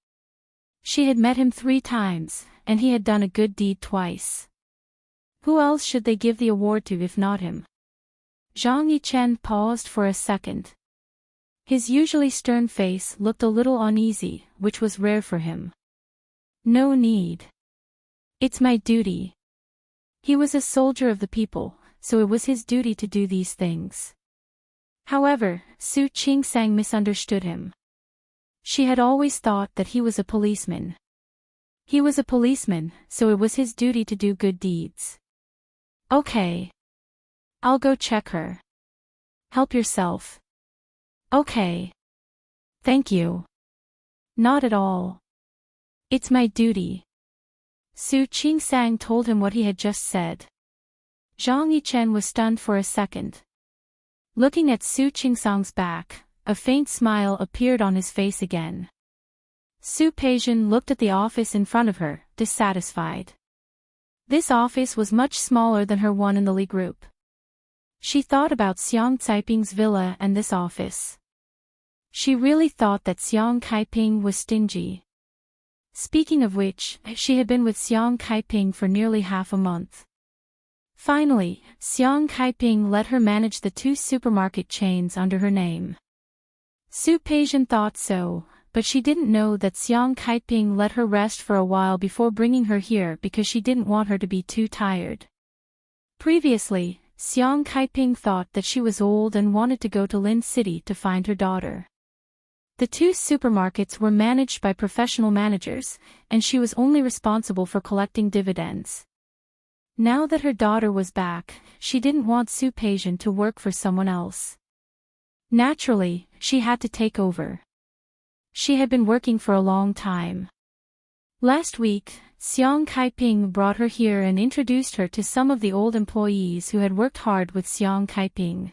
She had met him 3 times, and he had done a good deed twice. Who else should they give the award to if not him? Zhang Yichen paused for a second. His usually stern face looked a little uneasy, which was rare for him. No need. It's my duty. He was a soldier of the people, so it was his duty to do these things. However, Su Qingsang misunderstood him. She had always thought that he was a policeman. He was a policeman, so it was his duty to do good deeds. Okay. I'll go check her. Help yourself. Okay. Thank you. Not at all. It's my duty. Su Qingsang told him what he had just said. Zhang Yichen was stunned for a second. Looking at Su Qingsang's back, a faint smile appeared on his face again. Su Peijian looked at the office in front of her, dissatisfied. This office was much smaller than her one in the Li group. She thought about Xiang Caiping's villa and this office. She really thought that Xiang Caiping was stingy. Speaking of which, she had been with Xiang Caiping for nearly half a month. Finally, Xiang Caiping let her manage the 2 supermarket chains under her name. Su Peijian thought so, but she didn't know that Xiang Caiping let her rest for a while before bringing her here because she didn't want her to be too tired. Previously, Xiang Caiping thought that she was old and wanted to go to Lin City to find her daughter. The 2 supermarkets were managed by professional managers, and she was only responsible for collecting dividends. Now that her daughter was back, she didn't want Su Peijian to work for someone else. Naturally, she had to take over. She had been working for a long time. Last week, Xiang Caiping brought her here and introduced her to some of the old employees who had worked hard with Xiang Caiping.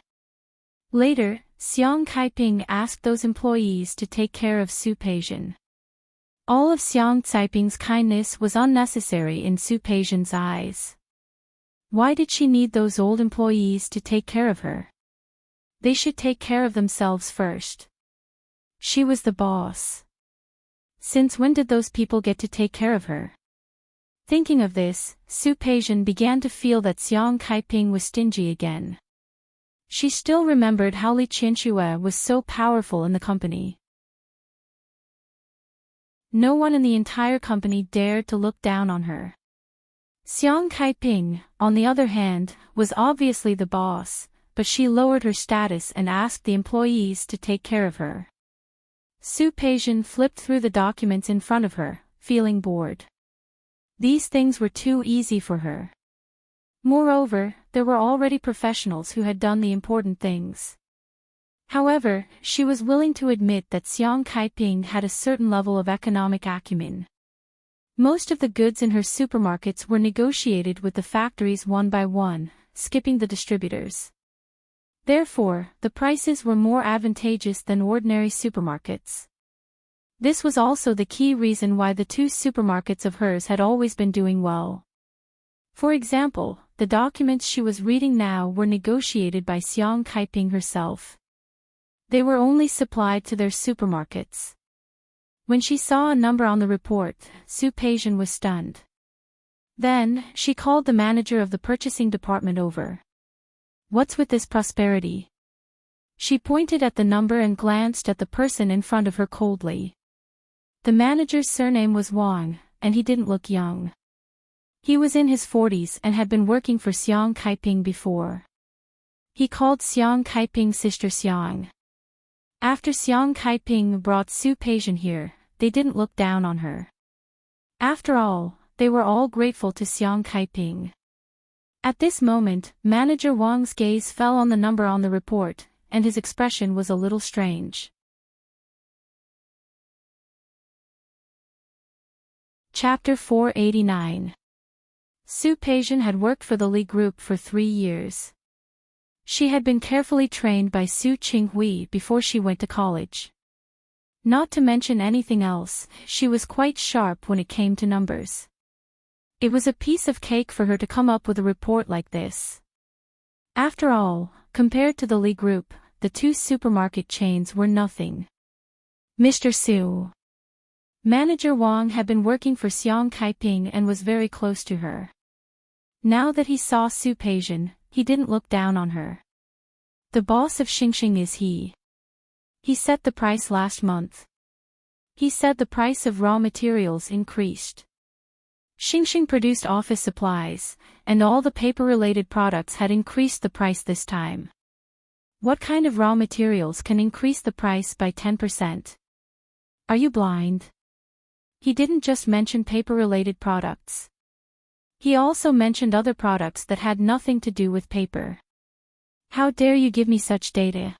Later, Xiang Caiping asked those employees to take care of Su Peijian. All of Xiang Caiping's kindness was unnecessary in Su Peijian's eyes. Why did she need those old employees to take care of her? They should take care of themselves first. She was the boss. Since when did those people get to take care of her? Thinking of this, Su Peijian began to feel that Xiang Caiping was stingy again. She still remembered how Li Qianxue was so powerful in the company. No one in the entire company dared to look down on her. Xiang Caiping, on the other hand, was obviously the boss, but she lowered her status and asked the employees to take care of her. Su Peijian flipped through the documents in front of her, feeling bored. These things were too easy for her. Moreover, there were already professionals who had done the important things. However, she was willing to admit that Xiang Caiping had a certain level of economic acumen. Most of the goods in her supermarkets were negotiated with the factories one by one, skipping the distributors. Therefore, the prices were more advantageous than ordinary supermarkets. This was also the key reason why the 2 supermarkets of hers had always been doing well. For example, the documents she was reading now were negotiated by Xiang Caiping herself. They were only supplied to their supermarkets. When she saw a number on the report, Su Peijian was stunned. Then, she called the manager of the purchasing department over. What's with this prosperity? She pointed at the number and glanced at the person in front of her coldly. The manager's surname was Wang, and he didn't look young. He was in his 40s and had been working for Xiang Caiping before. He called Xiang Caiping Sister Xiang. After Xiang Caiping brought Su Peijian here, they didn't look down on her. After all, they were all grateful to Xiang Caiping. At this moment, Manager Wang's gaze fell on the number on the report, and his expression was a little strange. Chapter 489. Su Peijian had worked for the Li Group for 3 years. She had been carefully trained by Su Qinghui before she went to college. Not to mention anything else, she was quite sharp when it came to numbers. It was a piece of cake for her to come up with a report like this. After all, compared to the Li Group, the two supermarket chains were nothing. Mr. Su. Manager Wang had been working for Xiang Kaiping and was very close to her. Now that he saw Su Peijian, he didn't look down on her. The boss of Xingxing is he. He set the price last month. He said the price of raw materials increased. Xingxing produced office supplies, and all the paper-related products had increased the price this time. What kind of raw materials can increase the price by 10%? Are you blind? He didn't just mention paper-related products. He also mentioned other products that had nothing to do with paper. How dare you give me such data?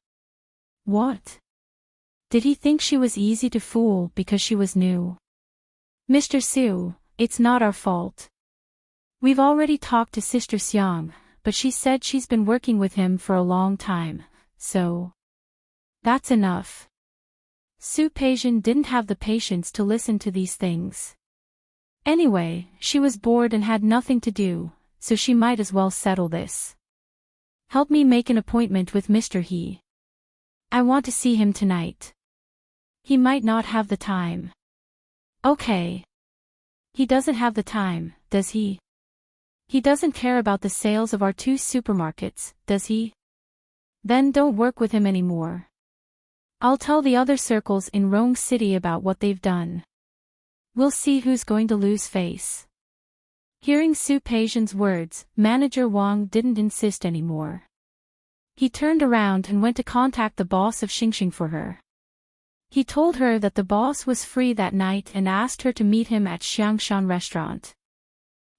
What? Did he think she was easy to fool because she was new? Mr. Su, it's not our fault. We've already talked to Sister Xiang, but she said she's been working with him for a long time, so... That's enough. Su Peijian didn't have the patience to listen to these things. Anyway, she was bored and had nothing to do, so she might as well settle this. Help me make an appointment with Mr. He. I want to see him tonight. He might not have the time. Okay. He doesn't have the time, does he? He doesn't care about the sales of our two supermarkets, does he? Then don't work with him anymore. I'll tell the other circles in Rome City about what they've done. We'll see who's going to lose face. Hearing Su Peijian's words, Manager Wang didn't insist anymore. He turned around and went to contact the boss of Xingxing for her. He told her that the boss was free that night and asked her to meet him at Xiangshan Restaurant.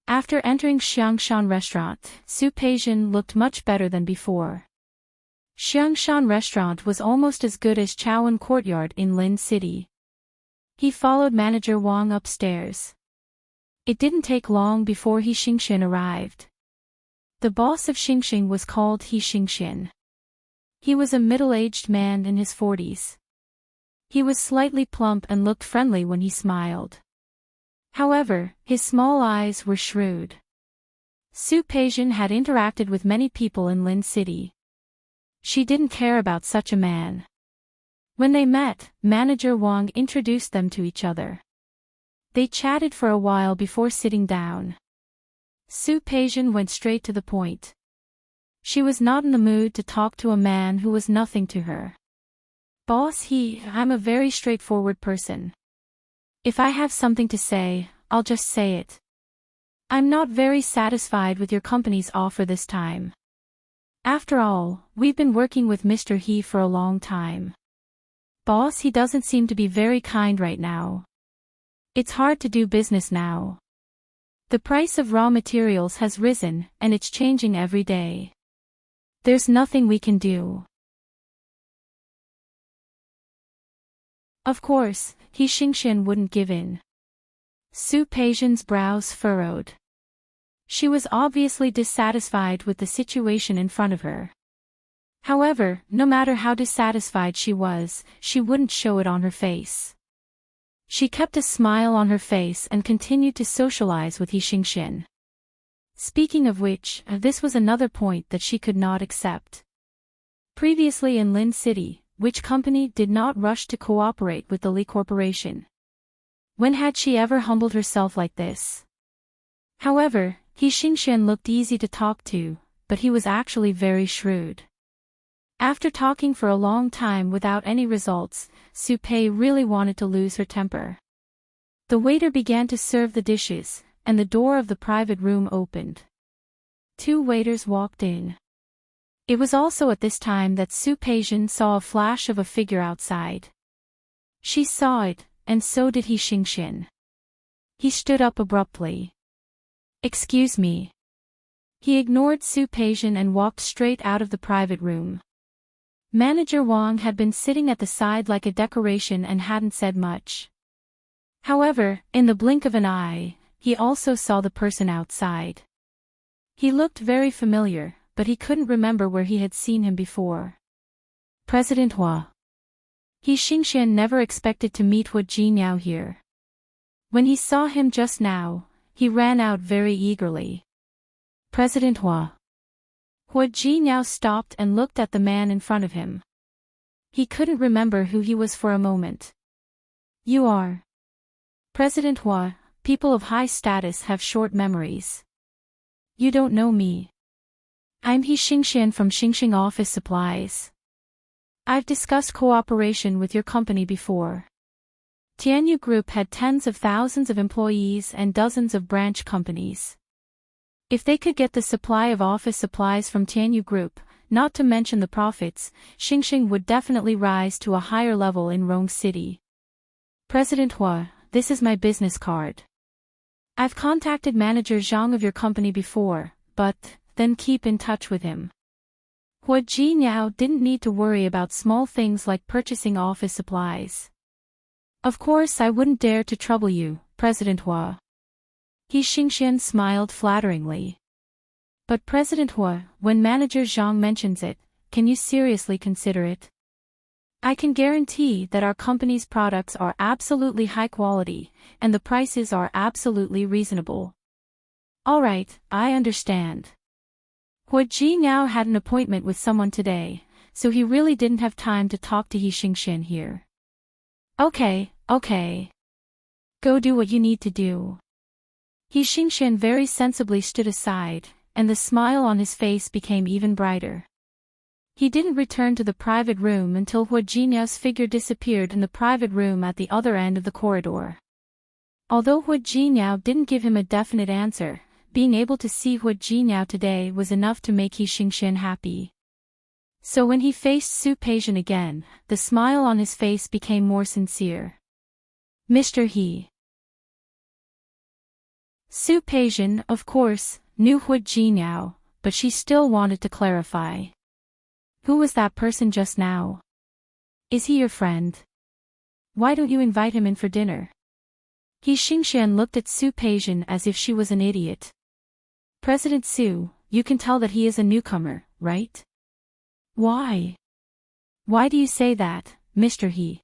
After entering Xiangshan Restaurant, Su Peijian looked much better than before. Xiangshan Restaurant was almost as good as Chaoan Courtyard in Lin City. He followed Manager Wang upstairs. It didn't take long before He Xingxian arrived. The boss of Xingxing was called He Xingxian. He was a middle-aged man in his 40s. He was slightly plump and looked friendly when he smiled. However, his small eyes were shrewd. Su Peijian had interacted with many people in Lin City. She didn't care about such a man. When they met, Manager Wang introduced them to each other. They chatted for a while before sitting down. Su Peijian went straight to the point. She was not in the mood to talk to a man who was nothing to her. Boss I'm a very straightforward person. If I have something to say, I'll just say it. I'm not very satisfied with your company's offer this time. After all, we've been working with Mr. He for a long time. Boss, he doesn't seem to be very kind right now. It's hard to do business now. The price of raw materials has risen, and it's changing every day. There's nothing we can do. Of course, He Xingxian wouldn't give in. Su Peijian's brows furrowed. She was obviously dissatisfied with the situation in front of her. However, no matter how dissatisfied she was, she wouldn't show it on her face. She kept a smile on her face and continued to socialize with He Xingxian. Speaking of which, this was another point that she could not accept. Previously in Lin City, which company did not rush to cooperate with the Li Corporation? When had she ever humbled herself like this? However, He Xingxian looked easy to talk to, but he was actually very shrewd. After talking for a long time without any results, Su Pei really wanted to lose her temper. The waiter began to serve the dishes, and the door of the private room opened. Two waiters walked in. It was also at this time that Su Peijian saw a flash of a figure outside. She saw it, and so did He Xingxian. He stood up abruptly. Excuse me. He ignored Su Peijian and walked straight out of the private room. Manager Wang had been sitting at the side like a decoration and hadn't said much. However, in the blink of an eye, he also saw the person outside. He looked very familiar, but he couldn't remember where he had seen him before. President Hua. He Xingxian never expected to meet Hua Jinniao here. When he saw him just now, he ran out very eagerly. President Hua. Hua Jinniao stopped and looked at the man in front of him. He couldn't remember who he was for a moment. You are President Hua. People of high status have short memories. You don't know me. I'm He Xingxian from Xingxing Office Supplies. I've discussed cooperation with your company before. Tianyu Group had tens of thousands of employees and dozens of branch companies. If they could get the supply of office supplies from Tianyu Group, not to mention the profits, Xingxing would definitely rise to a higher level in Rong City. President Hua, this is my business card. I've contacted Manager Zhang of your company before, but then keep in touch with him. Hua Jiniao didn't need to worry about small things like purchasing office supplies. Of course I wouldn't dare to trouble you, President Hua. He Xingxian smiled flatteringly. But President Hua, when Manager Zhang mentions it, can you seriously consider it? I can guarantee that our company's products are absolutely high quality, and the prices are absolutely reasonable. Alright, I understand. Hua Ji now had an appointment with someone today, so he really didn't have time to talk to He Xingxian here. Okay. Go do what you need to do. He Xingxian very sensibly stood aside, and the smile on his face became even brighter. He didn't return to the private room until Hua Jiniao's figure disappeared in the private room at the other end of the corridor. Although Hua Jiniao didn't give him a definite answer, being able to see Hua Jiniao today was enough to make He Xingxian happy. So when he faced Su Peijian again, the smile on his face became more sincere. Mr. He. Su Peijian, of course, knew Hua Jiniao, but she still wanted to clarify. Who was that person just now? Is he your friend? Why don't you invite him in for dinner? He Xingxian looked at Su Peijian as if she was an idiot. President Su, you can tell that he is a newcomer, right? Why? Why do you say that, Mr. He?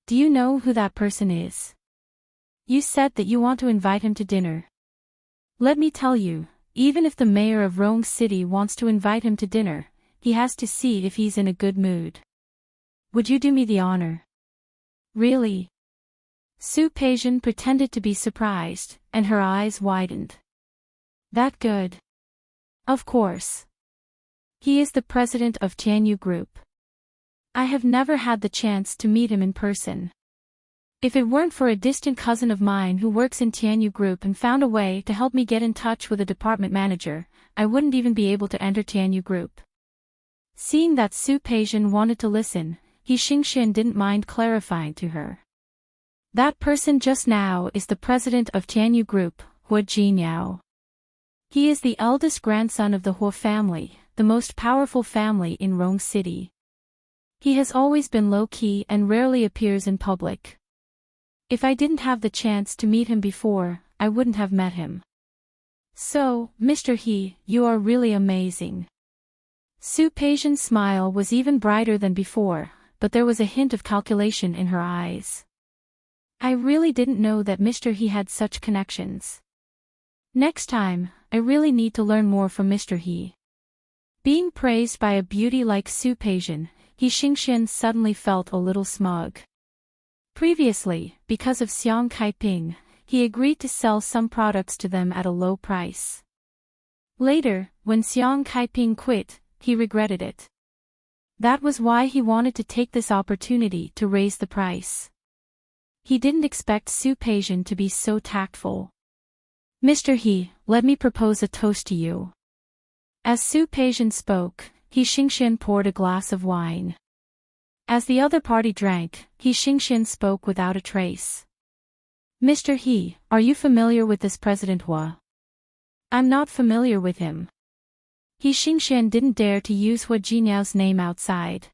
Do you know who that person is? You said that you want to invite him to dinner. Let me tell you, even if the mayor of Rong City wants to invite him to dinner, he has to see if he's in a good mood. Would you do me the honor? Really? Su Peijian pretended to be surprised, and her eyes widened. That good? Of course. He is the president of Tianyu Group. I have never had the chance to meet him in person. If it weren't for a distant cousin of mine who works in Tianyu Group and found a way to help me get in touch with a department manager, I wouldn't even be able to enter Tianyu Group. Seeing that Su Peijian wanted to listen, He Xingxian didn't mind clarifying to her. That person just now is the president of Tianyu Group, Hua Jiniao. He is the eldest grandson of the Hua family, the most powerful family in Rong City. He has always been low-key and rarely appears in public. If I didn't have the chance to meet him before, I wouldn't have met him. So, Mr. He, you are really amazing. Su Peijian's smile was even brighter than before, but there was a hint of calculation in her eyes. I really didn't know that Mr. He had such connections. Next time, I really need to learn more from Mr. He. Being praised by a beauty like Su Peijian, He Xingxian suddenly felt a little smug. Previously, because of Xiang Kaiping, he agreed to sell some products to them at a low price. Later, when Xiang Kaiping quit, he regretted it. That was why he wanted to take this opportunity to raise the price. He didn't expect Su Peijian to be so tactful. Mr. He, let me propose a toast to you. As Su Peijian spoke, He Xingxian poured a glass of wine. As the other party drank, He Xingxian spoke without a trace. Mr. He, are you familiar with this President Hua? I'm not familiar with him. He Xingxian didn't dare to use Hua Jiniao's name outside.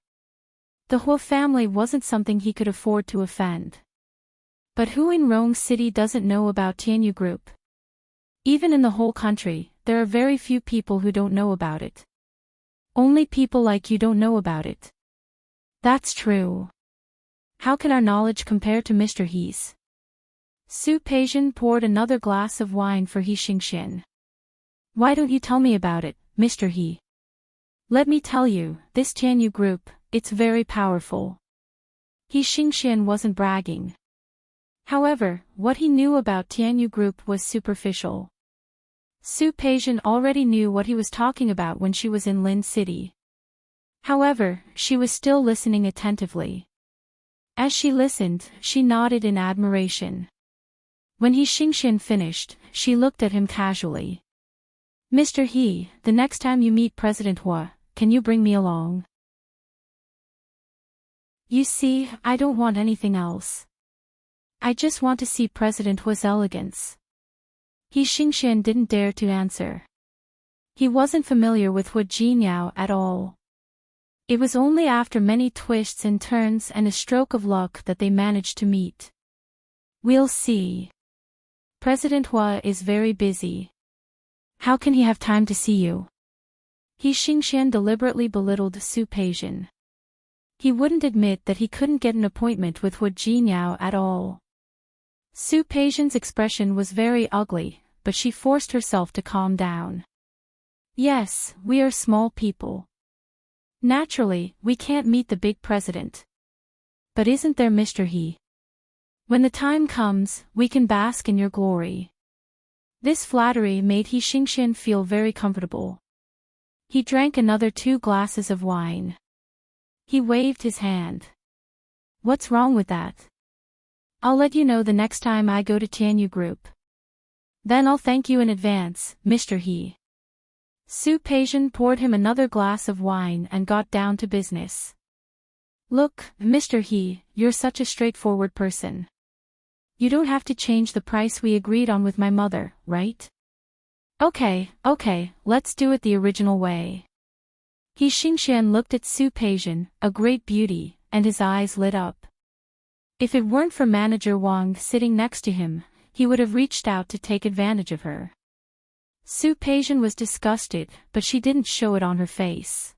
The Hua family wasn't something he could afford to offend. But who in Rong City doesn't know about Tianyu Group? Even in the whole country, there are very few people who don't know about it. Only people like you don't know about it. That's true. How can our knowledge compare to Mr. He's? Su Peijian poured another glass of wine for He Xingxian. Why don't you tell me about it, Mr. He? Let me tell you, this Tianyu Group, it's very powerful. He Xingxian wasn't bragging. However, what he knew about Tianyu Group was superficial. Su Peijian already knew what he was talking about when she was in Lin City. However, she was still listening attentively. As she listened, she nodded in admiration. When he Xingxian finished, she looked at him casually. Mr. He, the next time you meet President Hua, can you bring me along? You see, I don't want anything else. I just want to see President Hua's elegance. He Xingxian didn't dare to answer. He wasn't familiar with Hua Jiniao at all. It was only after many twists and turns and a stroke of luck that they managed to meet. We'll see. President Hua is very busy. How can he have time to see you? He Xingxian deliberately belittled Su Peijian. He wouldn't admit that he couldn't get an appointment with Hua Jiniao at all. Su Peijian's expression was very ugly, but she forced herself to calm down. Yes, we are small people. Naturally, we can't meet the big president. But isn't there Mr. He? When the time comes, we can bask in your glory. This flattery made He Xingxian feel very comfortable. He drank another 2 glasses of wine. He waved his hand. What's wrong with that? I'll let you know the next time I go to Tianyu Group. Then I'll thank you in advance, Mr. He. Su Peijian poured him another glass of wine and got down to business. Look, Mr. He, you're such a straightforward person. You don't have to change the price we agreed on with my mother, right? Okay, let's do it the original way. He Xingxian looked at Su Peijian, a great beauty, and his eyes lit up. If it weren't for Manager Wang sitting next to him, he would have reached out to take advantage of her. Su Peijian was disgusted, but she didn't show it on her face.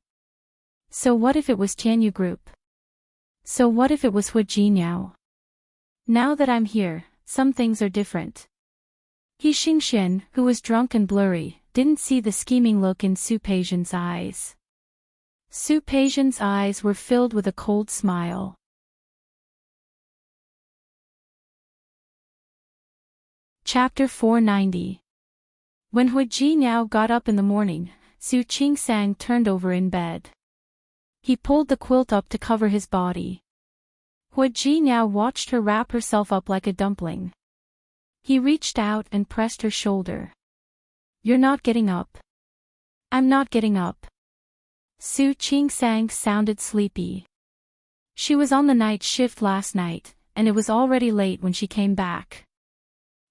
So what if it was Tianyu Group? So what if it was Hua Jiniao? Now that I'm here, some things are different. He Xingxian, who was drunk and blurry, didn't see the scheming look in Su Peijian's eyes. Su Peijian's eyes were filled with a cold smile. Chapter 490. When Hua Jiniao got up in the morning, Su Qingsang turned over in bed. He pulled the quilt up to cover his body. Hua Jiniao watched her wrap herself up like a dumpling. He reached out and pressed her shoulder. You're not getting up. I'm not getting up. Su Qingsang sounded sleepy. She was on the night shift last night, and it was already late when she came back.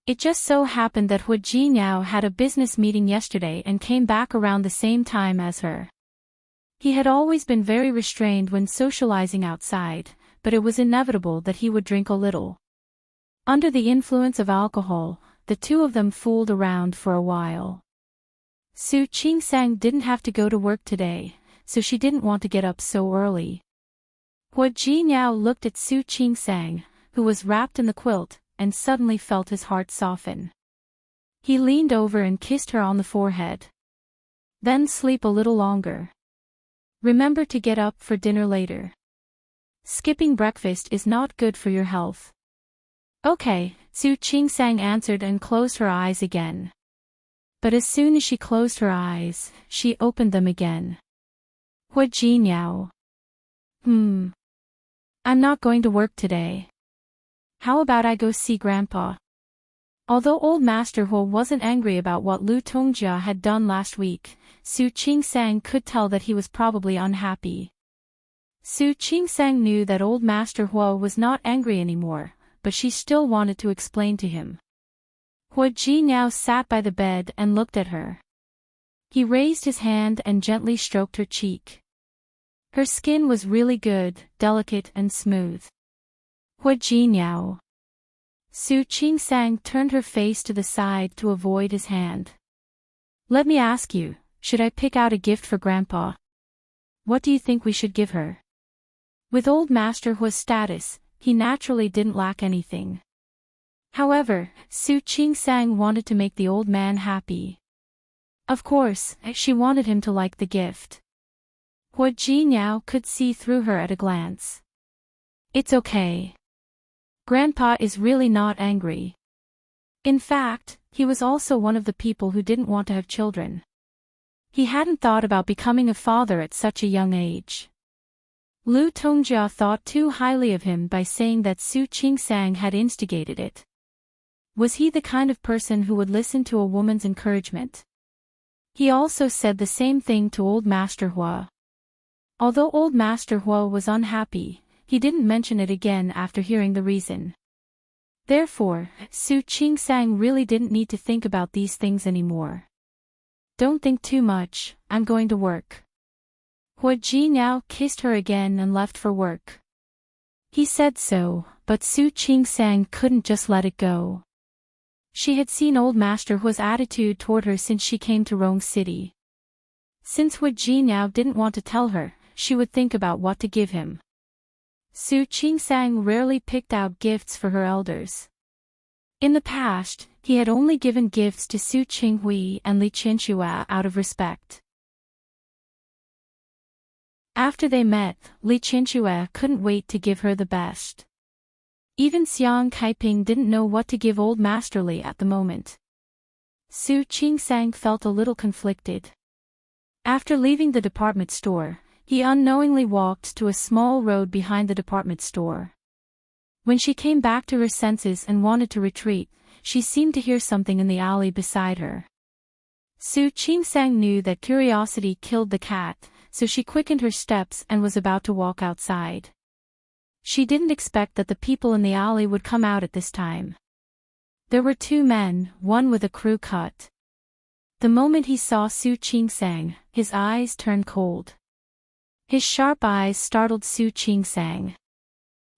It just so happened that Hua Jiniao had a business meeting yesterday and came back around the same time as her. He had always been very restrained when socializing outside, but it was inevitable that he would drink a little. Under the influence of alcohol, the two of them fooled around for a while. Su Qingsang didn't have to go to work today, so she didn't want to get up so early. Hua Jiniao looked at Su Qingsang, who was wrapped in the quilt, and suddenly felt his heart soften. He leaned over and kissed her on the forehead. Then sleep a little longer. Remember to get up for dinner later. Skipping breakfast is not good for your health. Okay, Su Qingsang answered and closed her eyes again. But as soon as she closed her eyes, she opened them again. Hua Jiniao. I'm not going to work today. How about I go see Grandpa? Although Old Master Hua wasn't angry about what Lu Tongjia had done last week, Su Qingsang could tell that he was probably unhappy. Su Qingsang knew that Old Master Hua was not angry anymore, but she still wanted to explain to him. Hua Jiniao sat by the bed and looked at her. He raised his hand and gently stroked her cheek. Her skin was really good, delicate and smooth. Hua Jiniao. Su Qingsang turned her face to the side to avoid his hand. Let me ask you, should I pick out a gift for Grandpa? What do you think we should give her? With Old Master Hua's status, he naturally didn't lack anything. However, Su Qingsang wanted to make the old man happy. Of course, she wanted him to like the gift. Hua Jinyao could see through her at a glance. It's okay. Grandpa is really not angry. In fact, he was also one of the people who didn't want to have children. He hadn't thought about becoming a father at such a young age. Lu Tongjia thought too highly of him by saying that Su Qingsang had instigated it. Was he the kind of person who would listen to a woman's encouragement? He also said the same thing to Old Master Hua. Although Old Master Hua was unhappy, he didn't mention it again after hearing the reason. Therefore, Su Qingsang really didn't need to think about these things anymore. Don't think too much, I'm going to work. Hua Jinyao kissed her again and left for work. He said so, but Su Qingsang couldn't just let it go. She had seen Old Master Hua's attitude toward her since she came to Rong City. Since Hua Jinyao didn't want to tell her, she would think about what to give him. Su Qingsang rarely picked out gifts for her elders. In the past, he had only given gifts to Su Qinghui and Li Qianxue out of respect. After they met, Li Qianxue couldn't wait to give her the best. Even Xiang Kaiping didn't know what to give Old Master Li at the moment. Su Qingsang felt a little conflicted. After leaving the department store, he unknowingly walked to a small road behind the department store. When she came back to her senses and wanted to retreat, she seemed to hear something in the alley beside her. Su Qingsang knew that curiosity killed the cat, so she quickened her steps and was about to walk outside. She didn't expect that the people in the alley would come out at this time. There were two men, one with a crew cut. The moment he saw Su Qingsang, his eyes turned cold. His sharp eyes startled Su Qingsang.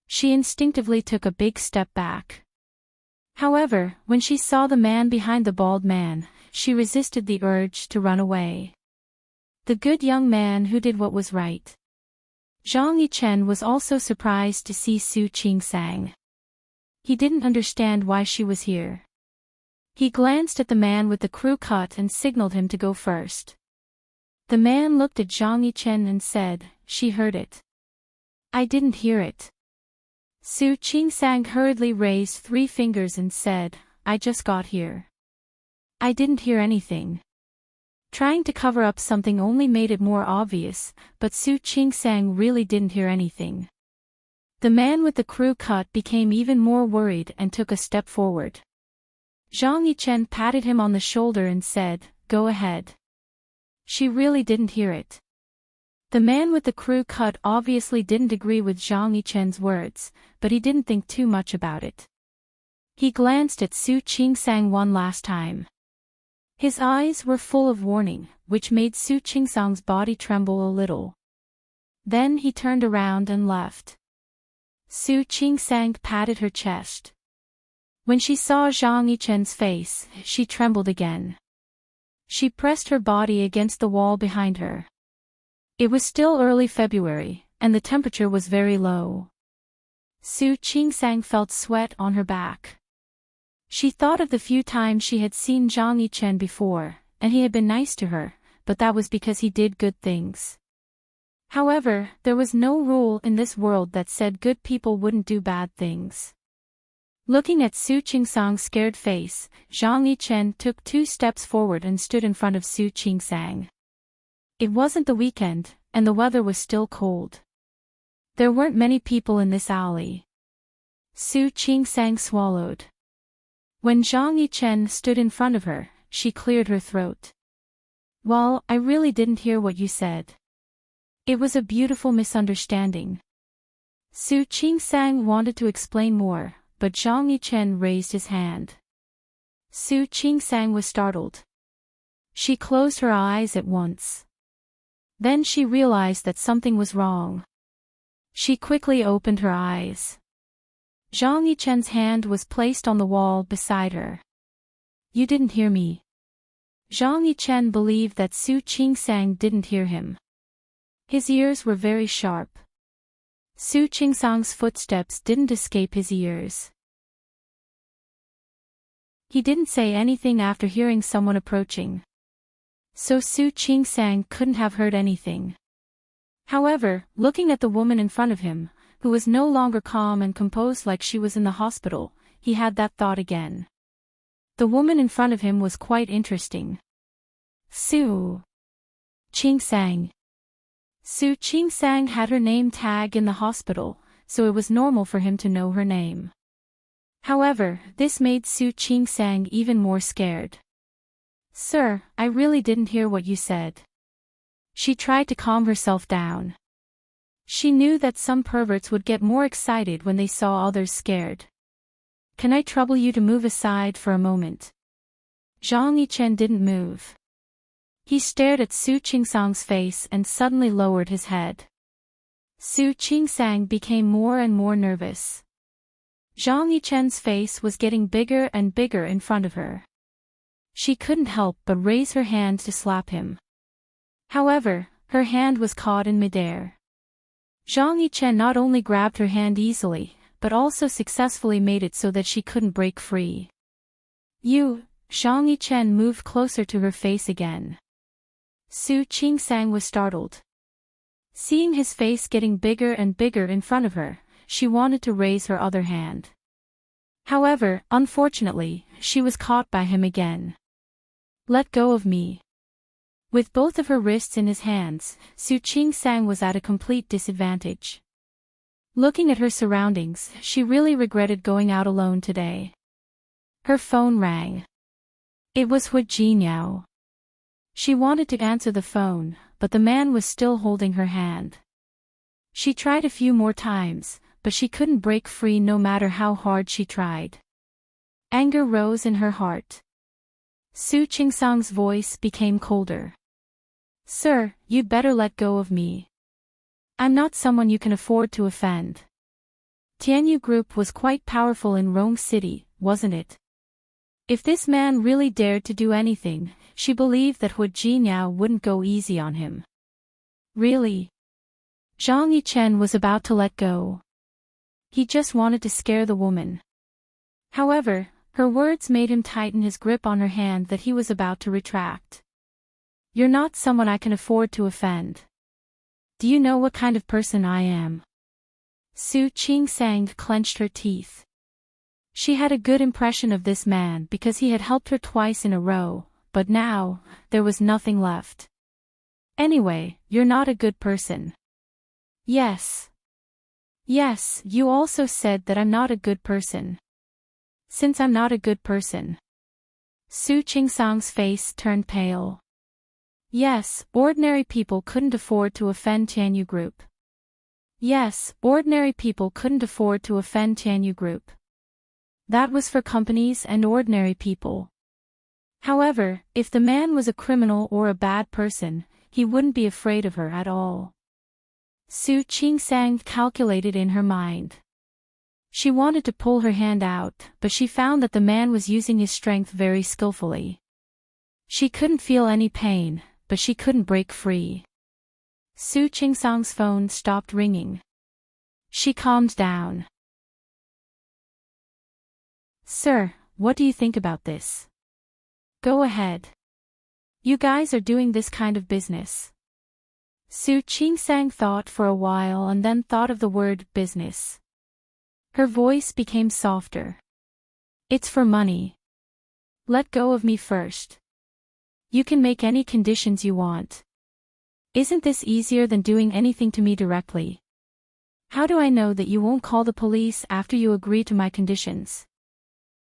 She instinctively took a big step back. However, when she saw the man behind the bald man, she resisted the urge to run away. The good young man who did what was right. Zhang Yichen was also surprised to see Su Qingsang. He didn't understand why she was here. He glanced at the man with the crew cut and signaled him to go first. The man looked at Zhang Yichen and said, "She heard it." "I didn't hear it." Su Qingsang hurriedly raised 3 fingers and said, "I just got here. I didn't hear anything." Trying to cover up something only made it more obvious, but Su Qingsang really didn't hear anything. The man with the crew cut became even more worried and took a step forward. Zhang Yichen patted him on the shoulder and said, "Go ahead." She really didn't hear it. The man with the crew cut obviously didn't agree with Zhang Yichen's words, but he didn't think too much about it. He glanced at Su Qingsang one last time. His eyes were full of warning, which made Su Qingsang's body tremble a little. Then he turned around and left. Su Qingsang patted her chest. When she saw Zhang Yichen's face, she trembled again. She pressed her body against the wall behind her. It was still early February, and the temperature was very low. Su Qingsang felt sweat on her back. She thought of the few times she had seen Zhang Yichen before, and he had been nice to her, but that was because he did good things. However, there was no rule in this world that said good people wouldn't do bad things. Looking at Su Qingsang's scared face, Zhang Yichen took 2 steps forward and stood in front of Su Qingsang. It wasn't the weekend, and the weather was still cold. There weren't many people in this alley. Su Qingsang swallowed. When Zhang Yichen stood in front of her, she cleared her throat. "Well, I really didn't hear what you said. It was a beautiful misunderstanding." Su Qingsang wanted to explain more, but Zhang Yichen raised his hand. Su Qingsang was startled. She closed her eyes at once. Then she realized that something was wrong. She quickly opened her eyes. Zhang Yichen's hand was placed on the wall beside her. "You didn't hear me." Zhang Yichen believed that Su Qingsang didn't hear him. His ears were very sharp. Su Qingsang's footsteps didn't escape his ears. He didn't say anything after hearing someone approaching. So Su Qingsang couldn't have heard anything. However, looking at the woman in front of him, who was no longer calm and composed like she was in the hospital, he had that thought again. The woman in front of him was quite interesting. Su Qingsang. Su Qingsang had her name tag in the hospital, so it was normal for him to know her name. However, this made Su Qingsang even more scared. Sir, I really didn't hear what you said. She tried to calm herself down. She knew that some perverts would get more excited when they saw others scared. Can I trouble you to move aside for a moment? Zhang Yichen didn't move. He stared at Su Qingsang's face and suddenly lowered his head. Su Qingsang became more and more nervous. Zhang Yichen's face was getting bigger and bigger in front of her. She couldn't help but raise her hand to slap him. However, her hand was caught in midair. Zhang Yichen not only grabbed her hand easily, but also successfully made it so that she couldn't break free. Zhang Yichen moved closer to her face again. Su Qingsang was startled. Seeing his face getting bigger and bigger in front of her, she wanted to raise her other hand. However, unfortunately, she was caught by him again. Let go of me. With both of her wrists in his hands, Su Qingsang was at a complete disadvantage. Looking at her surroundings, she really regretted going out alone today. Her phone rang. It was Hu Jinyao. She wanted to answer the phone, but the man was still holding her hand. She tried a few more times, but she couldn't break free no matter how hard she tried. Anger rose in her heart. Su Qingsang's voice became colder. Sir, you'd better let go of me. I'm not someone you can afford to offend. Tianyu Group was quite powerful in Rome City, wasn't it? If this man really dared to do anything, she believed that Hu Jinyao wouldn't go easy on him. Really? Zhang Yichen was about to let go. He just wanted to scare the woman. However, her words made him tighten his grip on her hand that he was about to retract. You're not someone I can afford to offend. Do you know what kind of person I am? Su Qingsang clenched her teeth. She had a good impression of this man because he had helped her twice in a row, but now, there was nothing left. Anyway, you're not a good person. Yes. Yes, you also said that I'm not a good person. Since I'm not a good person. Su Qingsang's face turned pale. Yes, ordinary people couldn't afford to offend Tianyu Group. Yes, ordinary people couldn't afford to offend Tianyu Group. That was for companies and ordinary people. However, if the man was a criminal or a bad person, he wouldn't be afraid of her at all. Su Qingsang calculated in her mind. She wanted to pull her hand out, but she found that the man was using his strength very skillfully. She couldn't feel any pain, but she couldn't break free. Su Qingsang's phone stopped ringing. She calmed down. Sir, what do you think about this? Go ahead. You guys are doing this kind of business. Su Qingsang thought for a while and then thought of the word business. Her voice became softer. It's for money. Let go of me first. You can make any conditions you want. Isn't this easier than doing anything to me directly? How do I know that you won't call the police after you agree to my conditions?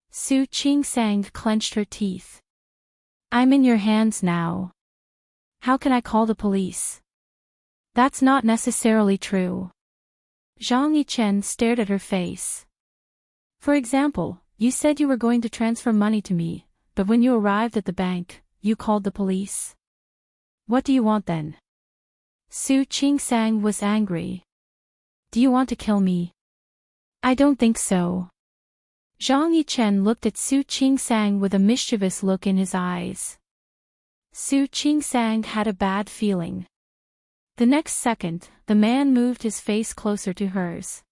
Su Qingsang clenched her teeth. I'm in your hands now. How can I call the police? That's not necessarily true. Zhang Yichen stared at her face. For example, you said you were going to transfer money to me, but when you arrived at the bank, you called the police. What do you want then? Su Qingsang was angry. Do you want to kill me? I don't think so. Zhang Yichen looked at Su Qingsang with a mischievous look in his eyes. Su Qingsang had a bad feeling. The next second, the man moved his face closer to hers.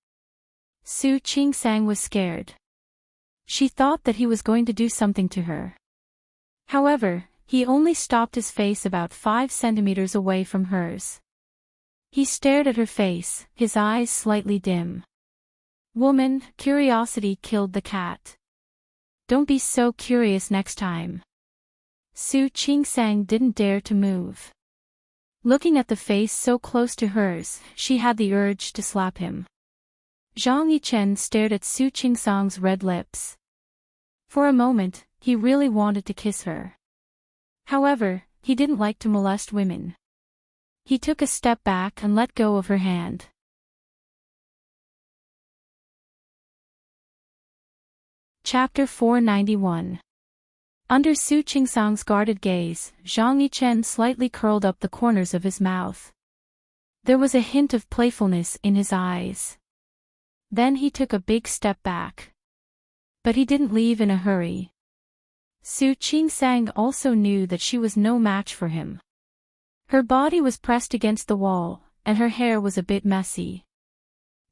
Su Qingsang was scared. She thought that he was going to do something to her. However, he only stopped his face about 5 centimeters away from hers. He stared at her face, his eyes slightly dim. Woman, curiosity killed the cat. Don't be so curious next time. Su Qingsang didn't dare to move. Looking at the face so close to hers, she had the urge to slap him. Zhang Yichen stared at Su Qingsang's red lips. For a moment, he really wanted to kiss her. However, he didn't like to molest women. He took a step back and let go of her hand. Chapter 491. Under Su Qingsang's guarded gaze, Zhang Yichen slightly curled up the corners of his mouth. There was a hint of playfulness in his eyes. Then he took a big step back. But he didn't leave in a hurry. Su Qingsang also knew that she was no match for him. Her body was pressed against the wall, and her hair was a bit messy.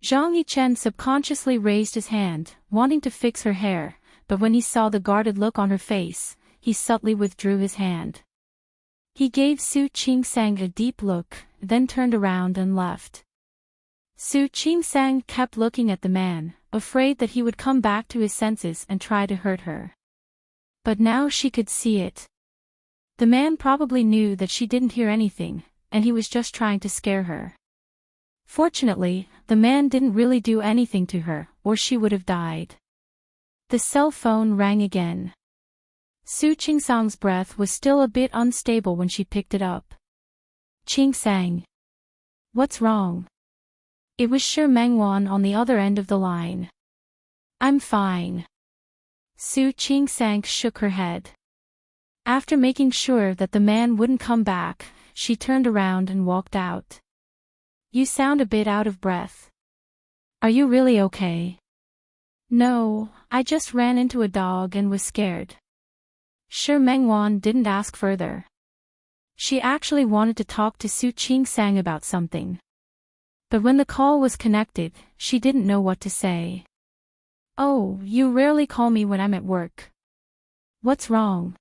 Zhang Yichen subconsciously raised his hand, wanting to fix her hair, but when he saw the guarded look on her face, he subtly withdrew his hand. He gave Su Qingsang a deep look, then turned around and left. Su Qingsang kept looking at the man, afraid that he would come back to his senses and try to hurt her. But now she could see it. The man probably knew that she didn't hear anything, and he was just trying to scare her. Fortunately, the man didn't really do anything to her, or she would have died. The cell phone rang again. Su Qingsang's breath was still a bit unstable when she picked it up. Qingsang. What's wrong? It was Shi Mengwan on the other end of the line. I'm fine. Su Qingsang shook her head. After making sure that the man wouldn't come back, she turned around and walked out. You sound a bit out of breath. Are you really okay? No, I just ran into a dog and was scared. Shi Mengwan didn't ask further. She actually wanted to talk to Su Qingsang about something. But when the call was connected, she didn't know what to say. Oh, you rarely call me when I'm at work. What's wrong?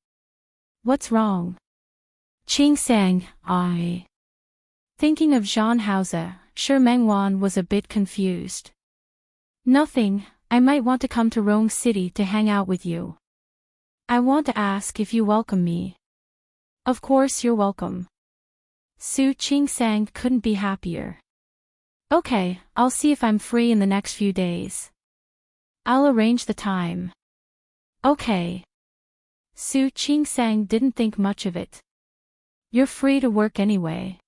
What's wrong? Qingsang, I. Thinking of Zhan Hauze, Shi Mengwan was a bit confused. Nothing, I might want to come to Rome City to hang out with you. I want to ask if you welcome me. Of course you're welcome. Su Qingsang couldn't be happier. Okay, I'll see if I'm free in the next few days. I'll arrange the time. Okay. Su Qingsang didn't think much of it. You're free to work anyway.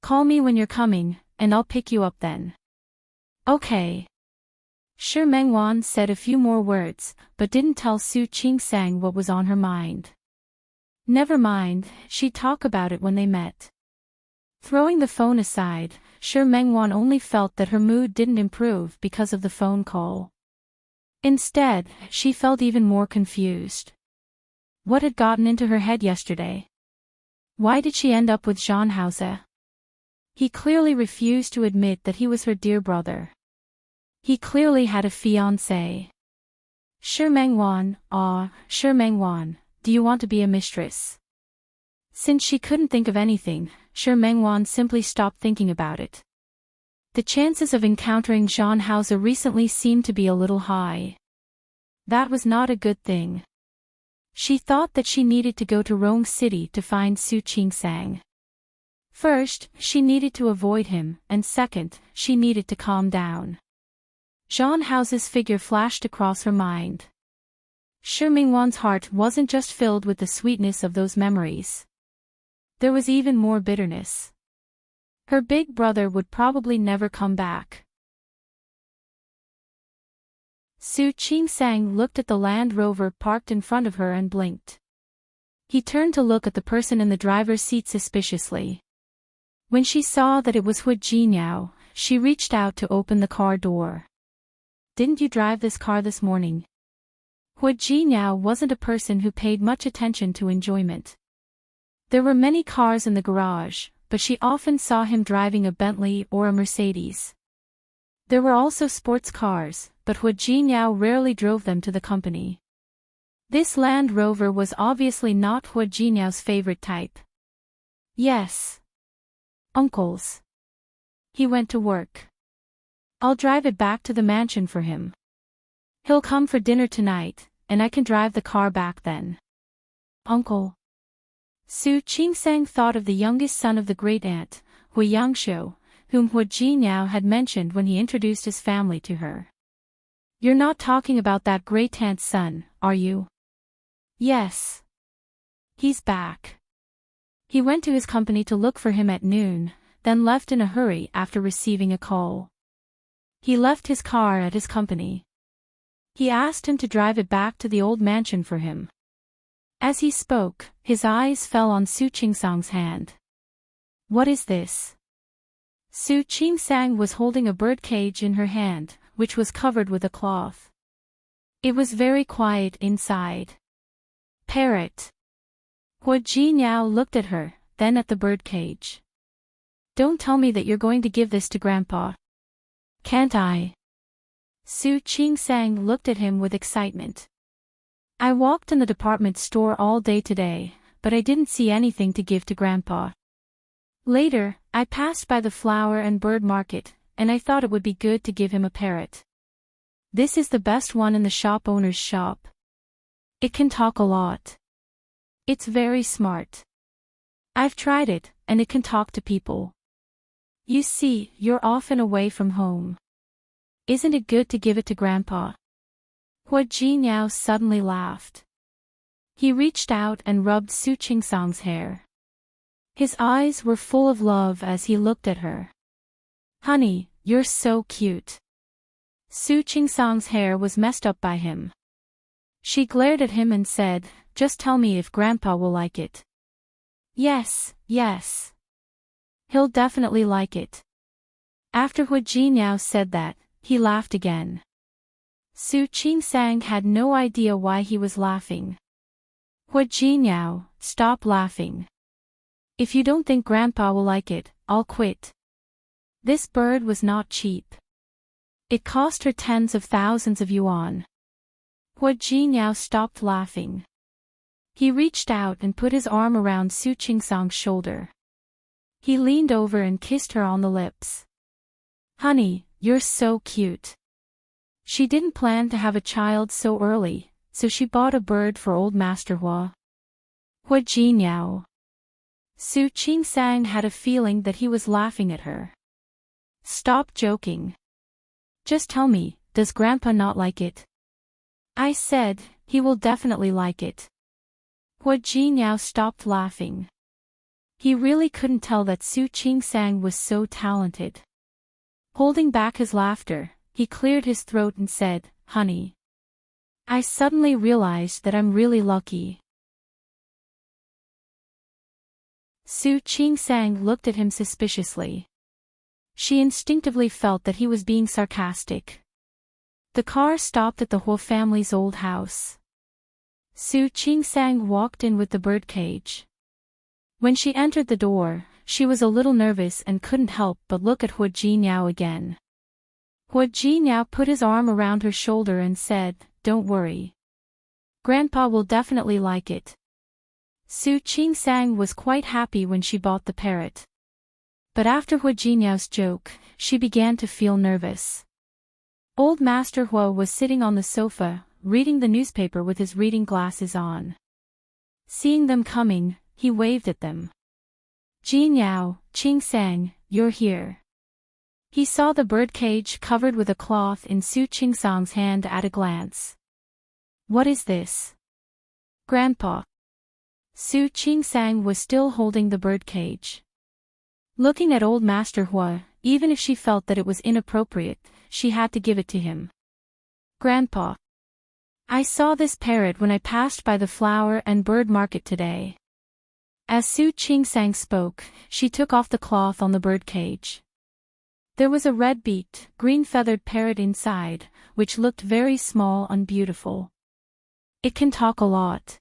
Call me when you're coming, and I'll pick you up then. Okay. Shi Mengwan said a few more words, but didn't tell Su Qingsang what was on her mind. Never mind, she'd talk about it when they met. Throwing the phone aside, Shi Mengwan only felt that her mood didn't improve because of the phone call. Instead, she felt even more confused. What had gotten into her head yesterday? Why did she end up with Zhan Hauze? He clearly refused to admit that he was her dear brother. He clearly had a fiancé. Shi Mengwan, Shi Mengwan, do you want to be a mistress? Since she couldn't think of anything, Shi Mengwan simply stopped thinking about it. The chances of encountering Zhan Hauze recently seemed to be a little high. That was not a good thing. She thought that she needed to go to Rome City to find Su Qingsang. First, she needed to avoid him, and second, she needed to calm down. Zhan Hauze's figure flashed across her mind. Shi Mengwan's heart wasn't just filled with the sweetness of those memories. There was even more bitterness. Her big brother would probably never come back. Su Qingsang looked at the Land Rover parked in front of her and blinked. He turned to look at the person in the driver's seat suspiciously. When she saw that it was Hu Jinyao, she reached out to open the car door. Didn't you drive this car this morning? Hu Jinyao wasn't a person who paid much attention to enjoyment. There were many cars in the garage, but she often saw him driving a Bentley or a Mercedes. There were also sports cars, but Hu Jinyao rarely drove them to the company. This Land Rover was obviously not Hu Jinyao's favorite type. Yes. Uncle's. He went to work. I'll drive it back to the mansion for him. He'll come for dinner tonight, and I can drive the car back then. Uncle. Su Qingsang thought of the youngest son of the great-aunt, Hui Yangshu, whom Hu Jinyao had mentioned when he introduced his family to her. You're not talking about that great-aunt's son, are you? Yes. He's back. He went to his company to look for him at noon, then left in a hurry after receiving a call. He left his car at his company. He asked him to drive it back to the old mansion for him. As he spoke, his eyes fell on Su Qingsang's hand. What is this? Su Qingsang was holding a bird cage in her hand, which was covered with a cloth. It was very quiet inside. Parrot. Hu Jinyao looked at her, then at the bird cage. Don't tell me that you're going to give this to Grandpa. Can't I? Su Qingsang looked at him with excitement. I walked in the department store all day today, but I didn't see anything to give to Grandpa. Later, I passed by the flower and bird market, and I thought it would be good to give him a parrot. This is the best one in the shop owner's shop. It can talk a lot. It's very smart. I've tried it, and it can talk to people. You see, you're often away from home. Isn't it good to give it to Grandpa? Hu Jinyao suddenly laughed. He reached out and rubbed Su Qingsang's hair. His eyes were full of love as he looked at her. Honey, you're so cute. Su Qingsang's hair was messed up by him. She glared at him and said, just tell me if Grandpa will like it. Yes, yes. He'll definitely like it. After Hu Jinyao said that, he laughed again. Su Qingsang had no idea why he was laughing. Hu Jinyao, stop laughing. If you don't think Grandpa will like it, I'll quit. This bird was not cheap. It cost her tens of thousands of yuan. Hu Jinyao stopped laughing. He reached out and put his arm around Su Qingsang's shoulder. He leaned over and kissed her on the lips. Honey, you're so cute. She didn't plan to have a child so early, so she bought a bird for old Master Hua. Hu Jinyao. Su Qingsang had a feeling that he was laughing at her. Stop joking. Just tell me, does Grandpa not like it? I said, he will definitely like it. Hu Jinyao stopped laughing. He really couldn't tell that Su Qingsang was so talented. Holding back his laughter, he cleared his throat and said, Honey. I suddenly realized that I'm really lucky. Su Qingsang looked at him suspiciously. She instinctively felt that he was being sarcastic. The car stopped at the Huo family's old house. Su Qingsang walked in with the birdcage. When she entered the door, she was a little nervous and couldn't help but look at Hu Jinyao again. Hu Jinyao put his arm around her shoulder and said, Don't worry. Grandpa will definitely like it. Su Qingsang was quite happy when she bought the parrot. But after Hu Jinyao's joke, she began to feel nervous. Old Master Hua was sitting on the sofa, reading the newspaper with his reading glasses on. Seeing them coming, he waved at them. Jinyao, Qingsang, you're here. He saw the birdcage covered with a cloth in Su Qingsang's hand at a glance. What is this? Grandpa. Su Qingsang was still holding the birdcage. Looking at old Master Hua, even if she felt that it was inappropriate, she had to give it to him. Grandpa. I saw this parrot when I passed by the flower and bird market today. As Su Qingsang spoke, she took off the cloth on the birdcage. There was a red-beaked, green-feathered parrot inside, which looked very small and beautiful. It can talk a lot.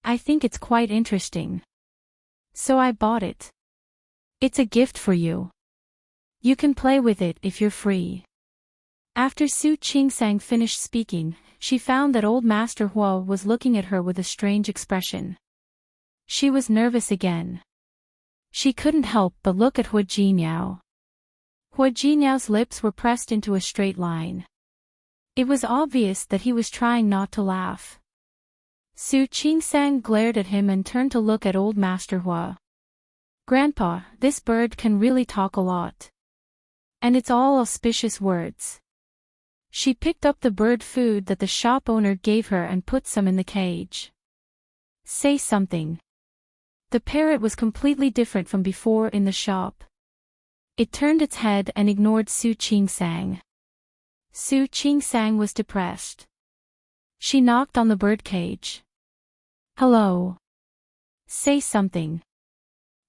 I think it's quite interesting. So I bought it. It's a gift for you. You can play with it if you're free. After Su Qingsang finished speaking, she found that old Master Hua was looking at her with a strange expression. She was nervous again. She couldn't help but look at Hu Jinyao. Hua Jiniao's lips were pressed into a straight line. It was obvious that he was trying not to laugh. Su Qingsang glared at him and turned to look at Old Master Hua. Grandpa, this bird can really talk a lot. And it's all auspicious words. She picked up the bird food that the shop owner gave her and put some in the cage. Say something. The parrot was completely different from before in the shop. It turned its head and ignored Su Qingsang. Su Qingsang was depressed. She knocked on the bird cage. Hello. Say something.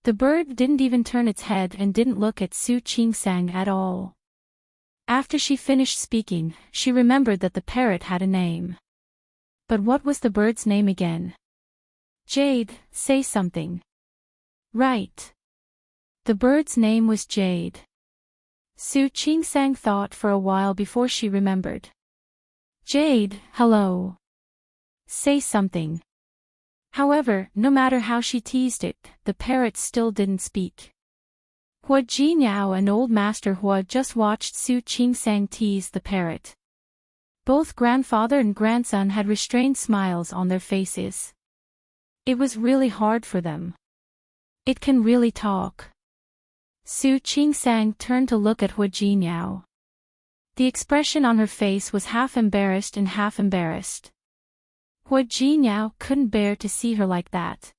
The bird didn't even turn its head and didn't look at Su Qingsang at all. After she finished speaking, she remembered that the parrot had a name. But what was the bird's name again? Jade, say something. Right. The bird's name was Jade. Su Qingsang thought for a while before she remembered. Jade, hello. Say something. However, no matter how she teased it, the parrot still didn't speak. Hua Jiniao and Old Master Hua just watched Su Qingsang tease the parrot. Both grandfather and grandson had restrained smiles on their faces. It was really hard for them. It can really talk. Su Qingsang turned to look at Hua Jiniao. The expression on her face was half embarrassed and half embarrassed. Hua Jiniao couldn't bear to see her like that.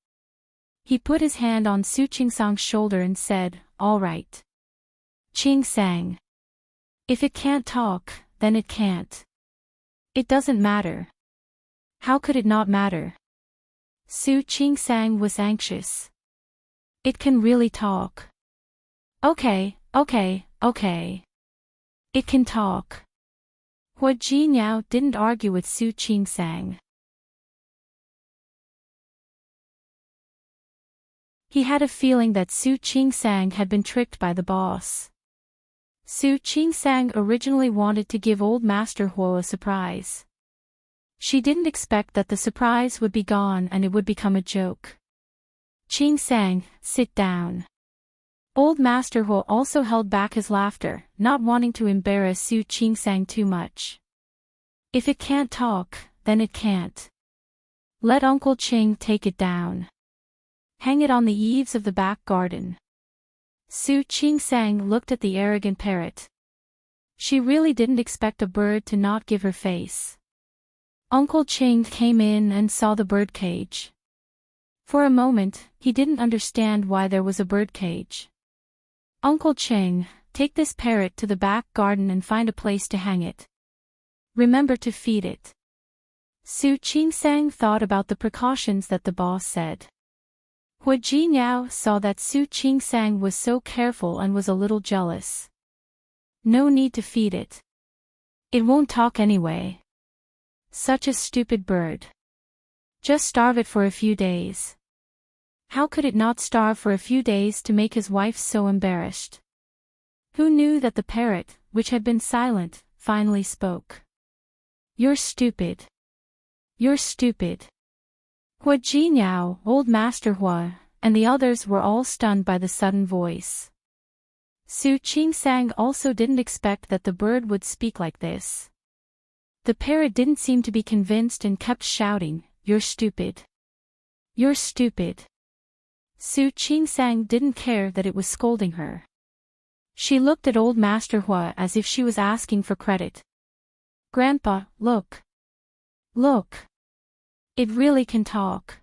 He put his hand on Su Qingsang's shoulder and said, all right. Qingsang. If it can't talk, then it can't. It doesn't matter. How could it not matter? Su Qingsang was anxious. It can really talk. Okay. It can talk. Hua Jiniao didn't argue with Su Qingsang. He had a feeling that Su Qingsang had been tricked by the boss. Su Qingsang originally wanted to give Old Master Hua a surprise. She didn't expect that the surprise would be gone and it would become a joke. Qingsang, sit down. Old Master Hua also held back his laughter, not wanting to embarrass Su Qingsang too much. If it can't talk, then it can't. Let Uncle Qing take it down. Hang it on the eaves of the back garden. Su Qingsang looked at the arrogant parrot. She really didn't expect a bird to not give her face. Uncle Qing came in and saw the bird cage. For a moment, he didn't understand why there was a bird cage. Uncle Qing, take this parrot to the back garden and find a place to hang it. Remember to feed it. Su Qingsang thought about the precautions that the boss said. Hua Jiniao saw that Su Qingsang was so careful and was a little jealous. No need to feed it. It won't talk anyway. Such a stupid bird. Just starve it for a few days. How could it not starve for a few days to make his wife so embarrassed? Who knew that the parrot, which had been silent, finally spoke? You're stupid. You're stupid. Hua Jiniao, Old Master Hua, and the others were all stunned by the sudden voice. Su Qingsang also didn't expect that the bird would speak like this. The parrot didn't seem to be convinced and kept shouting, "You're stupid. You're stupid." Su Qingsang didn't care that it was scolding her. She looked at Old Master Hua as if she was asking for credit. Grandpa, look. Look. It really can talk.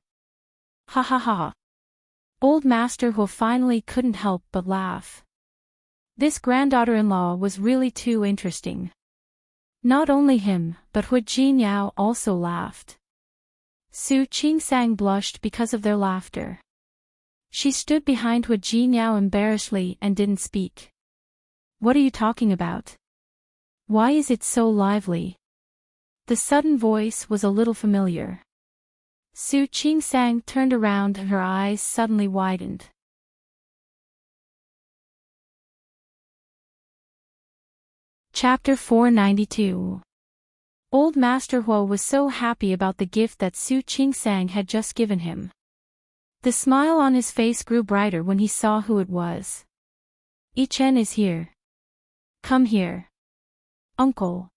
Ha ha ha. Old Master Hua finally couldn't help but laugh. This granddaughter-in-law was really too interesting. Not only him, but Hua Jiniao also laughed. Su Qingsang blushed because of their laughter. She stood behind Hua Jiniao embarrassedly and didn't speak. What are you talking about? Why is it so lively? The sudden voice was a little familiar. Su Qingsang turned around and her eyes suddenly widened. Chapter 492. Old Master Hua was so happy about the gift that Su Qingsang had just given him. The smile on his face grew brighter when he saw who it was. Yi Chen is here. Come here. Uncle.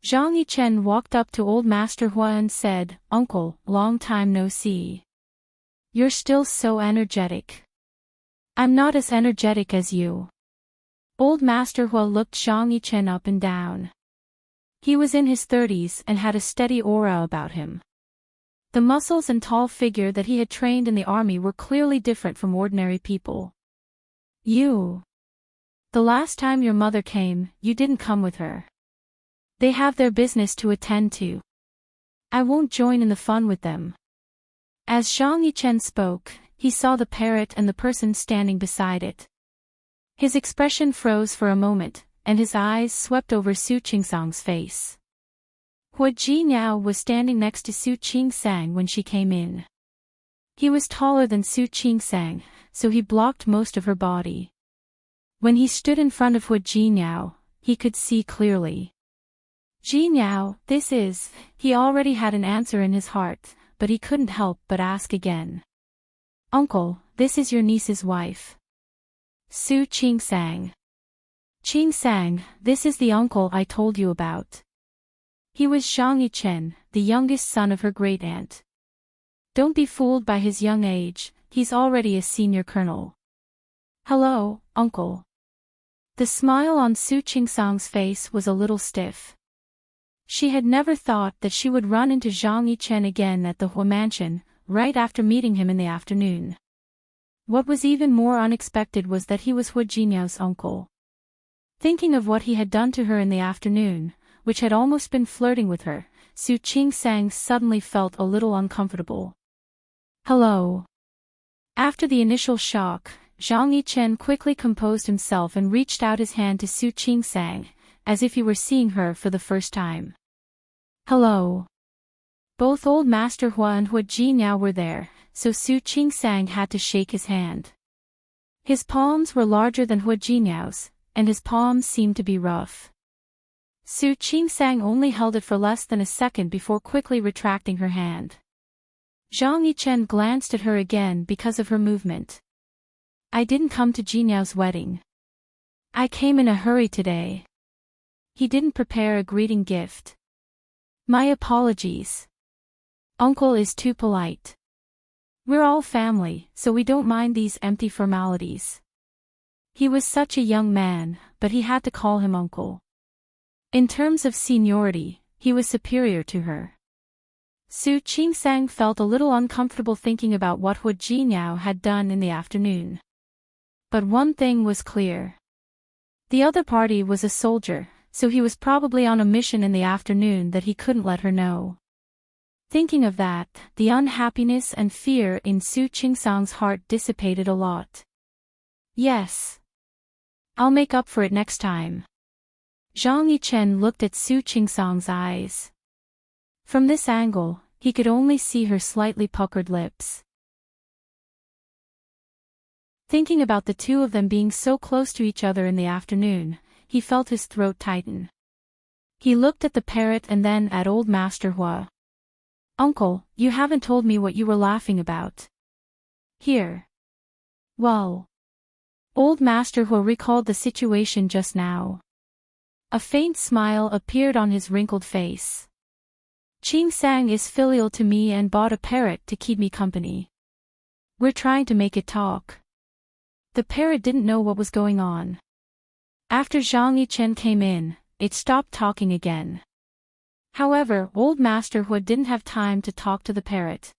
Zhang Yichen walked up to old Master Hua and said, Uncle, long time no see. You're still so energetic. I'm not as energetic as you. Old Master Hua looked Zhang Yichen up and down. He was in his 30s and had a steady aura about him. The muscles and tall figure that he had trained in the army were clearly different from ordinary people. You. The last time your mother came, you didn't come with her. They have their business to attend to. I won't join in the fun with them. As Zhang Yichen spoke, he saw the parrot and the person standing beside it. His expression froze for a moment, and his eyes swept over Su Qingsang's face. Hua Jinyao was standing next to Su Qingsang when she came in. He was taller than Su Qingsang, so he blocked most of her body. When he stood in front of Hua Jinyao, he could see clearly. Jinyao, this is, he already had an answer in his heart, but he couldn't help but ask again. Uncle, this is your niece's wife. Su Qingsang. Qingsang, this is the uncle I told you about. He was Zhang Yichen, the youngest son of her great-aunt. Don't be fooled by his young age, he's already a senior colonel. Hello, uncle. The smile on Su Qingsang's face was a little stiff. She had never thought that she would run into Zhang Yichen again at the Hua mansion, right after meeting him in the afternoon. What was even more unexpected was that he was Hua Jinyao's uncle. Thinking of what he had done to her in the afternoon, which had almost been flirting with her, Su Qingsang suddenly felt a little uncomfortable. Hello. After the initial shock, Zhang Yichen quickly composed himself and reached out his hand to Su Qingsang, as if he were seeing her for the first time. Hello. Both old Master Hua and Hua Jinyao were there, so Su Qingsang had to shake his hand. His palms were larger than Hua Jinyao's, and his palms seemed to be rough. Su Qingsang only held it for less than a second before quickly retracting her hand. Zhang Yichen glanced at her again because of her movement. I didn't come to Jinyao's wedding. I came in a hurry today. He didn't prepare a greeting gift. My apologies. Uncle is too polite. We're all family, so we don't mind these empty formalities. He was such a young man, but he had to call him uncle. In terms of seniority, he was superior to her. Su Qingsang felt a little uncomfortable thinking about what Hua Jinyao had done in the afternoon. But one thing was clear. The other party was a soldier, so he was probably on a mission in the afternoon that he couldn't let her know. Thinking of that, the unhappiness and fear in Su Qingsang's heart dissipated a lot. Yes. I'll make up for it next time. Zhang Yichen looked at Su Qingsang's eyes. From this angle, he could only see her slightly puckered lips. Thinking about the two of them being so close to each other in the afternoon, he felt his throat tighten. He looked at the parrot and then at old Master Hua. Uncle, you haven't told me what you were laughing about. Here. Well. Old Master Hua recalled the situation just now. A faint smile appeared on his wrinkled face. Qingsang is filial to me and bought a parrot to keep me company. We're trying to make it talk. The parrot didn't know what was going on. After Zhang Yichen came in, it stopped talking again. However, old Master Hua didn't have time to talk to the parrot.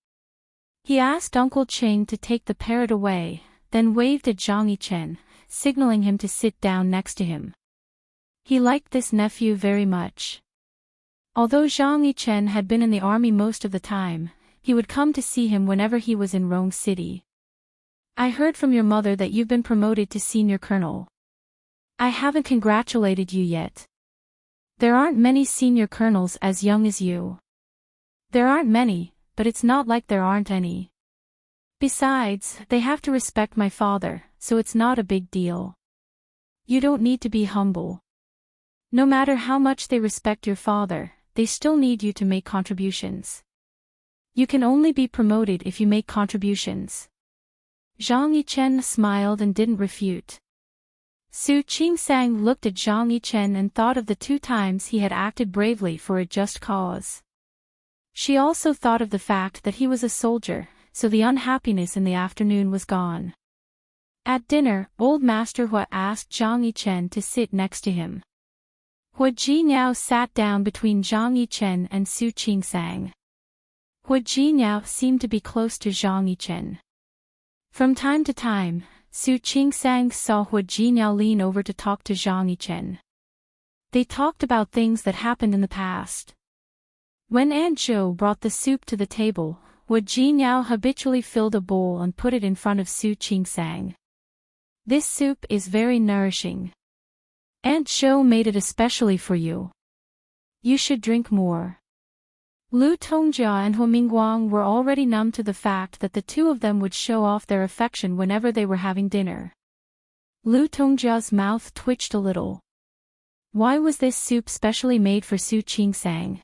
He asked Uncle Qing to take the parrot away, then waved at Zhang Yichen, signaling him to sit down next to him. He liked this nephew very much. Although Zhang Yichen had been in the army most of the time, he would come to see him whenever he was in Rome City. I heard from your mother that you've been promoted to senior colonel. I haven't congratulated you yet. There aren't many senior colonels as young as you. There aren't many, but it's not like there aren't any. Besides, they have to respect my father, so it's not a big deal. You don't need to be humble. No matter how much they respect your father, they still need you to make contributions. You can only be promoted if you make contributions. Zhang Yichen smiled and didn't refute. Su Qingsang looked at Zhang Yichen and thought of the 2 times he had acted bravely for a just cause. She also thought of the fact that he was a soldier, so the unhappiness in the afternoon was gone. At dinner, old Master Hua asked Zhang Yichen to sit next to him. Hua Jinyao sat down between Zhang Yichen and Su Qingsang. Hua Jinyao seemed to be close to Zhang Yichen. From time to time, Su Qingsang saw Hua Jinyao lean over to talk to Zhang Yichen. They talked about things that happened in the past. When Aunt Zhou brought the soup to the table, Hua Jinyao habitually filled a bowl and put it in front of Su Qingsang. This soup is very nourishing. Aunt Zhou made it especially for you. You should drink more. Lu Tongjia and Hu Mingguang were already numb to the fact that the 2 of them would show off their affection whenever they were having dinner. Lu Tongjia's mouth twitched a little. Why was this soup specially made for Su Qingsang?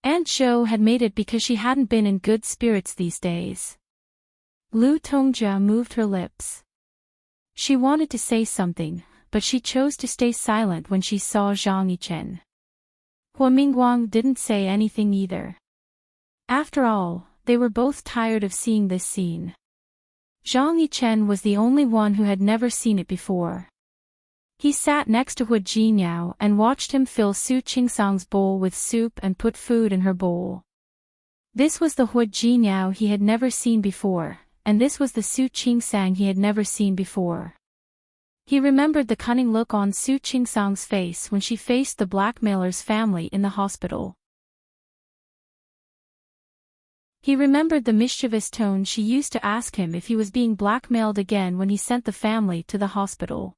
Aunt Zhou had made it because she hadn't been in good spirits these days. Lu Tongjia moved her lips. She wanted to say something, but she chose to stay silent when she saw Zhang Yichen. Hua Mingguang didn't say anything either. After all, they were both tired of seeing this scene. Zhang Yichen was the only one who had never seen it before. He sat next to Hua Jinyao and watched him fill Su Qingsang's bowl with soup and put food in her bowl. This was the Hua Jinyao he had never seen before, and this was the Su Qingsang he had never seen before. He remembered the cunning look on Su Qingsang's face when she faced the blackmailer's family in the hospital. He remembered the mischievous tone she used to ask him if he was being blackmailed again when he sent the family to the hospital.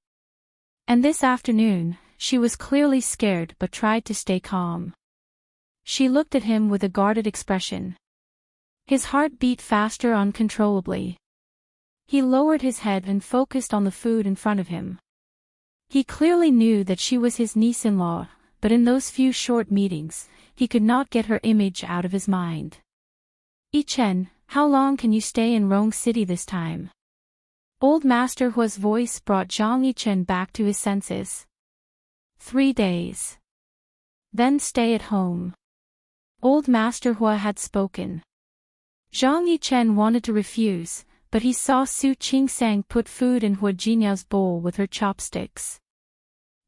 And this afternoon, she was clearly scared but tried to stay calm. She looked at him with a guarded expression. His heart beat faster uncontrollably. He lowered his head and focused on the food in front of him. He clearly knew that she was his niece-in-law, but in those few short meetings, he could not get her image out of his mind. Yichen, how long can you stay in Rong City this time? Old Master Hua's voice brought Zhang Yichen back to his senses. 3 days. Then stay at home. Old Master Hua had spoken. Zhang Yichen wanted to refuse, but he saw Su Qingsang put food in Hua Jinyao's bowl with her chopsticks.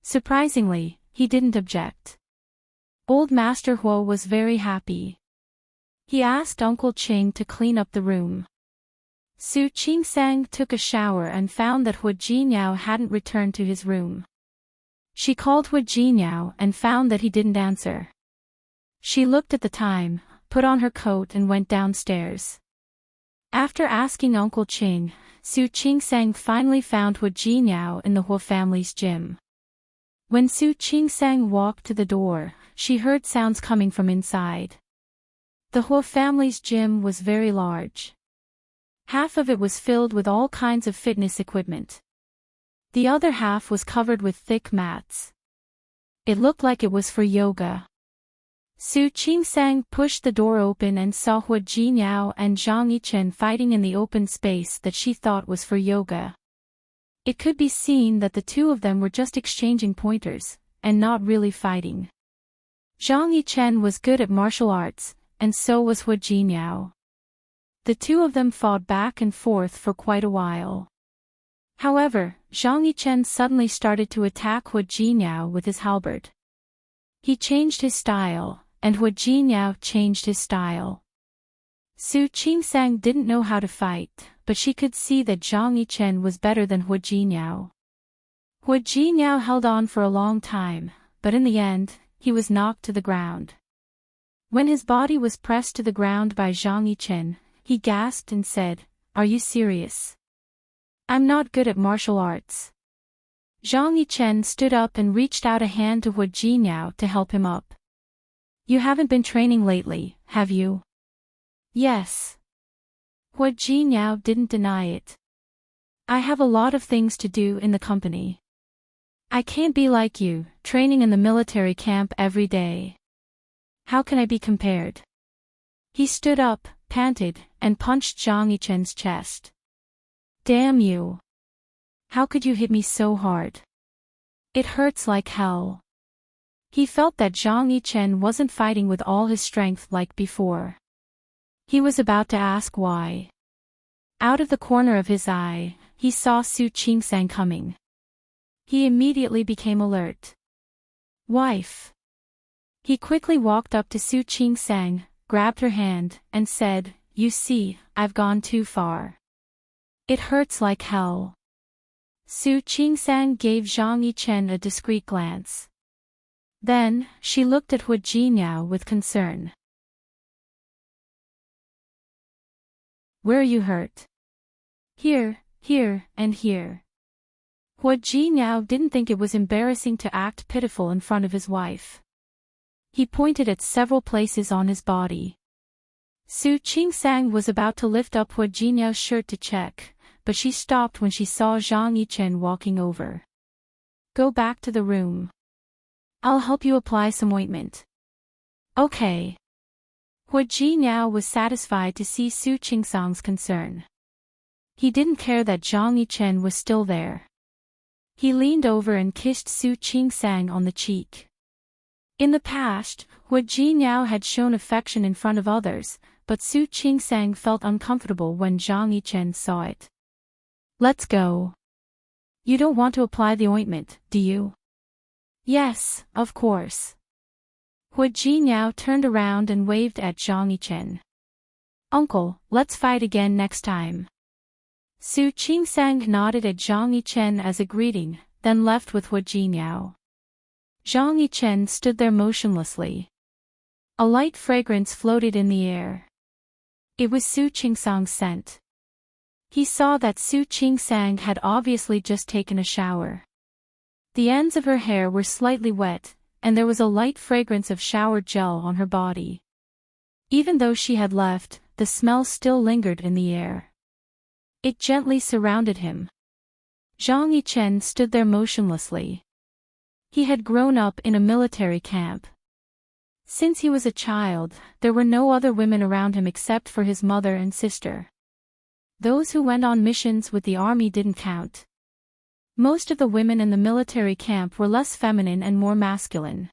Surprisingly, he didn't object. Old Master Hua was very happy. He asked Uncle Ching to clean up the room. Su Qingsang took a shower and found that Hua Jinyao hadn't returned to his room. She called Hua Jinyao and found that he didn't answer. She looked at the time, put on her coat and went downstairs. After asking Uncle Ching, Su Qingsang finally found Hua Jinyao in the Hua family's gym. When Su Qingsang walked to the door, she heard sounds coming from inside. The Hua family's gym was very large. Half of it was filled with all kinds of fitness equipment. The other half was covered with thick mats. It looked like it was for yoga. Su Qingsang pushed the door open and saw Hua Jinyao and Zhang Yichen fighting in the open space that she thought was for yoga. It could be seen that the 2 of them were just exchanging pointers, and not really fighting. Zhang Yichen was good at martial arts, and so was Hua Jinyao. The 2 of them fought back and forth for quite a while. However, Zhang Yichen suddenly started to attack Hua Jinyao with his halberd. He changed his style, and Hua Jinyao changed his style. Su Qingsang didn't know how to fight, but she could see that Zhang Yichen was better than Hua Jinyao. Hua Jinyao held on for a long time, but in the end, he was knocked to the ground. When his body was pressed to the ground by Zhang Yichen, he gasped and said, "Are you serious? I'm not good at martial arts." Zhang Yichen stood up and reached out a hand to Hua Jinyao to help him up. "You haven't been training lately, have you?" "Yes." Hua Jinyao didn't deny it. "I have a lot of things to do in the company. I can't be like you, training in the military camp every day. How can I be compared?" He stood up, panted, and punched Zhang Yichen's chest. "Damn you! How could you hit me so hard?" It hurts like hell. He felt that Zhang Yichen wasn't fighting with all his strength like before. He was about to ask why. Out of the corner of his eye, he saw Su Qingsang coming. He immediately became alert. Wife. He quickly walked up to Su Qingsang, grabbed her hand, and said, "You see, I've gone too far. It hurts like hell." Su Qingsang gave Zhang Yichen a discreet glance. Then, she looked at Hu Jiniao with concern. "Where are you hurt?" "Here, here, and here." Hu Jiniao didn't think it was embarrassing to act pitiful in front of his wife. He pointed at several places on his body. Su Qingsang was about to lift up Hu Jiniao's shirt to check, but she stopped when she saw Zhang Yichen walking over. "Go back to the room. I'll help you apply some ointment." "Okay." Hu Jiniao was satisfied to see Su Qingsang's concern. He didn't care that Zhang Yichen was still there. He leaned over and kissed Su Qingsang on the cheek. In the past, Hu Jiniao had shown affection in front of others, but Su Qingsang felt uncomfortable when Zhang Yichen saw it. "Let's go. You don't want to apply the ointment, do you?" "Yes, of course." Hu Jiniao turned around and waved at Zhang Yichen. "Uncle, let's fight again next time." Su Qingsang nodded at Zhang Yichen as a greeting, then left with Hu Jiniao. Zhang Yichen stood there motionlessly. A light fragrance floated in the air. It was Su Qingsang's scent. He saw that Su Qingsang had obviously just taken a shower. The ends of her hair were slightly wet, and there was a light fragrance of shower gel on her body. Even though she had left, the smell still lingered in the air. It gently surrounded him. Zhang Yichen stood there motionlessly. He had grown up in a military camp. Since he was a child, there were no other women around him except for his mother and sister. Those who went on missions with the army didn't count. Most of the women in the military camp were less feminine and more masculine.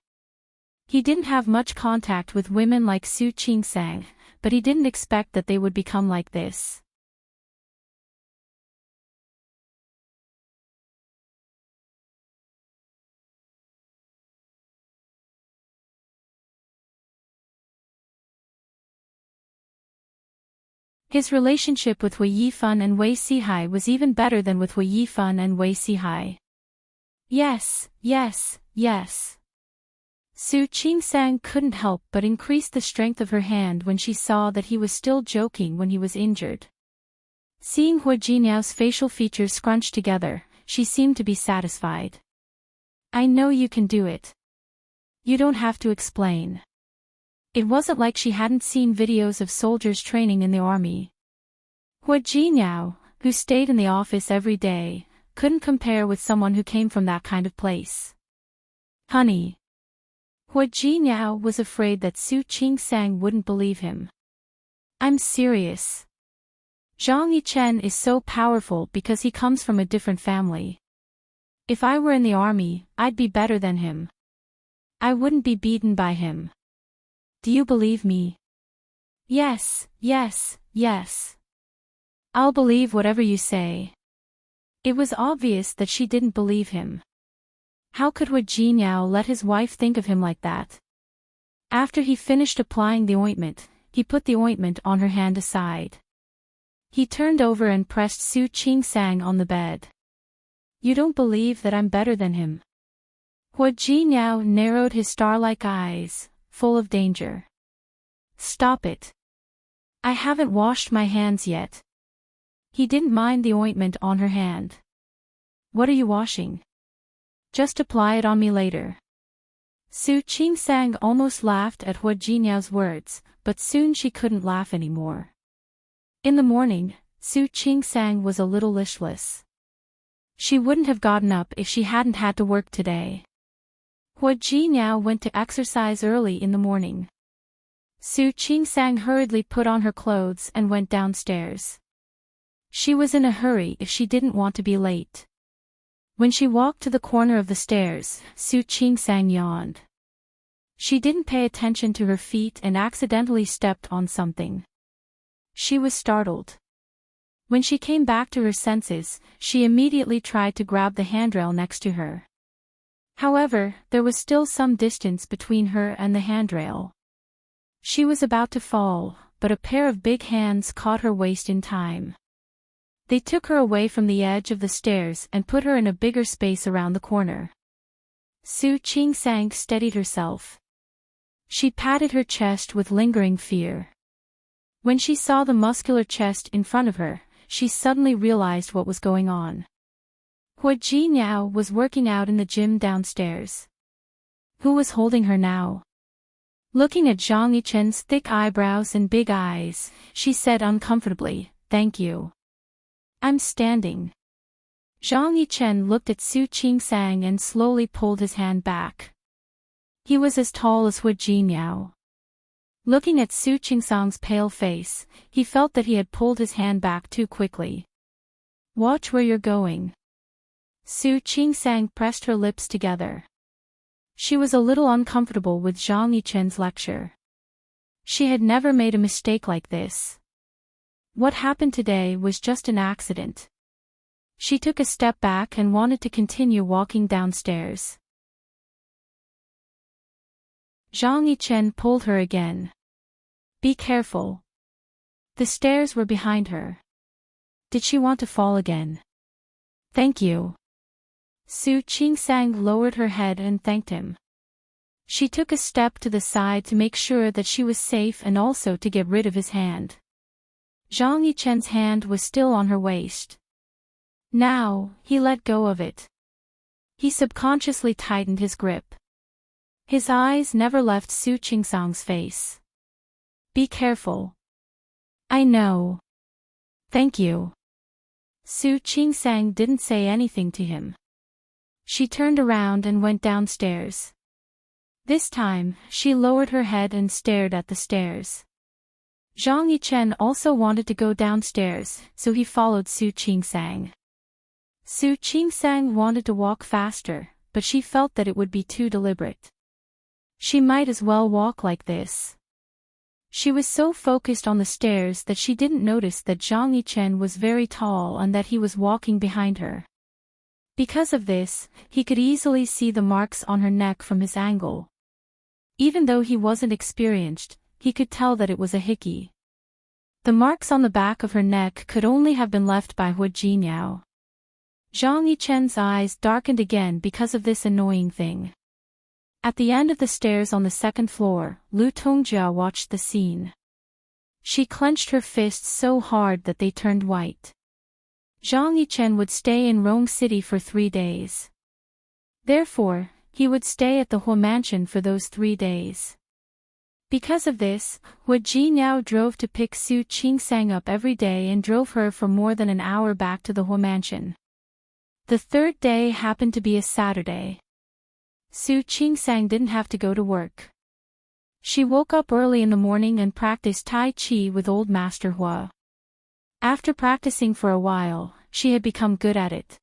He didn't have much contact with women like Su Qingsang, but he didn't expect that they would become like this. His relationship with Wei Yifan and Wei Sihai was even better than with Wei Yifan and Wei Sihai. Yes, yes, yes. Su Qingsang couldn't help but increase the strength of her hand when she saw that he was still joking when he was injured. Seeing Hu Jiniao's facial features scrunched together, she seemed to be satisfied. "I know you can do it. You don't have to explain." It wasn't like she hadn't seen videos of soldiers training in the army. Hu Jiniao, who stayed in the office every day, couldn't compare with someone who came from that kind of place. "Honey." Hu Jiniao was afraid that Su Qingsang wouldn't believe him. "I'm serious. Zhang Yichen is so powerful because he comes from a different family. If I were in the army, I'd be better than him. I wouldn't be beaten by him. Do you believe me?" "Yes, yes, yes. I'll believe whatever you say." It was obvious that she didn't believe him. How could Hu Jiniao let his wife think of him like that? After he finished applying the ointment, he put the ointment on her hand aside. He turned over and pressed Su Qingsang on the bed. "You don't believe that I'm better than him?" Hu Jiniao narrowed his star-like eyes, full of danger. "Stop it. I haven't washed my hands yet." He didn't mind the ointment on her hand. "What are you washing? Just apply it on me later." Su Qingsang almost laughed at Hu Jiniao's words, but soon she couldn't laugh anymore. In the morning, Su Qingsang was a little listless. She wouldn't have gotten up if she hadn't had to work today. Hu Jiniao went to exercise early in the morning. Su Qingsang hurriedly put on her clothes and went downstairs. She was in a hurry if she didn't want to be late. When she walked to the corner of the stairs, Su Qingsang yawned. She didn't pay attention to her feet and accidentally stepped on something. She was startled. When she came back to her senses, she immediately tried to grab the handrail next to her. However, there was still some distance between her and the handrail. She was about to fall, but a pair of big hands caught her waist in time. They took her away from the edge of the stairs and put her in a bigger space around the corner. Su Qingsang steadied herself. She patted her chest with lingering fear. When she saw the muscular chest in front of her, she suddenly realized what was going on. Hua Jinyao was working out in the gym downstairs. Who was holding her now? Looking at Zhang Yichen's thick eyebrows and big eyes, she said uncomfortably, "Thank you. I'm standing." Zhang Yichen looked at Su Qingsang and slowly pulled his hand back. He was as tall as Hua Jinyao. Looking at Su Qingsang's pale face, he felt that he had pulled his hand back too quickly. "Watch where you're going." Su Qingsang pressed her lips together. She was a little uncomfortable with Zhang Yichen's lecture. She had never made a mistake like this. What happened today was just an accident. She took a step back and wanted to continue walking downstairs. Zhang Yichen pulled her again. "Be careful." The stairs were behind her. Did she want to fall again? "Thank you." Su Qingsang lowered her head and thanked him. She took a step to the side to make sure that she was safe and also to get rid of his hand. Zhang Yichen's hand was still on her waist. Now, he let go of it. He subconsciously tightened his grip. His eyes never left Su Qingsang's face. "Be careful." "I know. Thank you." Su Qingsang didn't say anything to him. She turned around and went downstairs. This time, she lowered her head and stared at the stairs. Zhang Yichen also wanted to go downstairs, so he followed Su Qingsang. Su Qingsang wanted to walk faster, but she felt that it would be too deliberate. She might as well walk like this. She was so focused on the stairs that she didn't notice that Zhang Yichen was very tall and that he was walking behind her. Because of this, he could easily see the marks on her neck from his angle. Even though he wasn't experienced, he could tell that it was a hickey. The marks on the back of her neck could only have been left by Hua Jinyao. Zhang Yichen's eyes darkened again because of this annoying thing. At the end of the stairs on the second floor, Lu Tongjia watched the scene. She clenched her fists so hard that they turned white. Zhang Yichen would stay in Rome City for 3 days. Therefore, he would stay at the Hua Mansion for those 3 days. Because of this, Hua Jinyao drove to pick Su Qingsang up every day and drove her for more than an hour back to the Hua Mansion. The third day happened to be a Saturday. Su Qingsang didn't have to go to work. She woke up early in the morning and practiced Tai Chi with Old Master Hua. After practicing for a while, she had become good at it.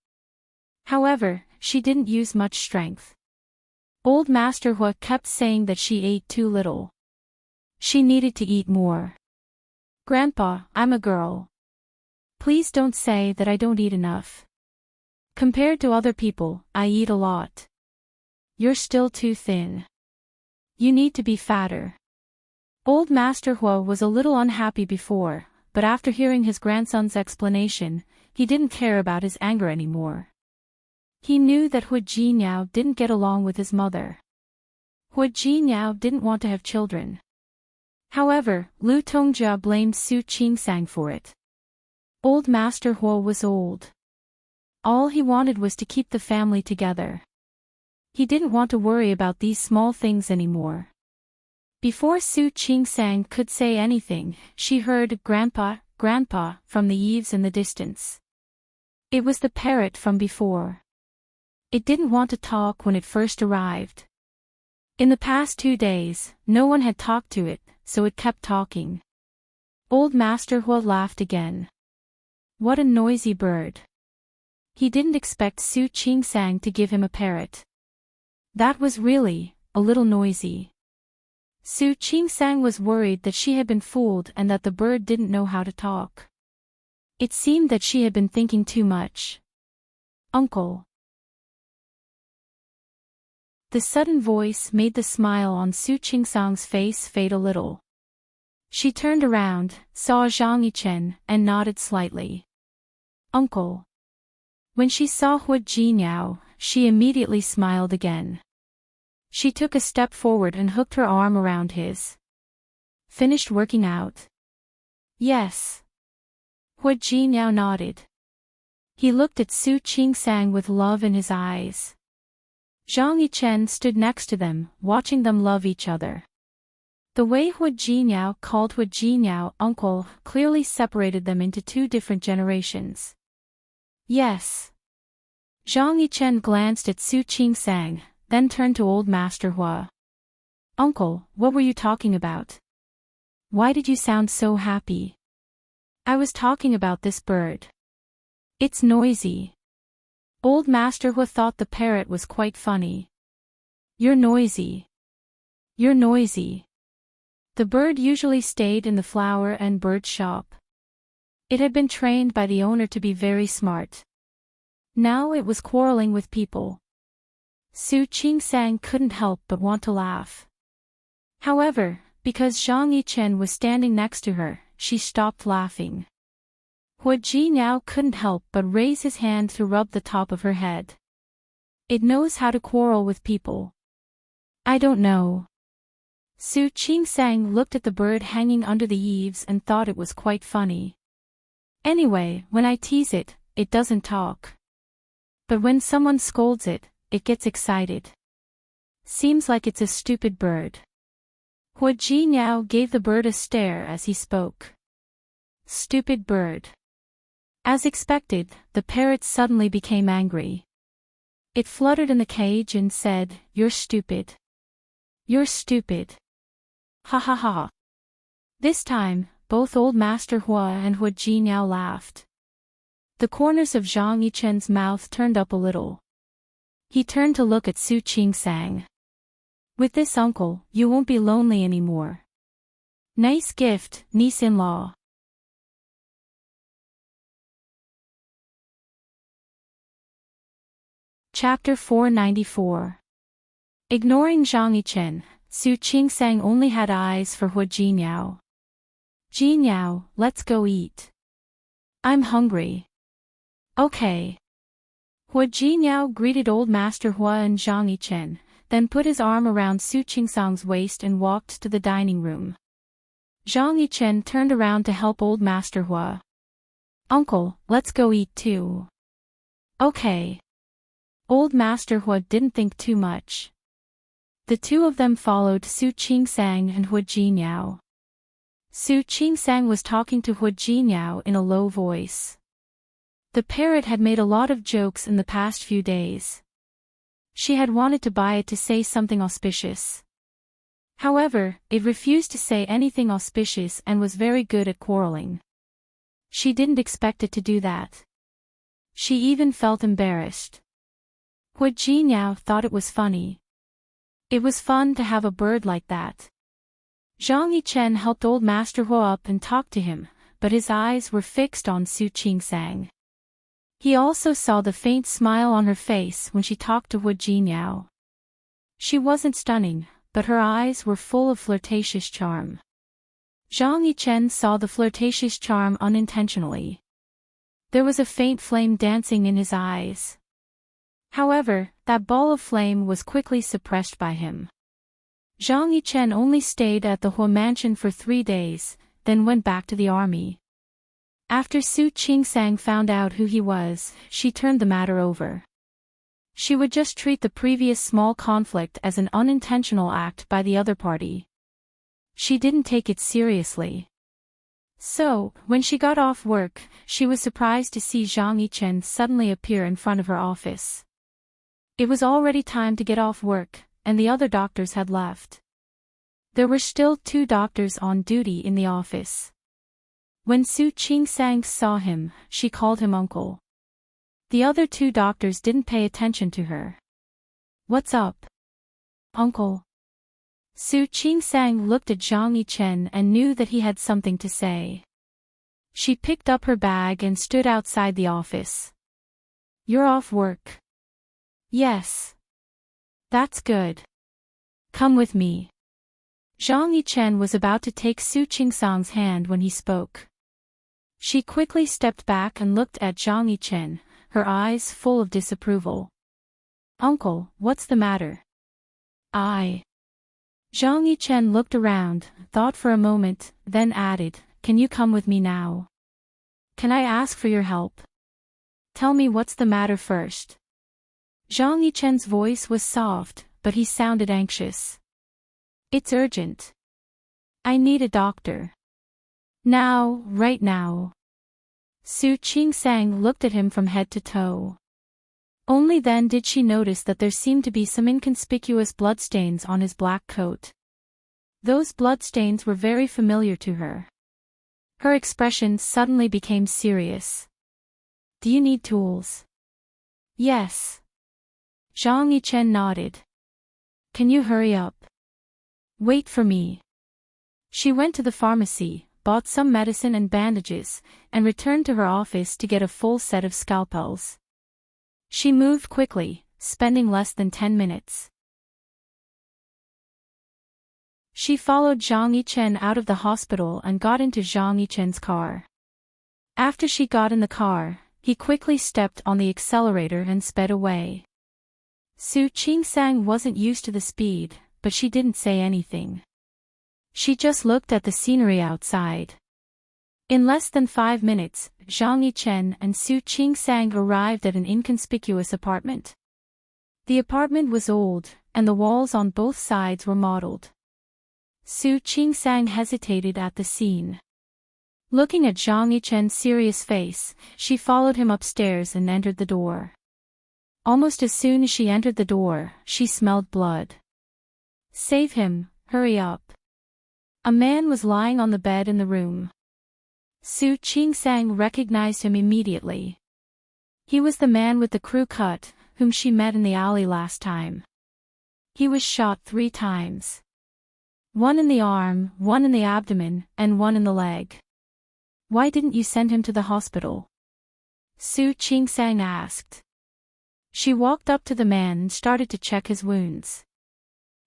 However, she didn't use much strength. Old Master Hua kept saying that she ate too little. She needed to eat more. "Grandpa, I'm a girl. Please don't say that I don't eat enough. Compared to other people, I eat a lot. You're still too thin. You need to be fatter." Old Master Hua was a little unhappy before, but after hearing his grandson's explanation, he didn't care about his anger anymore. He knew that Hua Jinyao didn't get along with his mother. Hua Jinyao didn't want to have children. However, Lu Tongjia blamed Su Qingsang for it. Old Master Hua was old. All he wanted was to keep the family together. He didn't want to worry about these small things anymore. Before Su Qingsang could say anything, she heard "Grandpa, Grandpa" from the eaves in the distance. It was the parrot from before. It didn't want to talk when it first arrived. In the past 2 days, no one had talked to it, so it kept talking. Old Master Hua laughed again. What a noisy bird. He didn't expect Su Qingsang to give him a parrot. That was really a little noisy. Su Qingsang was worried that she had been fooled and that the bird didn't know how to talk. It seemed that she had been thinking too much. Uncle. The sudden voice made the smile on Su Qingsang's face fade a little. She turned around, saw Zhang Yichen, and nodded slightly. Uncle. When she saw Hu Jiniao, she immediately smiled again. She took a step forward and hooked her arm around his. Finished working out? Yes. Hu Jiniao nodded. He looked at Su Qingsang with love in his eyes. Zhang Yichen stood next to them, watching them love each other. The way Hu Jiniao called Hu Jiniao uncle clearly separated them into two different generations. Yes. Zhang Yichen glanced at Su Qingsang, then turned to old Master Hua. Uncle, what were you talking about? Why did you sound so happy? I was talking about this bird. It's noisy. Old Master Hua thought the parrot was quite funny. You're noisy. You're noisy. The bird usually stayed in the flower and bird shop. It had been trained by the owner to be very smart. Now it was quarreling with people. Su Qingsang couldn't help but want to laugh. However, because Zhang Yichen was standing next to her, she stopped laughing. Hu Jiniao couldn't help but raise his hand to rub the top of her head. It knows how to quarrel with people. I don't know. Su Qingsang looked at the bird hanging under the eaves and thought it was quite funny. Anyway, when I tease it, it doesn't talk. But when someone scolds it, it gets excited. Seems like it's a stupid bird. Hu Jiniao gave the bird a stare as he spoke. Stupid bird. As expected, the parrot suddenly became angry. It fluttered in the cage and said, "You're stupid. You're stupid. Ha ha ha." This time, both Old Master Hua and Hu Jiniao laughed. The corners of Zhang Yichen's mouth turned up a little. He turned to look at Su Qingsang. With this uncle, you won't be lonely anymore. Nice gift, niece-in-law. Chapter 494. Ignoring Zhang Yichen, Su Qingsang only had eyes for Hu Jiniao. Jiniao, let's go eat. I'm hungry. Okay. Hu Jiniao greeted Old Master Hua and Zhang Yichen, then put his arm around Su Qingsang's waist and walked to the dining room. Zhang Yichen turned around to help Old Master Hua. Uncle, let's go eat too. Okay. Old Master Hua didn't think too much. The two of them followed Su Qingsang and Hu Jiniao. Su Qingsang was talking to Hu Jiniao in a low voice. The parrot had made a lot of jokes in the past few days. She had wanted to buy it to say something auspicious. However, it refused to say anything auspicious and was very good at quarreling. She didn't expect it to do that. She even felt embarrassed. Hu Jiniao thought it was funny. It was fun to have a bird like that. Zhang Yichen helped Old Master Hua up and talked to him, but his eyes were fixed on Su Qingsang. He also saw the faint smile on her face when she talked to Hu Jiniao. She wasn't stunning, but her eyes were full of flirtatious charm. Zhang Yichen saw the flirtatious charm unintentionally. There was a faint flame dancing in his eyes. However, that ball of flame was quickly suppressed by him. Zhang Yichen only stayed at the Hua mansion for 3 days, then went back to the army. After Su Qingsang found out who he was, she turned the matter over. She would just treat the previous small conflict as an unintentional act by the other party. She didn't take it seriously. So, when she got off work, she was surprised to see Zhang Yichen suddenly appear in front of her office. It was already time to get off work, and the other doctors had left. There were still 2 doctors on duty in the office. When Su Qingsang saw him, she called him uncle. The other two doctors didn't pay attention to her. "What's up, uncle?" Su Qingsang looked at Zhang Yichen and knew that he had something to say. She picked up her bag and stood outside the office. "You're off work?" "Yes." "That's good. Come with me." Zhang Yichen was about to take Su Qingsang's hand when he spoke. She quickly stepped back and looked at Zhang Yichen, her eyes full of disapproval. "Uncle, what's the matter?" Zhang Yichen looked around, thought for a moment, then added, "Can you come with me now? Can I ask for your help? Tell me what's the matter first." Zhang Yichen's voice was soft, but he sounded anxious. "It's urgent. I need a doctor. Now, right now." Su Qingsang looked at him from head to toe. Only then did she notice that there seemed to be some inconspicuous bloodstains on his black coat. Those bloodstains were very familiar to her. Her expression suddenly became serious. "Do you need tools?" "Yes." Zhang Yichen nodded. "Can you hurry up? Wait for me." She went to the pharmacy, bought some medicine and bandages, and returned to her office to get a full set of scalpels. She moved quickly, spending less than 10 minutes. She followed Zhang Yichen out of the hospital and got into Zhang Yichen's car. After she got in the car, he quickly stepped on the accelerator and sped away. Su Qingsang wasn't used to the speed, but she didn't say anything. She just looked at the scenery outside. In less than 5 minutes, Zhang Yichen and Su Qingsang arrived at an inconspicuous apartment. The apartment was old, and the walls on both sides were mottled. Su Qingsang hesitated at the scene. Looking at Zhang Yichen's serious face, she followed him upstairs and entered the door. Almost as soon as she entered the door, she smelled blood. "Save him, hurry up." A man was lying on the bed in the room. Su Qingsang recognized him immediately. He was the man with the crew cut, whom she met in the alley last time. He was shot 3 times. 1 in the arm, 1 in the abdomen, and 1 in the leg. "Why didn't you send him to the hospital?" Su Qingsang asked. She walked up to the man and started to check his wounds.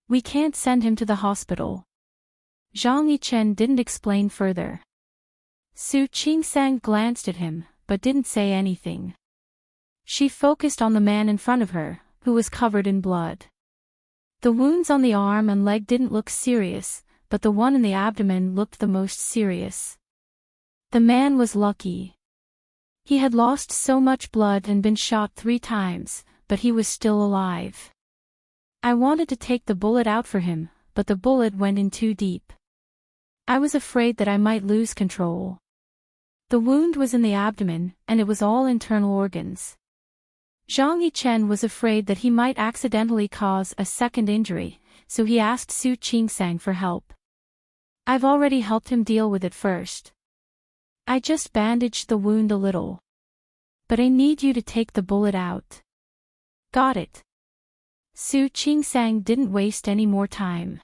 "We can't send him to the hospital." Zhang Yichen didn't explain further. Su Qingsang glanced at him, but didn't say anything. She focused on the man in front of her, who was covered in blood. The wounds on the arm and leg didn't look serious, but the one in the abdomen looked the most serious. The man was lucky. He had lost so much blood and been shot 3 times, but he was still alive. "I wanted to take the bullet out for him, but the bullet went in too deep. I was afraid that I might lose control." The wound was in the abdomen, and it was all internal organs. Zhang Yichen was afraid that he might accidentally cause a second injury, so he asked Su Qingsang for help. "I've already helped him deal with it first. I just bandaged the wound a little. But I need you to take the bullet out." "Got it." Su Qingsang didn't waste any more time.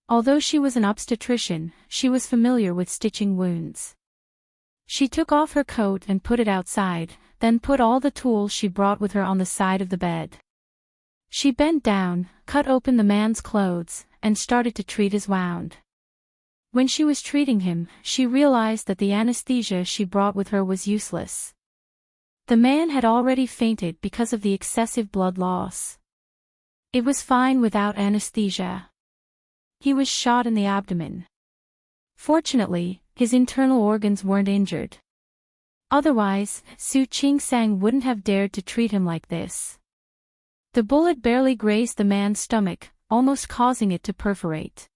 Although she was an obstetrician, she was familiar with stitching wounds. She took off her coat and put it outside, then put all the tools she brought with her on the side of the bed. She bent down, cut open the man's clothes, and started to treat his wound. When she was treating him, she realized that the anesthesia she brought with her was useless. The man had already fainted because of the excessive blood loss. It was fine without anesthesia. He was shot in the abdomen. Fortunately, his internal organs weren't injured. Otherwise, Su Qingsang wouldn't have dared to treat him like this. The bullet barely grazed the man's stomach, almost causing it to perforate.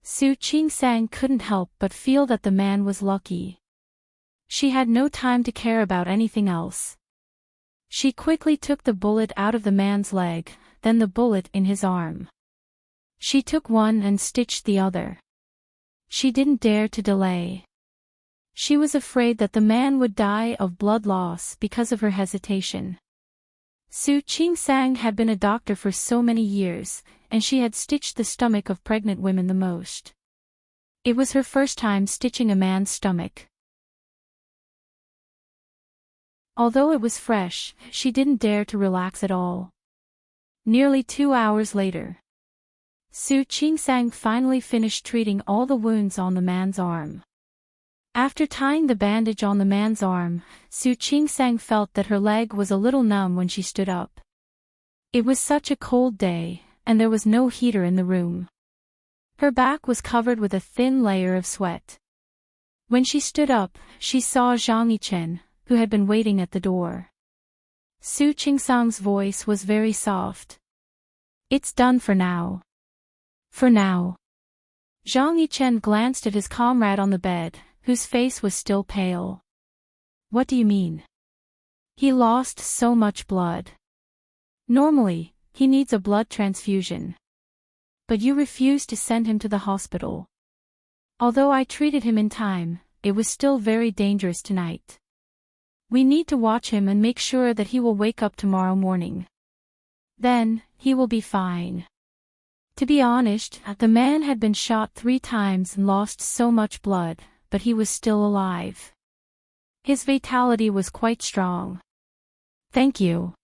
Su Qingsang couldn't help but feel that the man was lucky. She had no time to care about anything else. She quickly took the bullet out of the man's leg, then the bullet in his arm. She took one and stitched the other. She didn't dare to delay. She was afraid that the man would die of blood loss because of her hesitation. Su Qingsang had been a doctor for so many years, and she had stitched the stomach of pregnant women the most. It was her first time stitching a man's stomach. Although it was fresh, she didn't dare to relax at all. Nearly 2 hours later, Su Qingsang finally finished treating all the wounds on the man's arm. After tying the bandage on the man's arm, Su Qingsang felt that her leg was a little numb when she stood up. It was such a cold day, and there was no heater in the room. Her back was covered with a thin layer of sweat. When she stood up, she saw Zhang Yichen, who had been waiting at the door. Su Qingsang's voice was very soft. "It's done for now." "For now." Zhang Yichen glanced at his comrade on the bed, whose face was still pale. "What do you mean?" "He lost so much blood. Normally, he needs a blood transfusion. But you refused to send him to the hospital. Although I treated him in time, it was still very dangerous tonight. We need to watch him and make sure that he will wake up tomorrow morning. Then, he will be fine." To be honest, the man had been shot 3 times and lost so much blood, but he was still alive. His vitality was quite strong. "Thank you."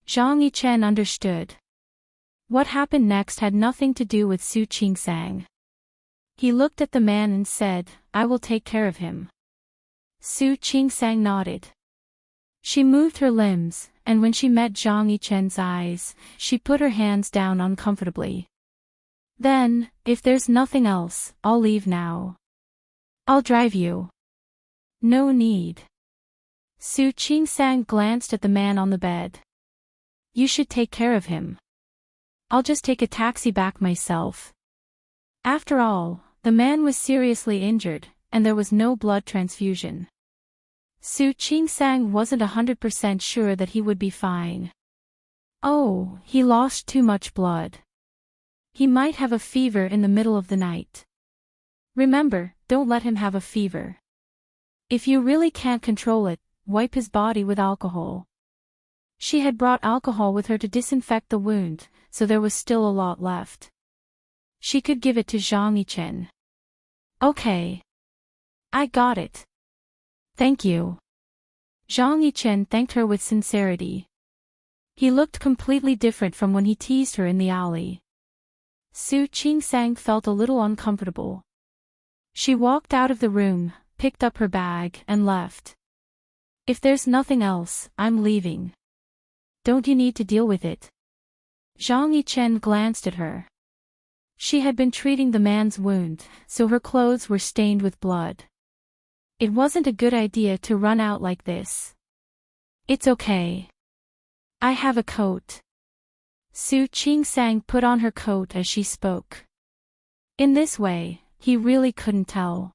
Zhang Yichen understood. What happened next had nothing to do with Su Qingsang. He looked at the man and said, "I will take care of him." Su Qingsang nodded. She moved her limbs, and when she met Zhang Yichen's eyes, she put her hands down uncomfortably. "Then, if there's nothing else, I'll leave now." "I'll drive you." "No need." Su Qingsang glanced at the man on the bed. "You should take care of him. I'll just take a taxi back myself." After all, the man was seriously injured, and there was no blood transfusion. Su Qingsang wasn't 100% sure that he would be fine. Oh, he lost too much blood. He might have a fever in the middle of the night. Remember, don't let him have a fever. If you really can't control it, wipe his body with alcohol. She had brought alcohol with her to disinfect the wound, so there was still a lot left. She could give it to Zhang Yichen. "Okay. I got it. Thank you." Zhang Yichen thanked her with sincerity. He looked completely different from when he teased her in the alley. Su Qingsang felt a little uncomfortable. She walked out of the room, picked up her bag, and left. "If there's nothing else, I'm leaving. Don't you need to deal with it?" Zhang Yichen glanced at her. She had been treating the man's wound, so her clothes were stained with blood. It wasn't a good idea to run out like this. "It's okay. I have a coat." Su Qingsang put on her coat as she spoke. In this way, he really couldn't tell.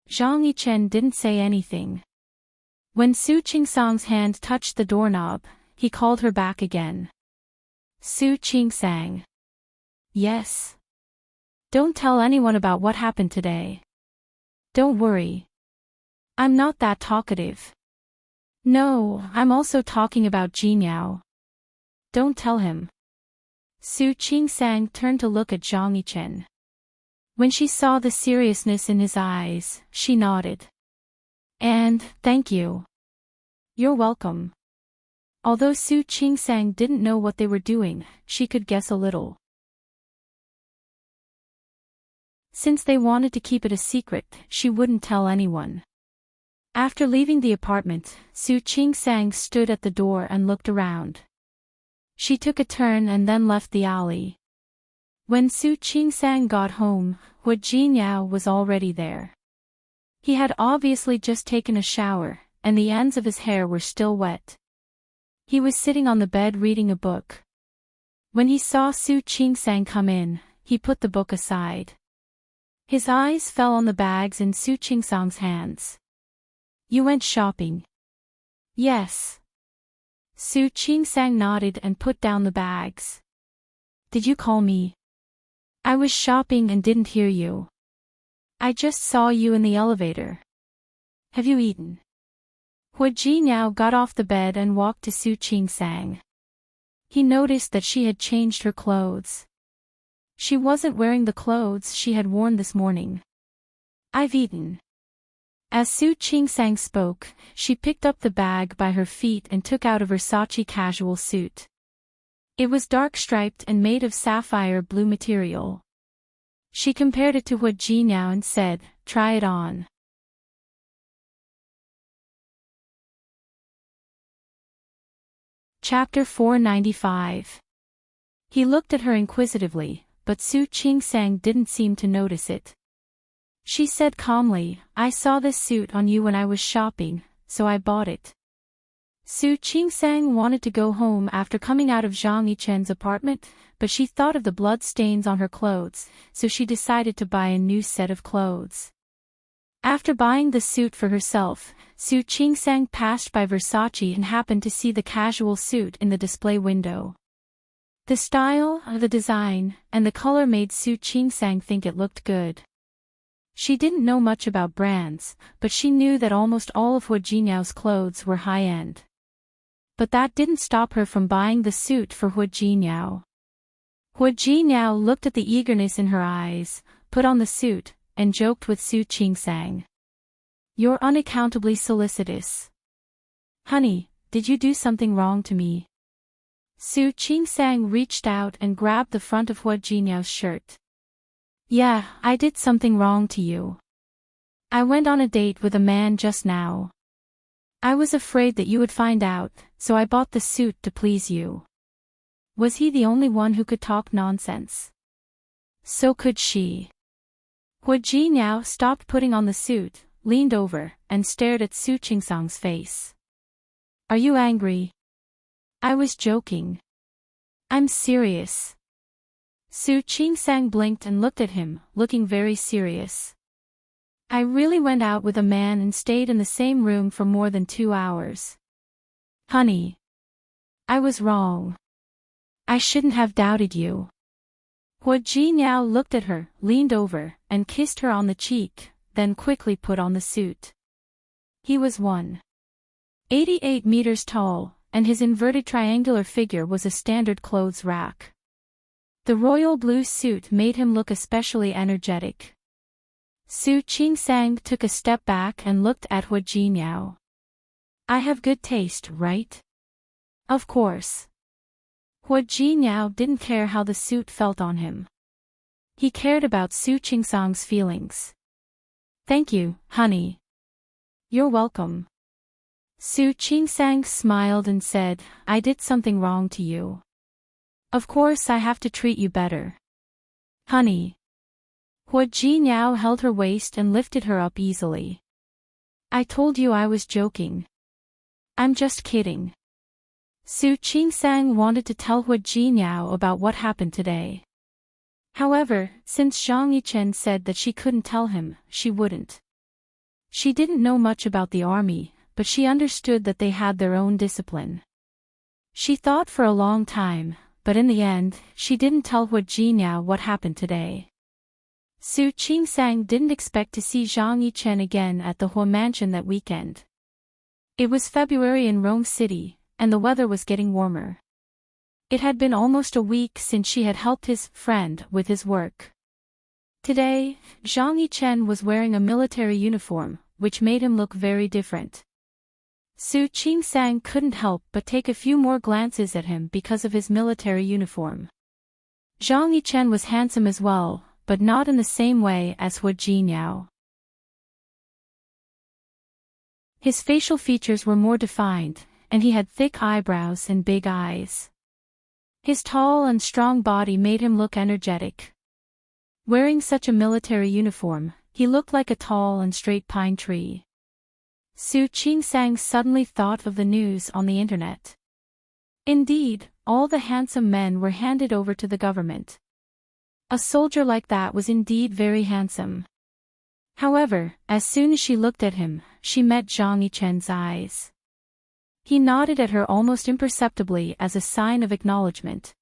Zhang Yichen didn't say anything. When Su Qingsang's hand touched the doorknob, he called her back again. "Su Qingsang." "Yes." "Don't tell anyone about what happened today." "Don't worry. I'm not that talkative." "No, I'm also talking about Jinyao. Don't tell him." Su Qingsang turned to look at Zhang Yichen. When she saw the seriousness in his eyes, she nodded. "And, thank you." "You're welcome." Although Su Qingsang didn't know what they were doing, she could guess a little. Since they wanted to keep it a secret, she wouldn't tell anyone. After leaving the apartment, Su Qingsang stood at the door and looked around. She took a turn and then left the alley. When Su Qingsang got home, Hu Jinyao was already there. He had obviously just taken a shower, and the ends of his hair were still wet. He was sitting on the bed reading a book. When he saw Su Qingsang come in, he put the book aside. His eyes fell on the bags in Su Qingsang's hands. "You went shopping?" "Yes." Su Qingsang nodded and put down the bags. "Did you call me?" "I was shopping and didn't hear you. I just saw you in the elevator." Have you eaten? Hu Jinyao got off the bed and walked to Su Qingsang. He noticed that she had changed her clothes. She wasn't wearing the clothes she had worn this morning. I've eaten. As Su Qingsang spoke, she picked up the bag by her feet and took out a Versace casual suit. It was dark striped and made of sapphire blue material. She compared it to Hu Jinyao and said, "Try it on." Chapter 495. He looked at her inquisitively, but Su Qingsang didn't seem to notice it. She said calmly, "I saw this suit on you when I was shopping, so I bought it." Su Qingsang wanted to go home after coming out of Zhang Yichen's apartment, but she thought of the blood stains on her clothes, so she decided to buy a new set of clothes. After buying the suit for herself, Su Qingsang passed by Versace and happened to see the casual suit in the display window. The style, the design, and the color made Su Qingsang think it looked good. She didn't know much about brands, but she knew that almost all of Hu Jinyao's clothes were high-end. But that didn't stop her from buying the suit for Hu Jinyao. Hu Jinyao looked at the eagerness in her eyes, put on the suit, and joked with Su Qingsang. "You're unaccountably solicitous. Honey, did you do something wrong to me?" Su Qingsang reached out and grabbed the front of Hu Jinyao's shirt. "Yeah, I did something wrong to you. I went on a date with a man just now. I was afraid that you would find out, so I bought the suit to please you." Was he the only one who could talk nonsense? So could she. Hu Jinyao stopped putting on the suit, leaned over, and stared at Su Qingsang's face. "Are you angry?" "I was joking. I'm serious." Su Qingsang blinked and looked at him, looking very serious. "I really went out with a man and stayed in the same room for more than 2 hours. Honey. I was wrong. I shouldn't have doubted you." Hu Jinyao looked at her, leaned over, and kissed her on the cheek, then quickly put on the suit. He was 1.88 meters tall, and his inverted triangular figure was a standard clothes rack. The royal blue suit made him look especially energetic. Su Qingsang took a step back and looked at Hu Jinyao. "I have good taste, right?" "Of course." Hu Jinyao didn't care how the suit felt on him. He cared about Su Qingsang's feelings. "Thank you, honey." "You're welcome." Su Qingsang smiled and said, "I did something wrong to you. Of course I have to treat you better. Honey." Hu Jinyao held her waist and lifted her up easily. "I told you I was joking. I'm just kidding." Su Qingsang wanted to tell Hu Jinyao about what happened today. However, since Zhang Yichen said that she couldn't tell him, she wouldn't. She didn't know much about the army, but she understood that they had their own discipline. She thought for a long time, but in the end, she didn't tell Hu Jinyao what happened today. Su Qingsang didn't expect to see Zhang Yichen again at the Hu mansion that weekend. It was February in Rome City, and the weather was getting warmer. It had been almost a week since she had helped his friend with his work. Today, Zhang Yichen was wearing a military uniform, which made him look very different. Su Qingsang couldn't help but take a few more glances at him because of his military uniform. Zhang Yichen was handsome as well, but not in the same way as Hu Jinyao. His facial features were more defined, and he had thick eyebrows and big eyes. His tall and strong body made him look energetic. Wearing such a military uniform, he looked like a tall and straight pine tree. Su Qingsang suddenly thought of the news on the internet. Indeed, all the handsome men were handed over to the government. A soldier like that was indeed very handsome. However, as soon as she looked at him, she met Zhang Yichen's eyes. He nodded at her almost imperceptibly as a sign of acknowledgement.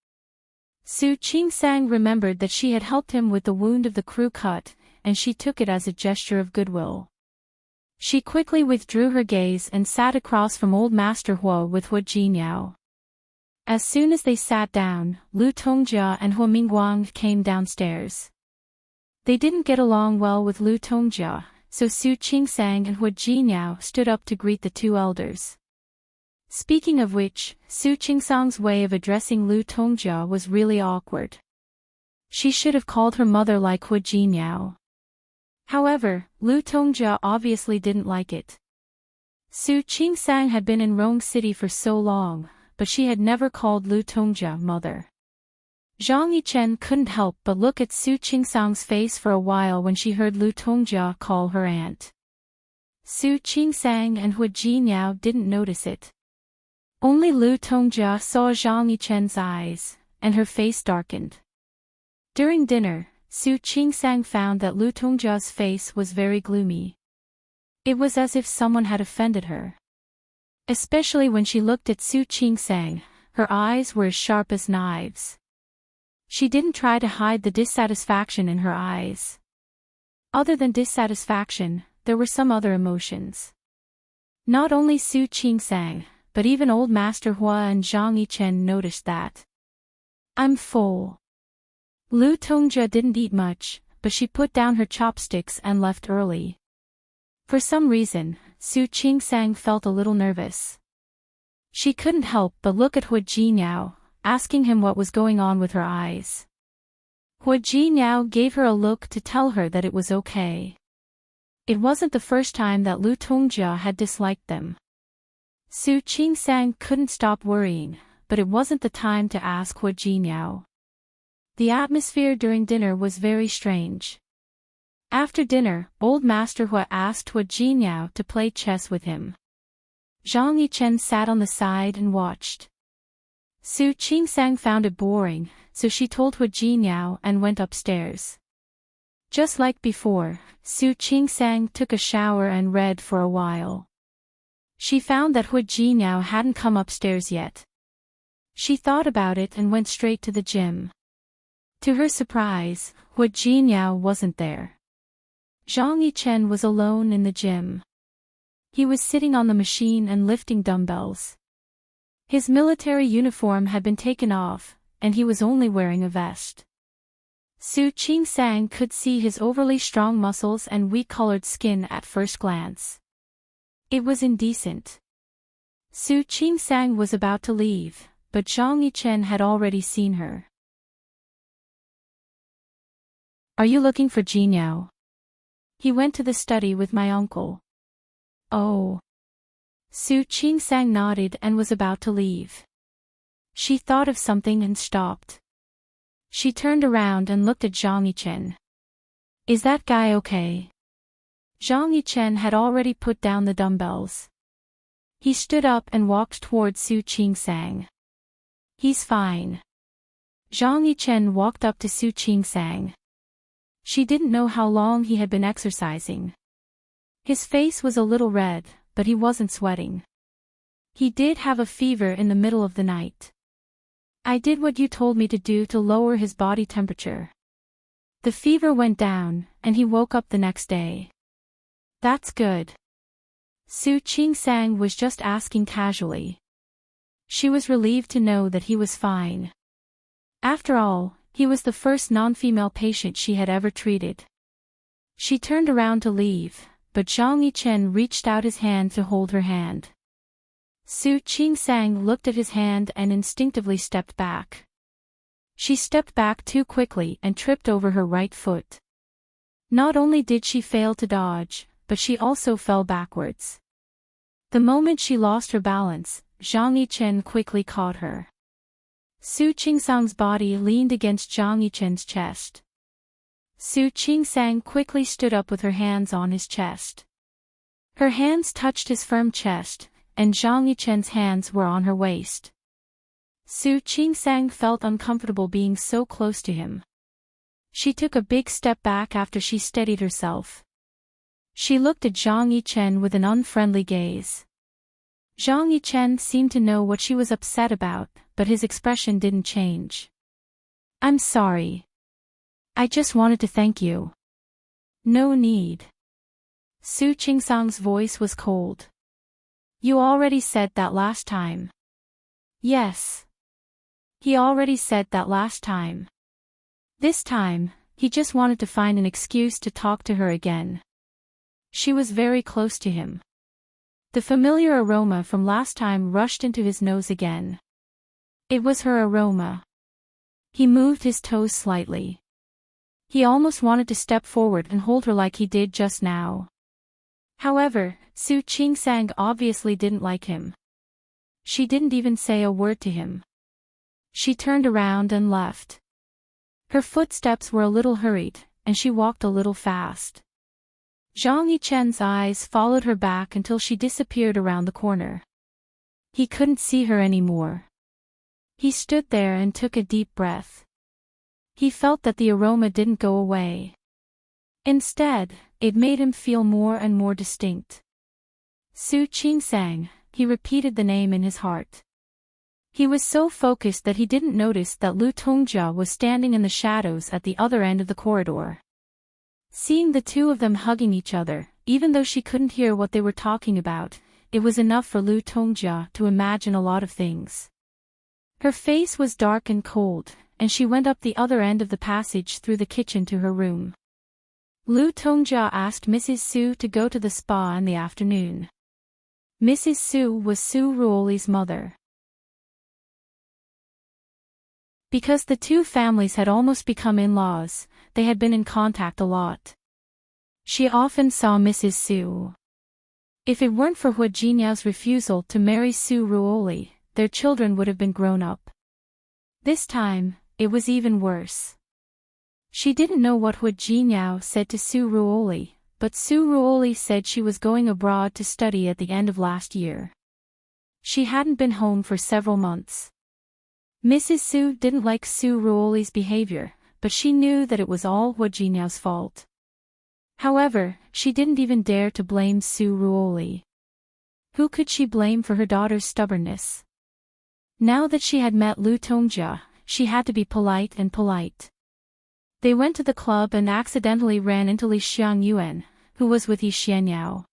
Su Qingsang remembered that she had helped him with the wound of the crew cut, and she took it as a gesture of goodwill. She quickly withdrew her gaze and sat across from old Master Hua with Hua Jinyao. As soon as they sat down, Lu Tongjia and Hua Mingguang came downstairs. They didn't get along well with Lu Tongjia, so Su Qingsang and Hua Jinyao stood up to greet the two elders. Speaking of which, Su Qingsang's way of addressing Lu Tongjia was really awkward. She should have called her mother like Hua Jinyao. However, Lu Tongjia obviously didn't like it. Su Qingsang had been in Rong City for so long, but she had never called Lu Tongjia mother. Zhang Yichen couldn't help but look at Su Qingsang's face for a while when she heard Lu Tongjia call her aunt. Su Qingsang and Hua Jinyao didn't notice it. Only Lu Tongjia saw Zhang Yichen's eyes, and her face darkened. During dinner, Su Qingsang found that Lu Tongjia's face was very gloomy. It was as if someone had offended her. Especially when she looked at Su Qingsang, her eyes were as sharp as knives. She didn't try to hide the dissatisfaction in her eyes. Other than dissatisfaction, there were some other emotions. Not only Su Qingsang, but even old Master Hua and Zhang Yichen noticed that. "I'm full." Lu Tongjia didn't eat much, but she put down her chopsticks and left early. For some reason, Su Qingsang felt a little nervous. She couldn't help but look at Hua Jinyao, asking him what was going on with her eyes. Hua Jinyao gave her a look to tell her that it was okay. It wasn't the first time that Lu Tongjia had disliked them. Su Qingsang couldn't stop worrying, but it wasn't the time to ask Hua Jinyao. The atmosphere during dinner was very strange. After dinner, old Master Hua asked Hua Jinyao to play chess with him. Zhang Yichen sat on the side and watched. Su Qingsang found it boring, so she told Hua Jinyao and went upstairs. Just like before, Su Qingsang took a shower and read for a while. She found that Hua Jinyao hadn't come upstairs yet. She thought about it and went straight to the gym. To her surprise, Hua Jinyao wasn't there. Zhang Yichen was alone in the gym. He was sitting on the machine and lifting dumbbells. His military uniform had been taken off, and he was only wearing a vest. Su Qingsang could see his overly strong muscles and weak-colored skin at first glance. It was indecent. Su Qingsang was about to leave, but Zhang Yichen had already seen her. "Are you looking for Jinyao?" "He went to the study with my uncle." "Oh." Su Qingsang nodded and was about to leave. She thought of something and stopped. She turned around and looked at Zhang Yichen. "Is that guy okay?" Zhang Yichen had already put down the dumbbells. He stood up and walked toward Su Qingsang. "He's fine." Zhang Yichen walked up to Su Qingsang. She didn't know how long he had been exercising. His face was a little red, but he wasn't sweating. He did have a fever in the middle of the night. "I did what you told me to do to lower his body temperature. The fever went down, and he woke up the next day." "That's good." Su Qingsang was just asking casually. She was relieved to know that he was fine. After all, he was the first non-female patient she had ever treated. She turned around to leave, but Zhang Yichen reached out his hand to hold her hand. Su Qingsang looked at his hand and instinctively stepped back. She stepped back too quickly and tripped over her right foot. Not only did she fail to dodge, but she also fell backwards. The moment she lost her balance, Zhang Yichen quickly caught her. Su Qingsang's body leaned against Zhang Yichen's chest. Su Qingsang quickly stood up with her hands on his chest. Her hands touched his firm chest, and Zhang Yichen's hands were on her waist. Su Qingsang felt uncomfortable being so close to him. She took a big step back after she steadied herself. She looked at Zhang Yichen with an unfriendly gaze. Zhang Yichen seemed to know what she was upset about, but his expression didn't change. "I'm sorry. I just wanted to thank you." "No need." Su Qingsang's voice was cold. You already said that last time. Yes. He already said that last time. This time, he just wanted to find an excuse to talk to her again. She was very close to him. The familiar aroma from last time rushed into his nose again. It was her aroma. He moved his toes slightly. He almost wanted to step forward and hold her like he did just now. However, Su Qingsang obviously didn't like him. She didn't even say a word to him. She turned around and left. Her footsteps were a little hurried, and she walked a little fast. Zhang Yichen's eyes followed her back until she disappeared around the corner. He couldn't see her anymore. He stood there and took a deep breath. He felt that the aroma didn't go away. Instead, it made him feel more and more distinct. Su Qingsang, he repeated the name in his heart. He was so focused that he didn't notice that Lu Tongjia was standing in the shadows at the other end of the corridor. Seeing the two of them hugging each other, even though she couldn't hear what they were talking about, it was enough for Lu Tongjia to imagine a lot of things. Her face was dark and cold, and she went up the other end of the passage through the kitchen to her room. Lu Tongjia asked Mrs. Su to go to the spa in the afternoon. Mrs. Su was Su Ruoli's mother. Because the two families had almost become in-laws, they had been in contact a lot. She often saw Mrs. Su. If it weren't for Hua Jinyao's refusal to marry Su Ruoli, their children would have been grown up. This time, it was even worse. She didn't know what Hua Jinyao said to Su Ruoli, but Su Ruoli said she was going abroad to study at the end of last year. She hadn't been home for several months. Mrs. Su didn't like Su Ruoli's behavior, but she knew that it was all Hua Jinyao's fault. However, she didn't even dare to blame Su Ruoli. Who could she blame for her daughter's stubbornness? Now that she had met Lu Tongjia, she had to be polite and polite. They went to the club and accidentally ran into Li Xiangyuan, who was with Yi Xianyao.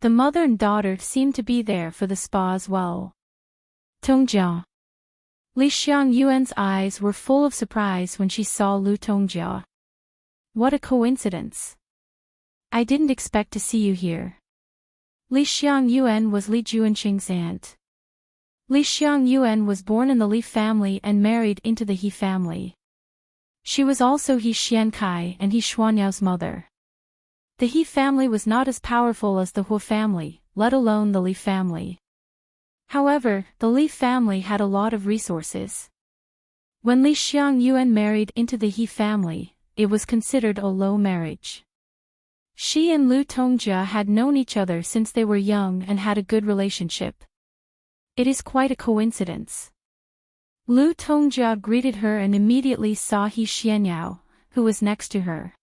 The mother and daughter seemed to be there for the spa as well. Tongjia. Li Xiangyuan's eyes were full of surprise when she saw Lu Tongjia. What a coincidence. I didn't expect to see you here. Li Xiangyuan was Li Juanqing's aunt. Li Xiangyuan was born in the Li family and married into the He family. She was also He Xiankai and He Xuanyao's mother. The He family was not as powerful as the Hua family, let alone the Li family. However, the Li family had a lot of resources. When Li Xiangyuan married into the He family, it was considered a low marriage. She and Lu Tongjia had known each other since they were young and had a good relationship. It is quite a coincidence. Lu Tongjia greeted her and immediately saw He Xianyao, who was next to her.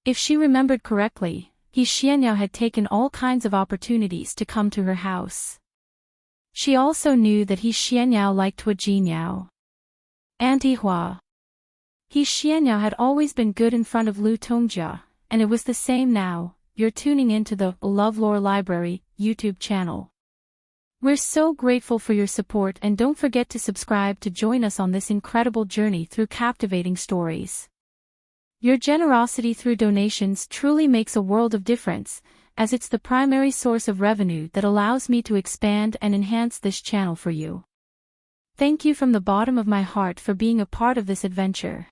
If she remembered correctly, He Xianyao had taken all kinds of opportunities to come to her house. She also knew that He Xianyao liked Hua Jinyao. Auntie Hua. He Xianyao had always been good in front of Lu Tongjia, and it was the same now. You're tuning into the LoveLore Library YouTube channel. We're so grateful for your support, and don't forget to subscribe to join us on this incredible journey through captivating stories. Your generosity through donations truly makes a world of difference, as it's the primary source of revenue that allows me to expand and enhance this channel for you. Thank you from the bottom of my heart for being a part of this adventure.